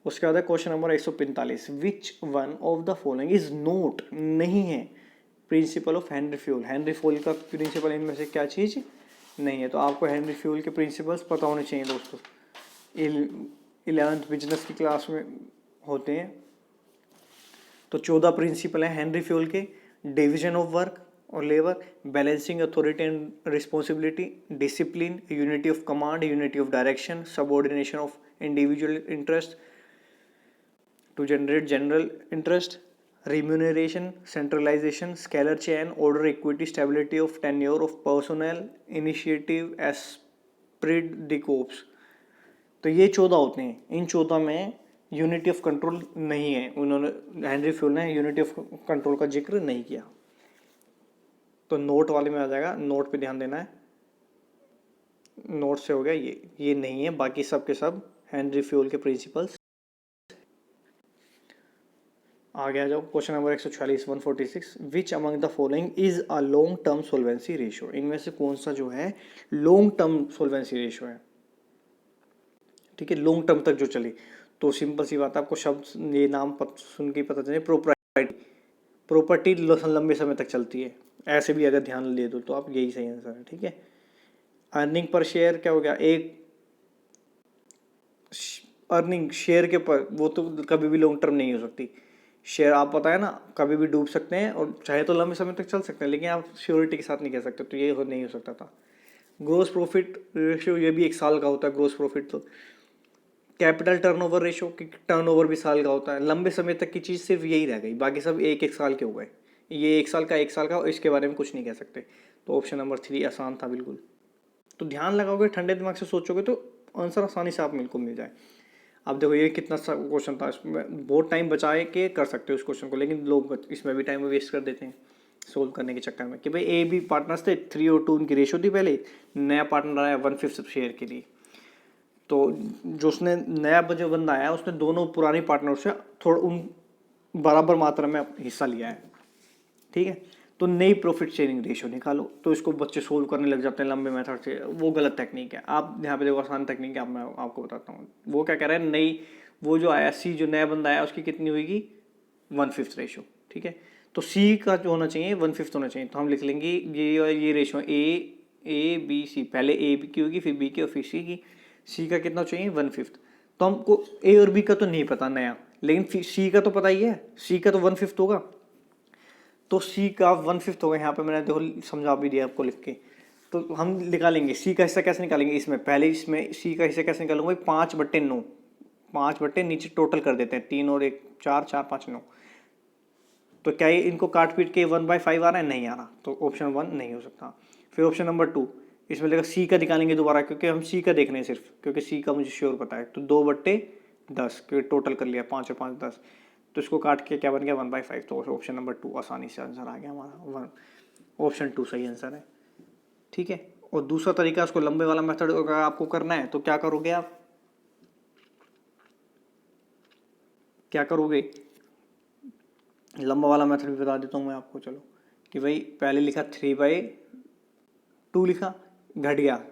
उसके बाद है question number 145। Which one of the following is note, नहीं है, principle of Henry fuel. Henry fuel का प्रिंसिपल इनमें से क्या चीज़ नहीं है? तो आपको हेनरी फ्यूल के प्रिंसिपल्स पता होने चाहिए दोस्तों, 11th बिजनेस की क्लास में होते हैं। तो 14 प्रिंसिपल हैं हेनरी फ्यूल के। डिवीजन ऑफ वर्क और labour, balancing authority and responsibility, discipline, unity of command, unity of direction, subordination of individual interest to generate general interest, remuneration, centralization, scalar chain, order, equity, stability of tenure of personnel, initiative, esprit de corps। तो ये 14 होते हैं, इन 14 में unity of control नहीं है, उन्होंने Henry fuel ने unity of control का जिक्र नहीं किया। तो नोट वाले में आ जाएगा, नोट पे ध्यान देना है, नोट से हो गया ये नहीं है, बाकी सब के सब हेनरी फ्यूल के प्रिंसिपल्स। आगे आ जाओ question number 146, 146। Which among the following is a long term solvency ratio, इनमें से कौन सा जो है लॉन्ग टर्म सोल्वेंसी रेशियो है? ठीक है, लॉन्ग टर्म तक जो चले। तो सिंपल सी बात है, आपको शब्द ये नाम सुन के पता चले, प्रॉपर्टी, प्रॉपर्टी लंबे समय तक चलती है, ऐसे भी अगर ध्यान ले दो तो आप, यही सही आंसर है। ठीक है, अर्निंग पर शेयर क्या हो गया? एक अर्निंग शेयर के पर, वो तो कभी भी लॉन्ग टर्म नहीं हो सकती। शेयर आप पता है ना कभी भी डूब सकते हैं और चाहे तो लंबे समय तक चल सकते हैं, लेकिन आप श्योरिटी के साथ नहीं कह सकते, तो ये नहीं हो सकता था। ग्रोस प्रॉफिट रेशियो, ये भी 1 साल का होता है ग्रोस प्रॉफिट। तो कैपिटल टर्नओवर रेशियो, कि टर्नओवर भी साल का होता है। लंबे समय तक की चीज़ सिर्फ यही रह गई, बाकी सब 1-1 साल के हो गए। ये 1 साल का 1 साल का, और इसके बारे में कुछ नहीं कह सकते। तो ऑप्शन नंबर 3 आसान था बिल्कुल। तो ध्यान लगाओगे, ठंडे दिमाग से सोचोगे तो आंसर आसानी से आप को मिल जाए। अब देखो ये कितना सा क्वेश्चन था, इसमें बहुत टाइम बचाए के कर सकते हो इस क्वेश्चन को, लेकिन लोग इसमें भी टाइम वेस्ट कर देते हैं सोल्व करने के चक्कर में कि भाई ए बी पार्टनर्स थे, 3:2 उनकी रेशो थी पहले, नया पार्टनर आया 1/5 शेयर के लिए। तो जो उसने नया जो बंदा आया उसने दोनों पुरानी पार्टनर से थोड़ा उन बराबर मात्रा में हिस्सा लिया है, ठीक है। तो नई प्रॉफिट शेयरिंग रेशो निकालो, तो इसको बच्चे सोल्व करने लग जाते हैं लंबे मेथड से, वो गलत टेक्निक है। आप यहाँ पे देखो आसान टेक्निक है, मैं आपको बताता हूँ। वो क्या कह रहा है, नई वो जो आया सी, जो नया बंदा आया उसकी कितनी होगी 1/5 रेशो, ठीक है। तो सी का जो होना चाहिए 1/5 होना चाहिए, तो हम लिख लेंगे ये और ये रेशो ए बी सी, पहले ए की होगी फिर बी की और फिर सी की। सी का कितना चाहिए 1/5। तो हमको ए और बी का तो नहीं पता नया, लेकिन सी का तो पता ही है, सी का तो 1/5 होगा। तो सी का 1/5 होगा, यहाँ पे मैंने देखो समझा भी दिया आपको लिख के। तो हम निकालेंगे सी का हिस्सा कैसे निकालेंगे, इसमें पहले इसमें सी का हिस्सा कैसे निकालूंगा, 5/9, 5/, नीचे टोटल कर देते हैं, 3 और 1 4, 4 5 9। तो क्या ये इनको काट पीट के 1/5 आ रहा है, नहीं आ रहा, तो ऑप्शन 1 नहीं हो सकता। फिर ऑप्शन नंबर 2, इसमें लेगा सी का निकालेंगे दोबारा, क्योंकि हम सी का देख रहे हैं सिर्फ, क्योंकि सी का मुझे श्योर पता है। तो 2/10, क्योंकि टोटल कर लिया 5 और 5 10, तो इसको काट के क्या बन गया 1/5। तो ऑप्शन नंबर 2 आसानी से आंसर आ गया हमारा, ऑप्शन 2 सही आंसर है, ठीक है। और दूसरा तरीका, उसको लंबे वाला मेथड अगर आपको करना है तो क्या करोगे आप, क्या करोगे, लंबा वाला मेथड भी बता देता हूँ मैं आपको, चलो। कि भाई पहले लिखा 3/2 लिखा, घट गया,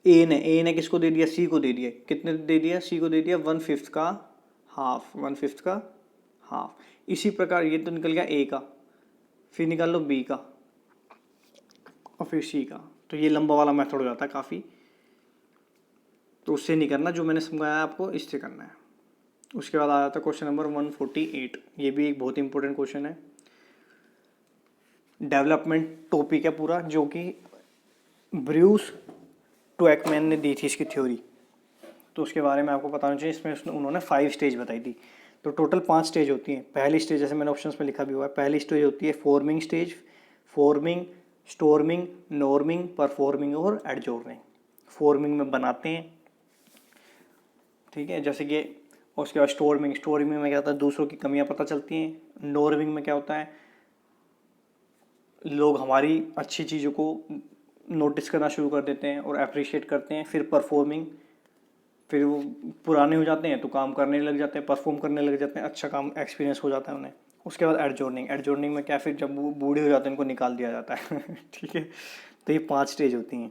ए ने किसको दे दिया, सी को दे दिया, कितने दे दिया, सी को दे दिया 1/5 का हाफ, 1/5 का हाफ। इसी प्रकार ये तो निकल गया ए का, फिर निकाल लो बी का और फिर सी का। तो ये लंबा वाला मेथड हो जाता है काफ़ी, तो उससे नहीं करना, जो मैंने समझाया आपको इससे करना है। उसके बाद आ जाता है क्वेश्चन नंबर 148, ये भी एक बहुत इंपॉर्टेंट क्वेश्चन है, डेवलपमेंट टॉपिक है पूरा, जो कि ब्रूस टुएकमैन ने दी थी इसकी थ्योरी। तो उसके बारे में आपको बताना चाहिए, इसमें उन्होंने 5 स्टेज बताई थी। तो टोटल 5 स्टेज होती हैं। पहली स्टेज, जैसे मैंने ऑप्शंस में लिखा भी हुआ है, पहली स्टेज होती है forming stage, forming, storming, norming, performing और एडजॉर्निंग। फॉर्मिंग में बनाते हैं, ठीक है, जैसे कि। उसके बाद स्टोर्मिंग, स्टोर्मिंग में क्या होता है, दूसरों की कमियां पता चलती हैं। नॉर्मिंग में क्या होता है, लोग हमारी अच्छी चीज़ों को नोटिस करना शुरू कर देते हैं और अप्रिशिएट करते हैं। फिर परफॉर्मिंग, फिर वो पुराने हो जाते हैं तो काम करने लग जाते हैं, परफॉर्म करने लग जाते हैं, अच्छा काम एक्सपीरियंस हो जाता है उन्हें। उसके बाद एडजॉर्निंग, एडजॉर्निंग में क्या, फिर जब वो बूढ़े हो जाते हैं उनको निकाल दिया जाता है ठीक है। तो ये 5 स्टेज होती हैं,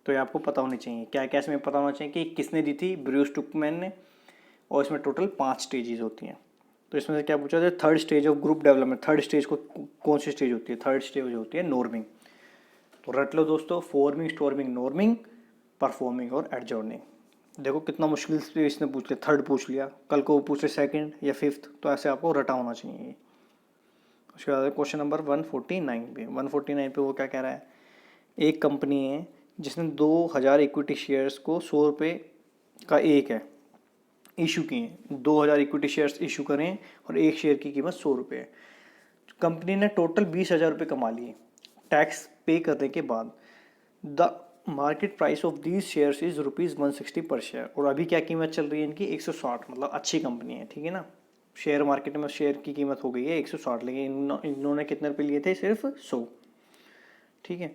तो ये आपको पता होनी चाहिए। क्या क्या इसमें पता होना चाहिए कि किसने दी थी, ब्रूस टुएकमैन ने, और इसमें टोटल 5 स्टेजेस होती हैं। तो इसमें से क्या पूछा जाए, third stage of group development, third stage को कौन सी स्टेज होती है, थर्ड स्टेज होती है नॉर्मिंग। तो रट लो दोस्तों, फॉर्मिंग, स्टोर्मिंग, नॉर्मिंग, परफॉर्मिंग और एडजॉर्निंग। देखो कितना मुश्किल से इसने पूछ लिया, थर्ड पूछ लिया, कल को वो पूछ ले सेकंड या फिफ्थ, तो ऐसे आपको रटा होना चाहिए। उसके बाद क्वेश्चन नंबर 149 पे, 149 पे वो क्या कह रहा है, एक कंपनी है जिसने 2000 इक्विटी शेयर्स को 100 रुपये का एक है इशू किए हैं, 2000 इक्विटी शेयर्स इशू करें और एक शेयर की कीमत 100 रुपये है। कंपनी ने टोटल 20,000 रुपये कमा लिए टैक्स पे करने के बाद। The market price of these shares is ₹160 पर शेयर। और अभी क्या कीमत चल रही है इनकी, 160, मतलब अच्छी कंपनी है, ठीक है ना। शेयर मार्केट में शेयर की कीमत हो गई है 160, लेकिन इन्होंने कितने रुपये लिए थे, सिर्फ 100, ठीक है।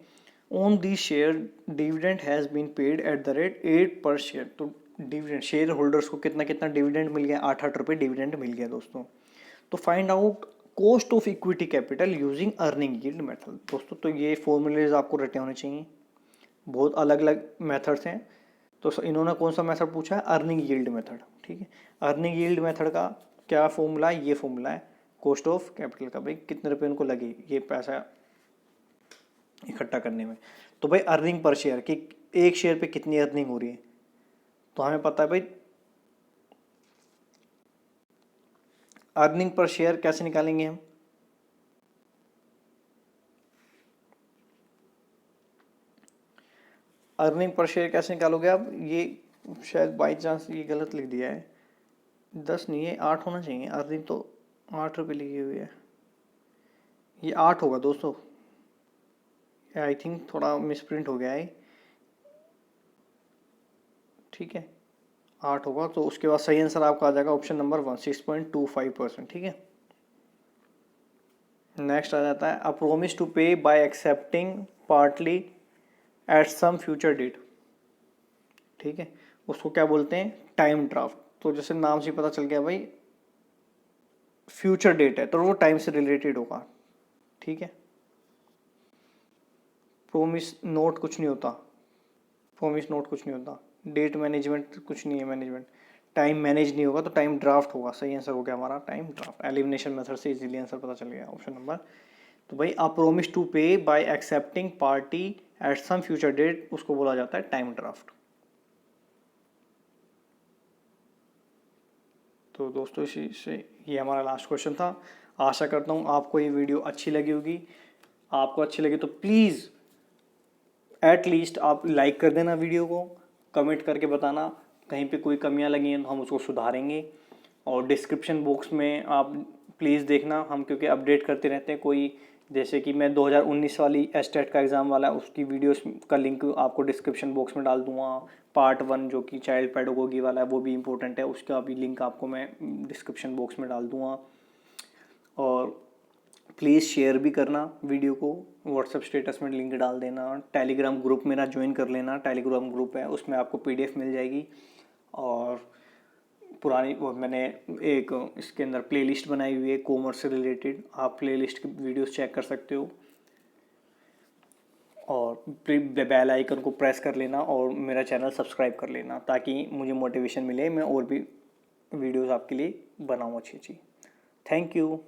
On the share dividend has been paid at the rate 8 per share. तो डिविडेंड, शेयर होल्डर्स को कितना कितना डिविडेंड मिल गया, 8 रुपये डिविडेंड मिल गया दोस्तों। तो find out cost of equity capital using earning yield method. दोस्तों तो ये फॉर्मूलेज आपको रटे होने चाहिए, बहुत अलग अलग मेथड्स हैं। तो इन्होंने कौन सा मेथड पूछा है, अर्निंग यील्ड मेथड, ठीक है। अर्निंग यील्ड मेथड का क्या फॉर्मूला है, ये फॉर्मूला है कॉस्ट ऑफ कैपिटल का, भाई कितने रुपए उनको लगे ये पैसा इकट्ठा करने में। तो भाई अर्निंग पर शेयर कि एक शेयर पे कितनी अर्निंग हो रही है, तो हमें पता है भाई अर्निंग पर शेयर कैसे निकालेंगे हम, अर्निंग पर शेयर कैसे निकालोगे आप, ये शायद बाई चांस ये गलत लिख दिया है, 10 नहीं है 8 होना चाहिए, अर्निंग तो 8 रुपये लिखी हुई है, ये 8 होगा दोस्तों, आई थिंक थोड़ा मिसप्रिंट हो गया है, ठीक है 8 होगा, तो उसके बाद सही आंसर आपका आ जाएगा ऑप्शन नंबर 1, 6.25%। ठीक है। नेक्स्ट आ जाता है a promise to pay by accepting partly at some future date. ठीक है, उसको क्या बोलते हैं, टाइम ड्राफ्ट। तो जैसे नाम से पता चल गया भाई फ्यूचर डेट है, तो वो टाइम से रिलेटेड होगा। ठीक है। प्रोमिस नोट कुछ नहीं होता, प्रोमिस नोट कुछ नहीं होता, डेट मैनेजमेंट कुछ नहीं है मैनेजमेंट, टाइम मैनेज नहीं होगा तो टाइम ड्राफ्ट होगा। सही आंसर हो गया हमारा टाइम ड्राफ्ट। एलिमिनेशन मेथड से इजीली आंसर पता चल गया ऑप्शन नंबर। तो भाई a promise to pay by accepting party at some future date, उसको बोला जाता है टाइम ड्राफ्ट। तो दोस्तों इसी से ये हमारा लास्ट क्वेश्चन था। आशा करता हूँ आपको ये वीडियो अच्छी लगी होगी। आपको अच्छी लगी तो प्लीज़ एट लीस्ट आप लाइक कर देना वीडियो को, कमेंट करके बताना कहीं पे कोई कमियां लगी हैं तो हम उसको सुधारेंगे। और डिस्क्रिप्शन बॉक्स में आप प्लीज़ देखना, हम क्योंकि अपडेट करते रहते हैं। कोई जैसे कि मैं 2019 वाली एस्टेट का एग्ज़ाम वाला है, उसकी वीडियोस का लिंक आपको डिस्क्रिप्शन बॉक्स में डाल दूंगा। पार्ट 1 जो कि चाइल्ड पेडागोगी वाला है वो भी इंपॉर्टेंट है, उसका भी लिंक आपको मैं डिस्क्रिप्शन बॉक्स में डाल दूंगा। और प्लीज़ शेयर भी करना वीडियो को, व्हाट्सएप स्टेटस में लिंक डाल देना। टेलीग्राम ग्रुप मेरा ज्वाइन कर लेना, टेलीग्राम ग्रुप है उसमें आपको पीडीएफ मिल जाएगी। और पुरानी वो मैंने एक इसके अंदर प्लेलिस्ट बनाई हुई है कॉमर्स से रिलेटेड, आप प्लेलिस्ट की वीडियोस चेक कर सकते हो। और बेल आइकन को प्रेस कर लेना और मेरा चैनल सब्सक्राइब कर लेना ताकि मुझे मोटिवेशन मिले, मैं और भी वीडियोस आपके लिए बनाऊँ अच्छी अच्छी। Thank you.